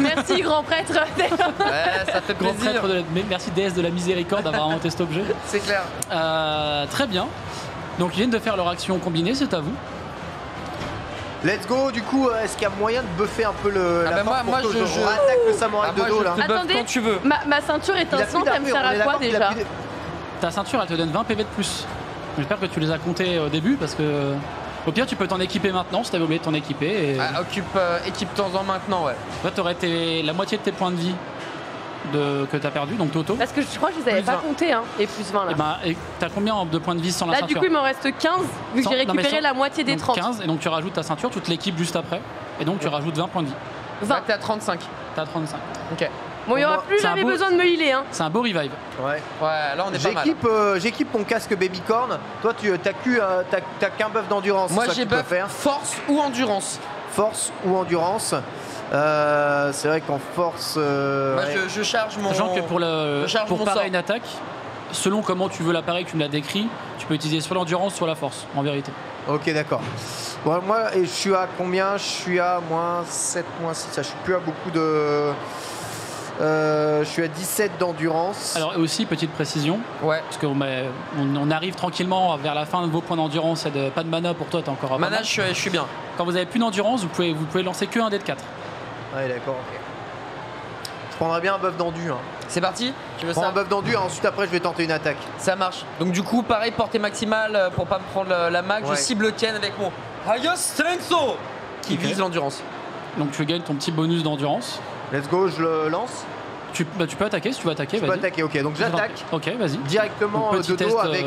C: Merci grand prêtre.
D: Ouais, ça fait
B: Grand
D: plaisir.
B: prêtre merci déesse de la miséricorde d'avoir inventé cet objet.
D: C'est clair.
B: Très bien. Donc ils viennent de faire leur action combinée, c'est à vous.
A: Let's go, du coup, est-ce qu'il y a moyen de buffer un peu la
D: bah
A: force
D: moi,
A: pour que
D: je-
A: je attaque le samouraï de dos là?
D: te buff
C: Attendez.
D: quand tu veux.
C: Ma ceinture étincelante, elle me sert à quoi déjà?
B: Ta ceinture, elle te donne 20 PV de plus. J'espère que tu les as comptés au début parce que au pire tu peux t'en équiper maintenant si t'avais oublié de t'en équiper. Et...
D: Équipe-toi-en maintenant, ouais.
B: Toi t'aurais la moitié de tes points de vie que t'as perdu, donc Toto.
C: Parce que je crois que je les avais
B: Plus
C: pas
B: 20.
C: comptés, hein, et plus 20 là.
B: Et t'as combien de points de vie sans la
C: Là,
B: ceinture?
C: du coup, il m'en reste 15, vu que
B: Sans-
C: j'ai
B: non, mais
C: récupéré
B: sans-
C: la moitié des
B: donc
C: 30.
B: 15, et donc tu rajoutes ta ceinture, toute l'équipe juste après. Et donc tu rajoutes 20 points de vie.
C: 20.
D: Là, t'es à 35.
B: T'as 35.
D: Ok.
C: Bon, il n'y aura plus
B: C'est un
C: jamais
B: beau-
C: besoin de me healer. Hein.
B: C'est un beau revive.
A: Ouais.
D: Ouais, là on est pas mal.
A: J'équipe mon casque Babycorn. Toi, t'as qu'un buff d'endurance.
D: Moi
A: c'est ça
D: j'ai
A: que tu peux
D: buff
A: faire.
D: force ou endurance.
A: Force ou endurance. C'est vrai qu'en force.
D: Moi
A: ouais.
D: je charge mon.
B: Sachant que pour
D: mon
B: parer
D: sort.
B: une attaque, selon comment tu veux l'appareil que tu me l'as décrit, tu peux utiliser soit l'endurance, soit la force, en vérité.
A: Ok, d'accord. Bon, moi, je suis à combien? Je suis à moins 7, moins 6. Je suis plus à beaucoup de. Je suis à 17 d'endurance.
B: Alors et aussi, petite précision,
D: Ouais.
B: parce qu'on arrive tranquillement vers la fin de vos points d'endurance et pas de mana pour toi, t'as encore pas
D: Mana,
B: mal.
D: je suis bien.
B: Quand vous avez plus d'endurance, vous pouvez lancer que un dé de 4.
A: Ouais, d'accord, ok. Je prendrais bien un buff d'endu. Hein.
D: C'est parti. Tu veux
A: Je prends
D: ça?
A: un buff d'endu, ensuite après je vais tenter une attaque.
D: Ça marche. Donc du coup, pareil, portée maximale pour pas me prendre la mag.
A: Ouais.
D: Je cible Ken avec mon Haya Senso qui
B: Ok.
D: vise l'endurance.
B: Donc tu gagnes ton petit bonus d'endurance.
A: Let's go, je le lance.
B: Tu peux attaquer si tu veux attaquer.
A: Je peux
B: vas-y.
A: attaquer, ok. Donc j'attaque
B: Ok, vas-y.
A: directement
B: Donc, petit
A: de dos
B: test,
A: avec.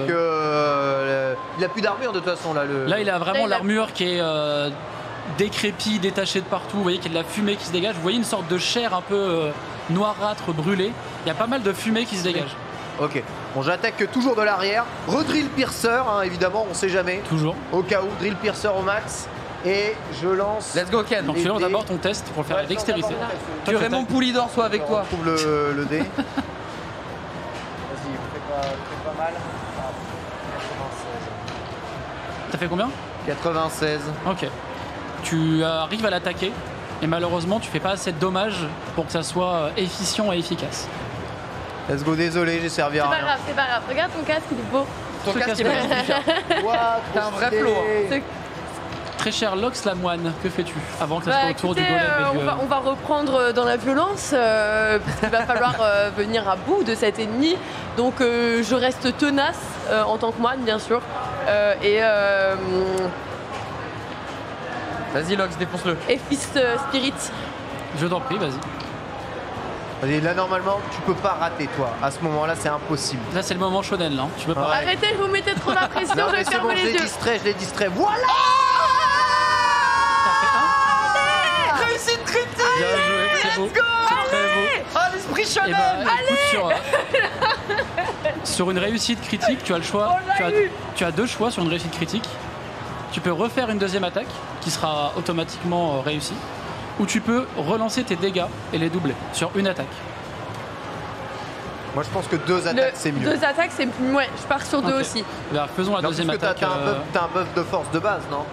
A: Il a plus d'armure de toute façon là.
B: Là, il a vraiment
C: Là, il a-
B: l'armure qui est décrépie, détachée de partout. Vous voyez qu'il y a de la fumée qui se dégage. Vous voyez une sorte de chair un peu noirâtre, brûlée. Il y a pas mal de fumée qui se dégage.
A: Ok. Bon, j'attaque toujours de l'arrière. Redrill piercer, hein, évidemment, on sait jamais.
B: Toujours.
A: Au cas où, drill piercer au max. Et je lance.
D: Let's go Ken.
B: Donc
A: Les
B: tu lances
A: dés.
B: d'abord ton test pour faire
A: Ouais,
B: la dextérité.
A: je lance d'abord mon
D: Tu
B: Toi,
D: Raymond Poulidor soit avec
A: On
D: toi.
A: retrouve le dé. Vas-y, fais pas mal. Ah,
B: T'as fait combien?
A: 96.
B: Ok. Tu arrives à l'attaquer et malheureusement tu fais pas assez de dommages pour que ça soit efficient et efficace.
A: Let's go, désolé, j'ai servi à
C: C'est pas
A: rien.
C: grave, c'est pas grave. Regarde ton casque, il est beau.
D: Ton
B: Ce
D: casque est
B: casque-
D: magnifique. hein.
A: Ouah, trop
D: T'as un vrai
A: stylé.
D: flow, hein.
C: C'est-
B: Très cher Lox la moine, que fais-tu avant que ça
C: Bah,
B: soit au tour du
C: écoutez,
B: golem et du,
C: on va reprendre dans la violence, parce qu'il va falloir venir à bout de cet ennemi. Donc je reste tenace en tant que moine, bien sûr.
D: Vas-y Lox, défonce-le.
C: Et Fist Spirit.
B: Je t'en prie, vas-y.
A: Vas-y, là, normalement, tu peux pas rater, toi. À ce moment-là, c'est impossible.
B: Là c'est le moment shonen là, hein. Tu peux pas.
A: Ouais.
C: Arrêtez, vous mettez trop la pression,
A: Non,
C: je
A: mais
C: vais
A: c'est
C: fermer
A: bon, je
C: les
A: les
C: yeux.
A: distrais, je les distrais. Voilà!
D: Réussite critique.
B: Bien joué, c'est beau. C'est très beau.
D: Ah l'esprit
B: Eh
D: shonen.
B: ben, écoute, sur une réussite critique, tu as le choix. Tu as deux choix sur une réussite critique. Tu peux refaire une deuxième attaque qui sera automatiquement réussie, ou tu peux relancer tes dégâts et les doubler sur une attaque.
A: Moi, je pense que deux attaques, c'est mieux.
C: Deux attaques, c'est plus. Ouais, je pars sur deux
B: Ok.
C: aussi.
B: Eh bien, faisons la
A: Non,
B: deuxième
A: parce que
B: attaque.
A: t'as un buff de force de base, non?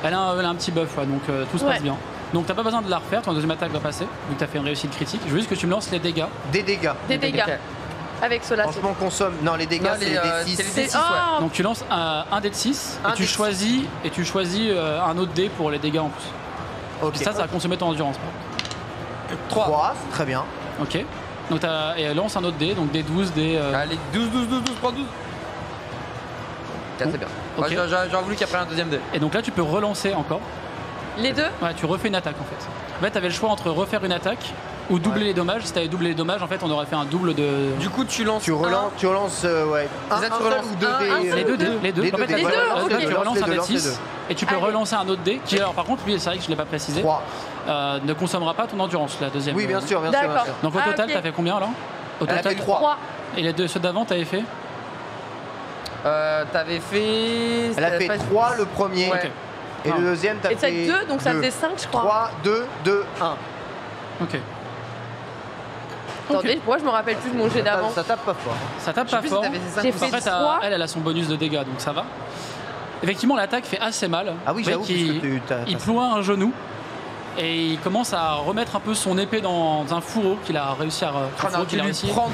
B: Elle a un petit buff, ouais, donc tout se
C: Ouais.
B: passe bien. Donc t'as pas besoin de la refaire, ton deuxième attaque va passer, vu que t'as fait une réussite critique. Je veux juste que tu me lances les dégâts.
A: Des dégâts.
C: Des dégâts.
D: Ok.
C: Avec cela, c'est
A: Franchement, consomme. Non, les dégâts,
D: Non,
A: c'est
D: les,
A: les
D: c'est
A: D6.
D: les
C: C'est-
D: D6, ouais.
C: Oh
B: Donc tu lances un dé de 6
A: Un
B: et tu
A: dé de
B: choisis, un autre dé pour les dégâts en plus.
A: Ok.
B: Ça va consommer ton endurance. par contre.
A: 3, c'est très bien.
B: Ok. Donc et lance un autre dé, donc des 12, des.
D: Allez, 12, prends 12. 4, c'est bien.
B: Ok.
D: Moi, j'aurais voulu qu'il y ait un deuxième dé.
B: Et donc là tu peux relancer encore.
C: les deux.
B: Ouais, tu refais une attaque en fait. En fait, t'avais le choix entre refaire une attaque ou doubler les dommages. Si t'avais doublé les dommages, en fait, on aurait fait un double de.
D: Du coup, tu lances.
A: Tu relances, ouais. Un
D: Ça, tu
A: seul
D: relances
A: ou deux
D: un
A: dés
B: Les deux dés, les deux.
A: Les
B: En
A: deux
B: fait,
A: dés,
B: t'as-
C: voilà,
B: là,
C: ok.
B: tu relances un dé de
A: lance les
B: 6
A: deux.
B: et tu peux
C: Allez.
B: relancer un autre dé qui, alors par contre, lui, c'est vrai que je l'ai pas précisé,
A: 3.
B: ne consommera pas ton endurance, la deuxième.
A: Oui, bien sûr, bien sûr. bien
C: D'accord.
A: sûr.
B: Donc au
C: Ah,
B: total,
C: ok.
B: t'as fait combien là? Au
A: Elle a
B: total,
A: fait 3.
C: 3.
B: Et les deux, ceux d'avant, t'avais fait?
D: T'avais fait.
A: Elle a fait 3 le premier.
D: Ouais.
B: Ok.
A: Et
B: Ah.
A: le deuxième, t'as
C: Et
A: fait.
C: c'est 2, donc ça faisait 5, je crois.
A: 3, 2, 2, 1.
B: Ok.
C: Attendez, moi je me rappelle plus de mon jet d'avant.
A: Ça tape pas fort.
B: Ça tape pas fort.
C: J'ai fait
B: Après,
C: 3.
B: elle a son bonus de dégâts, donc ça va. Effectivement, l'attaque fait assez mal.
A: Ah oui, j'avoue,
B: il ploie un genou et il commence à remettre un peu son épée dans un fourreau qu'il a réussi à
D: prendre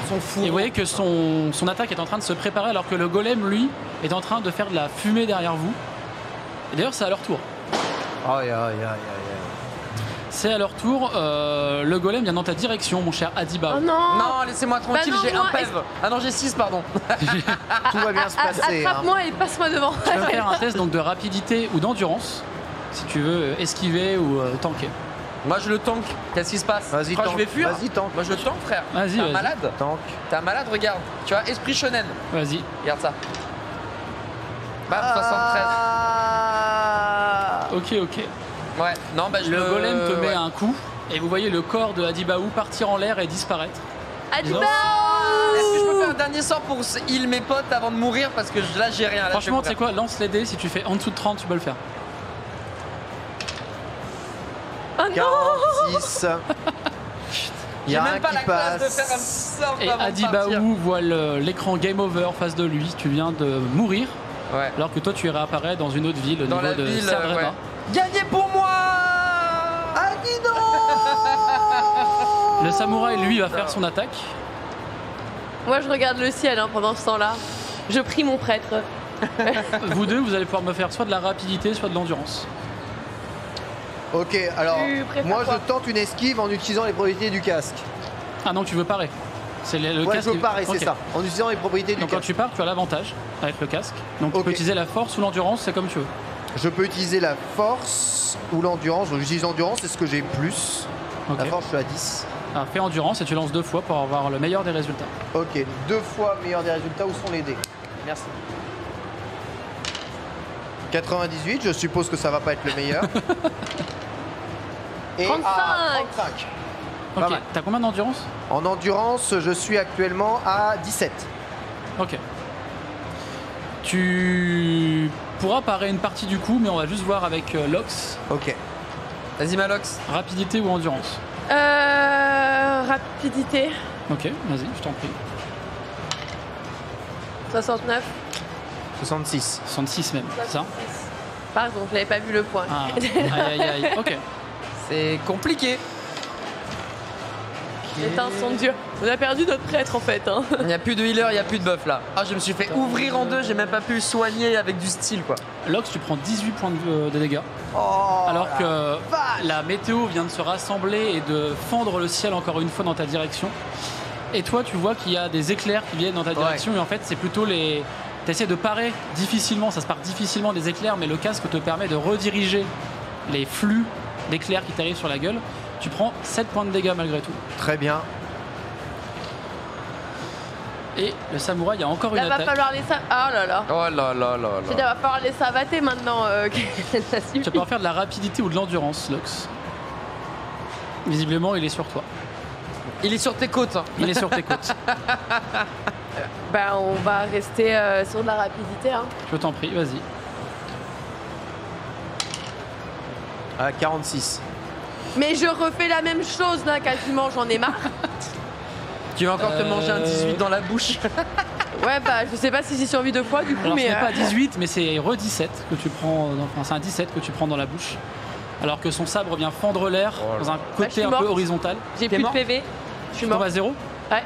D: son fourreau.
B: Et vous voyez que son attaque est en train de se préparer alors que le golem, lui, est en train de faire de la fumée derrière vous. Et d'ailleurs, c'est à leur tour.
A: Aïe, aïe, aïe, aïe.
B: C'est à leur tour. Le golem vient dans ta direction, mon cher Adiba.
C: Oh non.
D: Non, laissez-moi tranquille,
C: Bah non,
D: j'ai
C: moi,
D: un PEV. Ah non, j'ai 6, pardon.
A: Tout va bien se passer.
C: Attrape-moi et passe-moi devant.
B: Tu vas faire un test donc, de rapidité ou d'endurance, si tu veux esquiver ou tanker.
D: Moi, je le tank. Qu'est-ce qui se passe?
A: Vas-y,
D: je vais fuir.
A: Vas-y, tank.
D: Moi, je le tank, frère.
B: Vas-y,
D: T'es un
B: vas-y.
D: malade.
A: Tank.
D: T'es un malade, regarde. Tu vois, esprit shonen.
B: Vas-y.
D: Regarde ça. Bam, 73.
B: Ok, ok.
D: Ouais, non, bah je
B: Le golem te met
D: ouais.
B: un coup et vous voyez le corps de Adibaou partir en l'air et disparaître.
C: Adiba.
D: Est-ce que je peux faire un dernier sort pour heal mes potes avant de mourir? Parce que là, j'ai rien. Là,
B: Franchement, tu
D: je
B: sais quoi, lance les dés, si tu fais en dessous de 30, tu peux le faire.
C: Oh non.
A: 46. Il y
D: J'ai
A: a
D: même
A: un
D: pas
A: qui
D: la classe de
A: passe.
D: faire un sort
B: Et
D: avant de partir.
B: Adibaou voit l'écran Game Over face de lui, tu viens de mourir,
D: Ouais.
B: alors que toi tu réapparais dans une autre ville au
D: Dans
B: niveau
D: la
B: de
D: ville,
B: Serdrema.
D: ouais. Gagné pour moi.
A: Ah, dis donc.
B: Le samouraï, lui, va faire son attaque.
C: Moi je regarde le ciel pendant ce temps-là. Je prie mon prêtre.
B: Vous deux, vous allez pouvoir me faire soit de la rapidité, soit de l'endurance.
A: Ok, alors
C: Tu préfères
A: moi
C: quoi?
A: je tente une esquive en utilisant les propriétés du casque.
B: Ah non, tu veux parer. C'est le
A: Ouais,
B: casque.
A: je veux parer,
B: Ok.
A: c'est ça. En utilisant les propriétés du
B: Donc quand
A: casque.
B: tu pars, tu as l'avantage avec le casque. Donc tu
A: Ok.
B: peux utiliser la force ou l'endurance, c'est comme tu veux.
A: Je peux utiliser la force ou l'endurance. Donc j'utilise l'endurance, c'est ce que j'ai plus.
B: Ok.
A: La force, je suis à 10.
B: Alors fais endurance et tu lances 2 fois pour avoir le meilleur des résultats.
A: Ok, 2 fois meilleur des résultats. Où sont les dés? Merci. 98, je suppose que ça va pas être le meilleur. Et
C: 35.
A: 35. Pas
B: Ok,
A: mal.
B: t'as combien d'endurance?
A: En endurance, je suis actuellement à 17.
B: Ok. Tu pourras parer une partie du coup, mais on va juste voir avec Lox.
A: Ok.
D: Vas-y, Malox.
B: Rapidité ou endurance?
C: Rapidité.
B: Ok, vas-y, je t'en prie.
C: 69.
A: 66.
B: 66 même, c'est ça?
C: Pardon, je n'avais pas vu le point.
B: Ah, aïe aïe aïe, ok.
D: C'est compliqué.
C: Les teintes sont dures. On a perdu notre prêtre en fait.
D: Il n'y a plus de healer, il n'y a plus de buff là. Ah, je me suis fait ouvrir en deux, j'ai même pas pu soigner avec du style quoi.
B: Lox, tu prends 18 points de dégâts.
A: Oh,
B: Alors
A: la
B: que
A: vache.
B: la météo vient de se rassembler et de fendre le ciel encore une fois dans ta direction. Et toi, tu vois qu'il y a des éclairs qui viennent dans ta direction. Et en fait, c'est plutôt les... Tu essaies de parer difficilement, ça se part difficilement des éclairs, mais le casque te permet de rediriger les flux d'éclairs qui t'arrivent sur la gueule. Tu prends 7 points de dégâts malgré tout.
A: Très bien.
B: Et le samouraï a encore une
C: Là, va
B: attaque.
C: falloir les Ah là là.
D: Oh là là là
C: Je veux dire, va falloir les savater maintenant. Ça suffit.
B: Tu vas pouvoir faire de la rapidité ou de l'endurance, Lox. Visiblement, il est sur toi.
D: Il est sur tes côtes. Hein.
B: Il est sur tes côtes.
C: Ben, on va rester sur de la rapidité.
B: Je t'en prie, vas-y.
A: À 46.
C: Mais je refais la même chose là, quasiment, j'en ai marre.
D: Tu vas encore te manger un 18 dans la bouche.
C: Ouais, bah je sais pas si j'ai survécu 2 fois du coup,
B: Alors
C: mais.
B: ce n'est pas 18, mais c'est re-17 que tu prends. Enfin, c'est un 17 que tu prends dans la bouche. Alors que son sabre vient fendre l'air dans un
C: je
B: côté
C: suis
B: un peu
C: morte.
B: horizontal.
C: J'ai
D: T'es
C: plus de
D: mort
C: PV. Je suis
B: Tu tombes
C: mort.
B: à 0.
C: Ouais.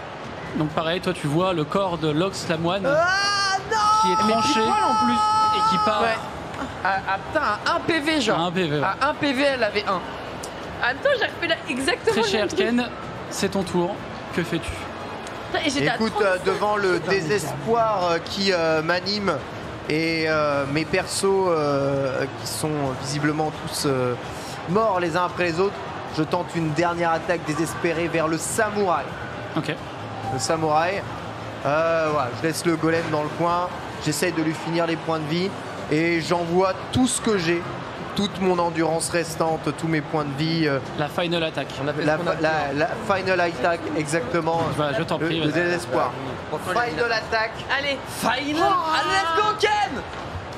B: Donc pareil, toi tu vois le corps de Lox la moine
A: Ah non.
B: qui est
D: Mais
B: tranché
D: pile poil en plus.
B: et qui part
C: Ouais.
D: Putain, à 1 PV genre.
B: à un PV. ouais.
D: À 1 PV, elle avait 1.
C: En même temps, j'ai refait exactement
B: Très
C: le
B: cher
C: même truc.
B: Ken, c'est ton tour. Que fais-tu?
C: Putain, et j'étais à
A: Écoute,
C: 36.
A: devant le désespoir qui m'anime et mes persos qui sont visiblement tous morts les uns après les autres, je tente une dernière attaque désespérée vers le samouraï.
B: Ok.
A: Le samouraï, voilà, je laisse le golem dans le coin, j'essaye de lui finir les points de vie et j'envoie tout ce que j'ai, toute mon endurance restante, tous mes points de vie,
B: La final attack.
D: On appelle
A: la,
D: ce qu'on appelle.
A: la final attack exactement,
B: Voilà, je t'en prie.
A: le
B: vas-y.
A: désespoir. Final attack,
C: Allez,
D: Final. Allez, let's go Ken.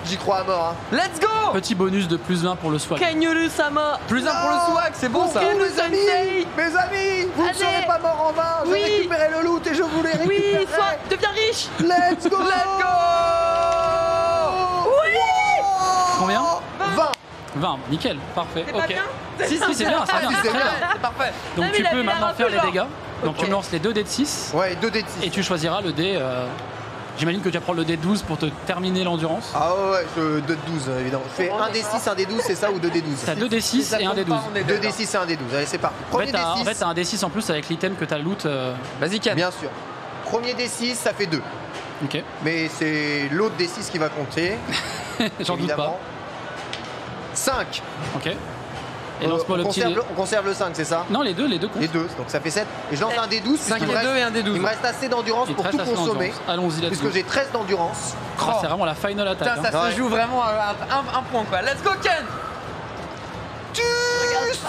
A: j'y crois à mort. Hein.
D: Let's go.
B: Petit bonus de plus 20 pour le swag.
C: Kagnolu Sama.
D: Plus 1 pour le swag, c'est bon ça.
C: Ken-
A: Mes amis, vous ne
C: Allez.
A: serez pas morts en vain, je
C: Oui.
A: récupère les
C: Oui,
A: récupérer.
C: soit deviens riche.
A: Let's go.
C: Oui.
B: Combien
A: 20.
B: 20, nickel, parfait.
C: C'est pas bien.
B: Si, c'est bien, c'est bien.
A: si, c'est
B: très
A: bien.
D: C'est parfait.
B: Donc
C: mais
B: tu
C: il a
B: peux
C: l'air
B: maintenant
C: un
B: faire
C: peu
B: les
C: genre.
B: dégâts. Donc
A: Ok.
B: tu me lances les 2 dés de 6
A: Ouais, 2 dés de 6.
B: et tu choisiras le dé. J'imagine que tu vas prendre le dé de 12 pour te terminer l'endurance.
A: Ah ouais, 2 de 12 évidemment. Je fais 1 des 6, 1 des 12, c'est ça ou 2 des 12?
B: T'as 2 d 6 et 1 d 12.
A: 2 des 6 et 1 des 12. Allez, c'est parti.
B: En
A: Premier
B: fait,
A: des 6.
B: t'as un D6 en plus avec l'item que t'as loot.
D: Vas-y, Ken.
A: Bien sûr. Premier des 6, ça fait 2.
B: Ok,
A: Mais c'est l'autre des 6 qui va compter.
B: j'en doute
A: évidemment.
B: pas.
A: 5.
B: Ok. Et lance-moi le petit.
A: On conserve le 5, c'est ça?
B: Non, les deux comptent.
A: Les deux, donc ça fait 7. Et je lance un des 12.
D: 5 et 2 et un des 12.
A: Il me reste assez d'endurance
B: Il te
A: pour
B: reste
A: tout
B: assez
A: consommer.
B: d'endurance. Allons-y là-dessus.
A: Puisque j'ai 13 d'endurance.
B: Ah, c'est vraiment la final attaque.
D: Putain, ça
A: Ouais.
D: se joue vraiment à un point quoi. Let's go, Ken.
A: Tu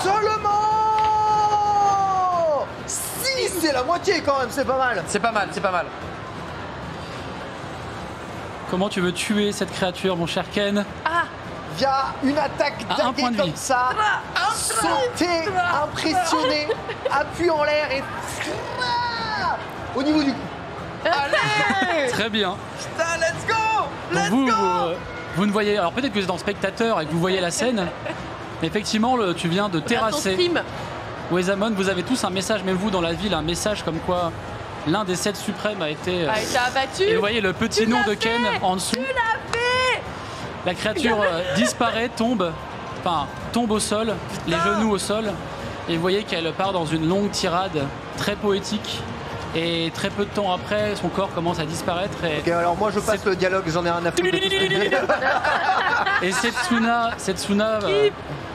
A: seulement 6, c'est la moitié quand même, c'est pas mal.
D: C'est pas mal, c'est pas mal.
B: Comment tu veux tuer cette créature, mon cher Ken?
C: Ah,
A: Via une attaque
B: À un point
A: daguée
B: de vie.
A: comme ça, sauter, impressionner, appui en l'air et au niveau du cou.
D: Allez.
B: Très bien.
D: Putain, let's go.
B: Donc
D: Let's
B: vous,
D: go.
B: vous ne voyez. Alors peut-être que vous êtes en spectateur et que vous voyez la scène. Mais effectivement, tu viens de
C: on a ton
B: terrasser
C: stream.
B: Wezamon. Vous avez tous un message, même vous dans la ville, un message comme quoi l'un des 7 suprêmes a été.
C: Ah, il t'a abattu.
B: Et vous voyez le petit
C: Tu
B: nom
C: l'as
B: de Ken
C: fait.
B: en dessous.
C: Tu l'as fait.
B: La créature disparaît, tombe au sol, les genoux au sol, et vous voyez qu'elle part dans une longue tirade très poétique. Et très peu de temps après, son corps commence à disparaître. Et,
A: Ok, alors moi je passe le dialogue, j'en ai rien à foutre. de tout ça.
B: et Setsuna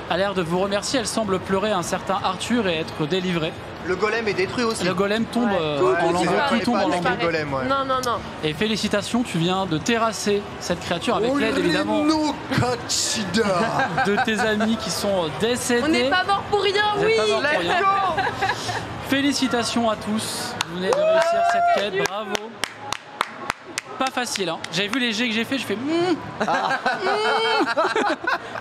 B: a l'air de vous remercier. Elle semble pleurer un certain Arthur et être délivrée.
A: Le golem est détruit aussi.
B: Le golem tombe
C: Ouais.
B: en
C: Tout
B: lambeaux,
C: disparaît.
B: tout tombe en
A: Pas
B: lambeaux.
A: le golem, ouais.
C: Non, non, non.
B: Et félicitations, tu viens de terrasser cette créature avec l'aide évidemment
A: Oleno Kachida.
B: de tes amis qui sont décédés.
C: On n'est pas mort pour rien,
B: Vous êtes
C: oui.
B: pas mort pour
C: Let's
B: rien.
C: go.
B: Félicitations à tous, vous venez de réussir cette quête, bravo. Pas facile, hein. J'avais vu les jets que j'ai fait, je fais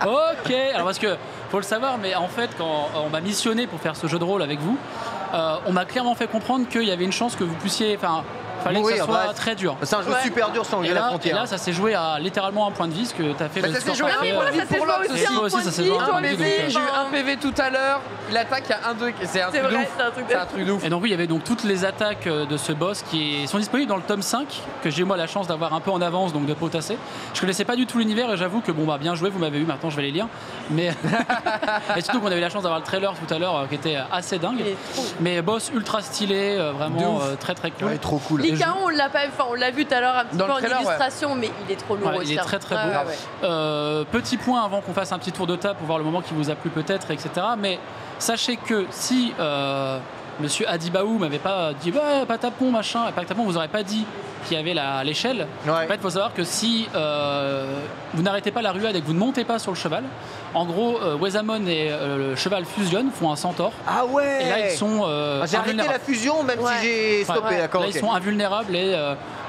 B: Ok, alors parce que faut le savoir, mais en fait quand on m'a missionné pour faire ce jeu de rôle avec vous, on m'a clairement fait comprendre qu'il y avait une chance que vous puissiez, fallait que ça soit très dur.
A: C'est un jeu
C: Ouais.
A: super dur sans
B: Et
A: la
B: là,
A: frontière.
B: ça s'est joué à littéralement un point de vie, ce que t'as fait
D: Bah,
B: le
D: ça
B: score
D: s'est joué
B: parfait,
C: Ah, mais moi, ça s'est
D: pour
C: joué
D: l'autre
C: aussi
B: Et
C: un
B: toi aussi,
C: point
B: ça
C: de
B: s'est
C: vie,
B: joué à un
C: toi,
B: point de vie,
C: mais
B: donc,
C: oui,
D: J'ai eu un PV tout à l'heure, il attaque à 1-2, c'est un
C: C'est
D: truc de
C: vrai,
D: ouf.
C: c'est un truc de
D: C'est un truc de ouf.
B: Et donc oui, il y avait donc toutes les attaques de ce boss qui sont disponibles dans le tome 5, que j'ai moi la chance d'avoir un peu en avance, donc de potasser. Je connaissais pas du tout l'univers et j'avoue que bien joué, vous m'avez eu, maintenant je vais les lire. Mais et surtout qu'on avait la chance d'avoir le trailer tout à l'heure qui était assez dingue.
C: Il est trop-
B: Mais boss ultra stylé, vraiment très très cool.
A: Ouais, trop cool.
C: Lycaon, on l'a pas, on l'a vu tout à l'heure un petit
D: Dans
C: peu
D: le
C: en
D: trailer,
C: illustration, mais il est trop lourd
B: Ouais,
C: aussi.
B: il est
C: hein.
B: très, très
C: Ouais,
B: beau.
C: ouais, ouais.
B: Petit point avant qu'on fasse un petit tour de table pour voir le moment qui vous a plu peut-être, etc. Mais sachez que si Monsieur Adibaou m'avait pas dit Patapon machin, Patapon vous aurait pas dit qu'il y avait l'échelle.
A: Ouais.
B: En fait, il faut savoir que si vous n'arrêtez pas la ruade et que vous ne montez pas sur le cheval, en gros, Wezamon et le cheval fusionnent, font un centaure.
A: Ah ouais.
B: Et là, ils sont
A: J'ai arrêté la
B: invulnérables.
A: fusion même
C: Ouais.
A: si j'ai stoppé,
C: Ouais.
A: d'accord.
B: Là,
A: ok.
B: ils sont invulnérables et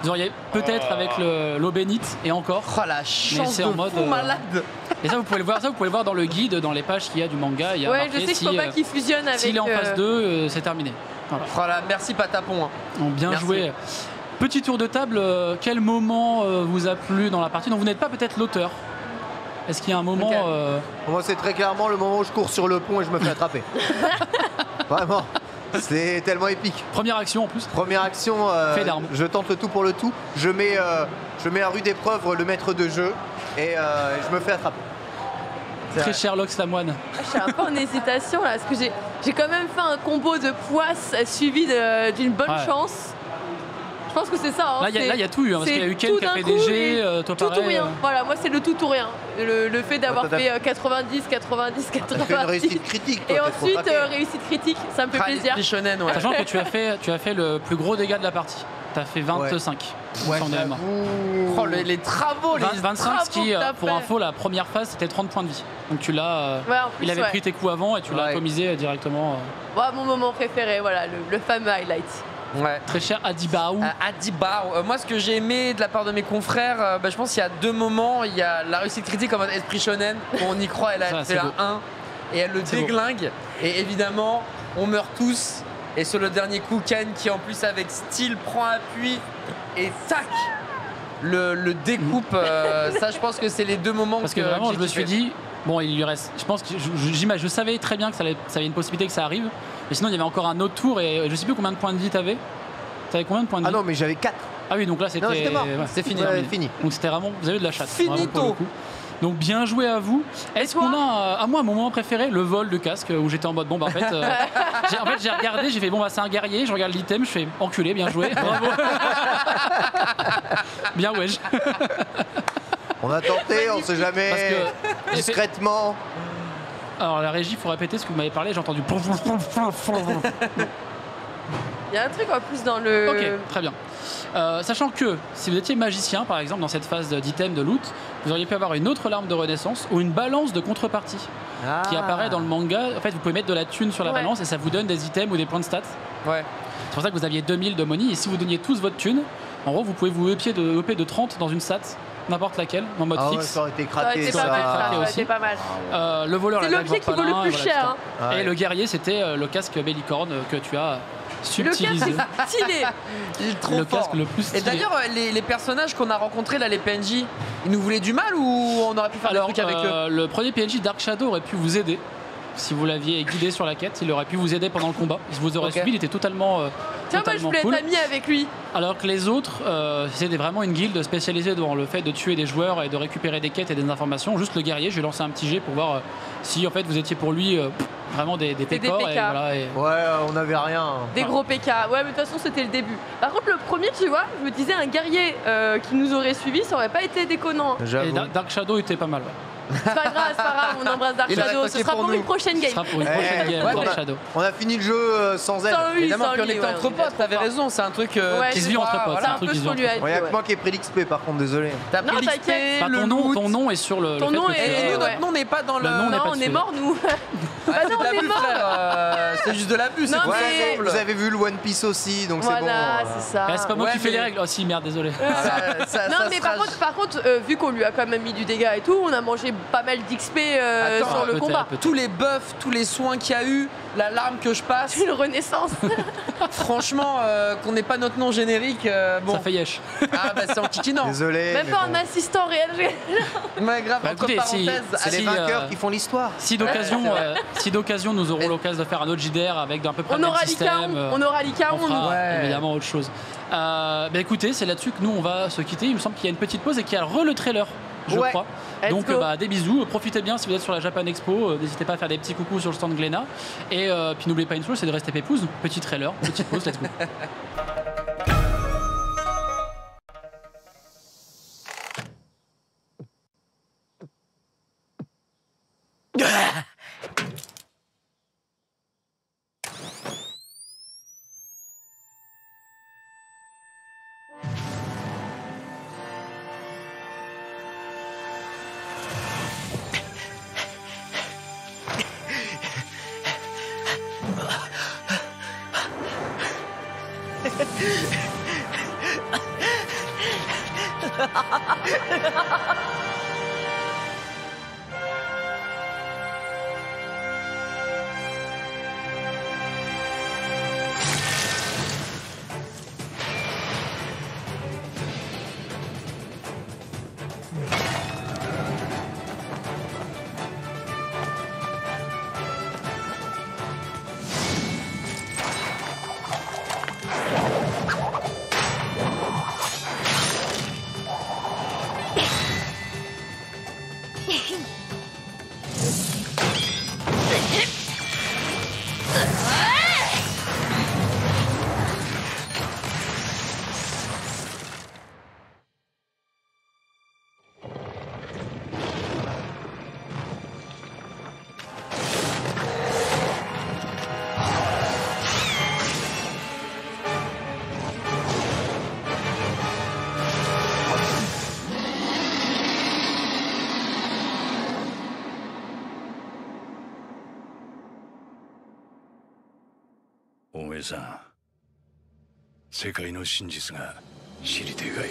B: vous auriez peut-être avec l'eau bénite et encore.
D: Oh la chance
B: c'est
D: de
B: en mode,
D: fou malade.
B: Et ça, vous pouvez le voir dans le guide, dans les pages qu'il y a du manga. Il y a
C: Ouais,
B: marqué
C: je sais qu'il faut pas qu'il fusionne avec.
B: s'il est en phase 2, c'est terminé. Voilà.
D: Oh là, merci Patapon. hein.
B: Donc, bien
D: Merci.
B: joué. Petit tour de table, quel moment vous a plu dans la partie? Donc vous n'êtes pas peut-être l'auteur. Est-ce qu'il y a un moment...
D: Ok.
A: Moi c'est très clairement le moment où je cours sur le pont et je me fais attraper. Vraiment. C'est tellement épique.
B: Première action en plus.
A: Première action,
B: Fait d'armes.
A: je tente le tout pour le tout. Je mets à rude épreuve le maître de jeu et je me fais attraper. C'est
B: Très
A: vrai.
B: Sherlock Slamoine.
C: Je suis un peu en hésitation là, parce que j'ai quand même fait un combo de poisse suivi d'une bonne
B: Ouais.
C: chance. Je pense que c'est ça. Hein,
B: Là, il y a tout eu, hein, parce
C: c'est
B: qu'il y a eu Ken
C: tout
B: qui a
C: d'un
B: fait
C: coup
B: des
C: et
B: jets, toi
C: tout
B: pareil.
C: ou rien. Voilà, moi c'est le tout ou rien. Le fait d'avoir
A: Ouais, t'as
C: fait 90, 90,
A: T'as fait une
C: 90.
A: réussite critique. Toi,
C: Et
A: t'es trop
C: ensuite,
A: craqué.
C: réussite critique, ça me fait
D: Ah,
C: plaisir.
D: l'esprit shonen, ouais.
B: Sachant que tu as fait le plus gros dégât de la partie. Tu as fait 25.
A: Ouais,
B: sans DMA.
A: j'avoue.
D: Oh, les travaux, les
B: 25, ce qui,
C: travaux que t'as
B: pour
C: fait.
B: info, la première phase, c'était 30 points de vie. Donc tu l'as...
C: Ouais, en plus,
B: il avait
C: ouais.
B: pris tes coups avant et tu l'as
A: Ouais.
B: atomisé directement.
C: Ouais, mon moment préféré, voilà, le fameux highlight.
D: Ouais.
B: Très cher Adibaou.
D: Adibaou. Moi, ce que j'ai aimé de la part de mes confrères, je pense qu'il y a deux moments. Il y a la réussite critique en mode esprit shonen, où on y croit, elle
B: Ça,
D: a
B: c'est
D: fait la
B: beau.
D: 1 et elle le
B: C'est beau.
D: déglingue. Et évidemment, on meurt tous. Et sur le dernier coup, Ken qui en plus avec style prend appui et tac le découpe. Ça, je pense que c'est les deux moments
B: parce que vraiment, je me suis dit, bon, il lui reste. Je pense que je savais très bien que ça avait une possibilité que ça arrive. Mais sinon, il y avait encore un autre tour et je sais plus combien de points de vie t'avais. T'avais combien de points de vie?
A: Ah non, mais j'avais 4.
B: Ah oui, donc là c'était.
A: Non, c'était mort.
B: C'est fini.
A: Ouais, fini.
B: Donc c'était vraiment. Vous avez de la chatte.
D: Finito.
B: Donc bien joué à vous. Est-ce qu'on a, à moi, mon moment préféré, le vol de casque où j'étais en mode bon bah en fait, j'ai regardé, j'ai fait bon bah c'est un guerrier, je regarde l'item, je fais enculé, bien joué, bravo. Bien ouais.
A: On a tenté, on sait jamais.
B: Parce que
A: discrètement.
B: Alors la régie, il faut répéter ce que vous m'avez parlé, j'ai entendu.
C: Il y a un truc en plus dans le...
B: Ok, très bien. Sachant que si vous étiez magicien, par exemple, dans cette phase d'item de loot, vous auriez pu avoir une autre larme de renaissance ou une balance de contrepartie qui apparaît dans le manga. En fait, vous pouvez mettre de la thune sur la balance et ça vous donne des items ou des points de stats.
D: Ouais.
B: C'est pour ça que vous aviez 2000 de money et si vous donniez tous votre thune, en gros, vous pouvez vous EP de 30 dans une stat, n'importe laquelle, en mode
A: Ah ouais,
B: fixe.
A: ça aurait été craqué,
C: ça aurait été pas mal.
B: Le voleur,
C: c'est
B: la
C: l'objet qui vaut le plus cher.
B: Hein. Et le guerrier, c'était le casque bellicorne que tu as subtilisé.
C: Le casque stylé.
D: Il est trop
B: le
D: fort.
B: casque le plus stylé.
D: Et d'ailleurs, les personnages qu'on a rencontrés là, les PNJ, ils nous voulaient du mal ou on aurait pu faire des trucs avec eux?
B: Le premier PNJ Dark Shadow aurait pu vous aider. Si vous l'aviez guidé sur la quête, il aurait pu vous aider pendant le combat. Il vous aurait suivi, il était totalement
C: tiens, moi je voulais être ami avec lui.
B: Alors que les autres, c'était vraiment une guilde spécialisée dans le fait de tuer des joueurs et de récupérer des quêtes et des informations. Juste le guerrier, je vais lancer un petit jet pour voir si en fait vous étiez pour lui vraiment des pécores.
C: PK.
B: Et voilà,
A: Ouais, on n'avait rien.
C: Des gros PK. Ouais, mais de toute façon, c'était le début. Par contre, le premier, tu vois, je me disais, un guerrier qui nous aurait suivi, ça aurait pas été déconnant.
B: Et Dark Shadow était pas mal. Ouais.
C: C'est pas grave, on embrasse Dark Shadow. Ce sera pour une prochaine game.
B: Ce sera pour une prochaine game, Dark Shadow.
A: On a fini le jeu sans elle.
D: Évidemment, puis on était entre potes, t'avais raison, c'est un truc
B: qui se vit entre potes.
C: C'est un peu ce qu'on lui a dit.
A: Il y a que moi qui ai pris l'XP, par contre, désolé.
D: T'as pris l'XP,
B: ton nom est sur le.
C: Ton nom
D: et nous, notre nom n'est pas dans le.
C: Non, on est mort, nous.
D: Bah non, on est mort. C'est juste de l'abus, c'est
A: ouais, vous avez vu le One Piece aussi, donc c'est bon.
C: Voilà, c'est ça.
B: C'est pas moi qui fais les règles. Oh si, merde, désolé.
C: Non, mais par contre, vu qu'on lui a quand même mis du dégât et tout, on a mangé pas mal d'XP sur le combat.
D: Tous les buffs, tous les soins qu'il y a eu, la larme que je passe.
C: Une renaissance.
D: Franchement, qu'on n'ait pas notre nom générique, bon.
B: Ça fait yesh.
D: Ah bah c'est en kikinant.
A: Désolé.
C: Même pas en assistant réel.
D: Ouais, grave,
B: bah,
D: entre
B: écoutez,
D: parenthèses.
A: C'est les vainqueurs qui font l'histoire.
B: Si d'occasion, nous aurons l'occasion de faire un autre JDR avec à peu près
C: on
B: le même
C: aura
B: système.
C: On aura l'Icaon,
B: on fera
D: ouais.
B: évidemment autre chose. Bah écoutez, c'est là-dessus que nous on va se quitter. Il me semble qu'il y a une petite pause et qu'il y a le trailer, je crois. Donc des bisous, profitez bien si vous êtes sur la Japan Expo, n'hésitez pas à faire des petits coucous sur le stand Glénat. Et puis n'oubliez pas une chose, c'est de rester pépouze. Petit trailer, petite pause, let's go.
E: 大江さん、世界の真実が知りてえがい。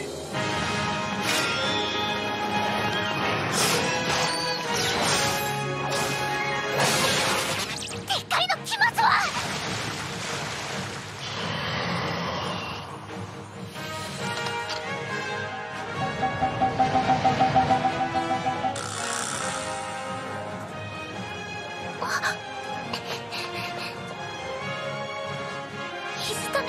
F: 怒りの期末は水溜くん。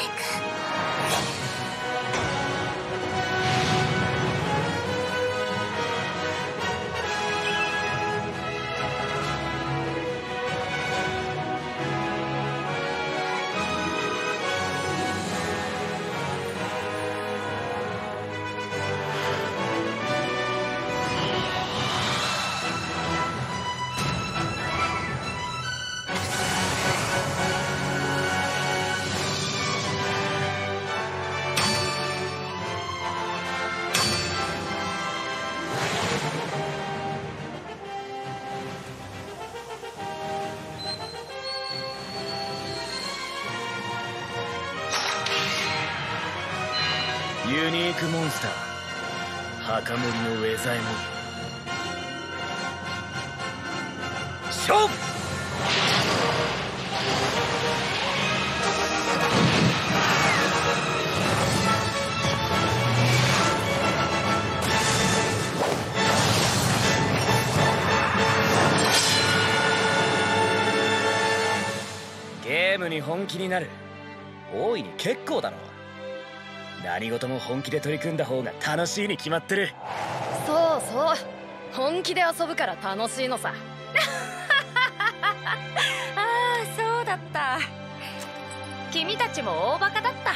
G: ユニークモンスター墓守のウェザエモン。勝負。ゲームに本気になる。大いに結構だろう。何事も本気で取り組んだ方が楽しいに決まってる。
H: そうそう、本気で遊ぶから楽しいのさ。
F: ああ、そうだった。君たちも大バカだった。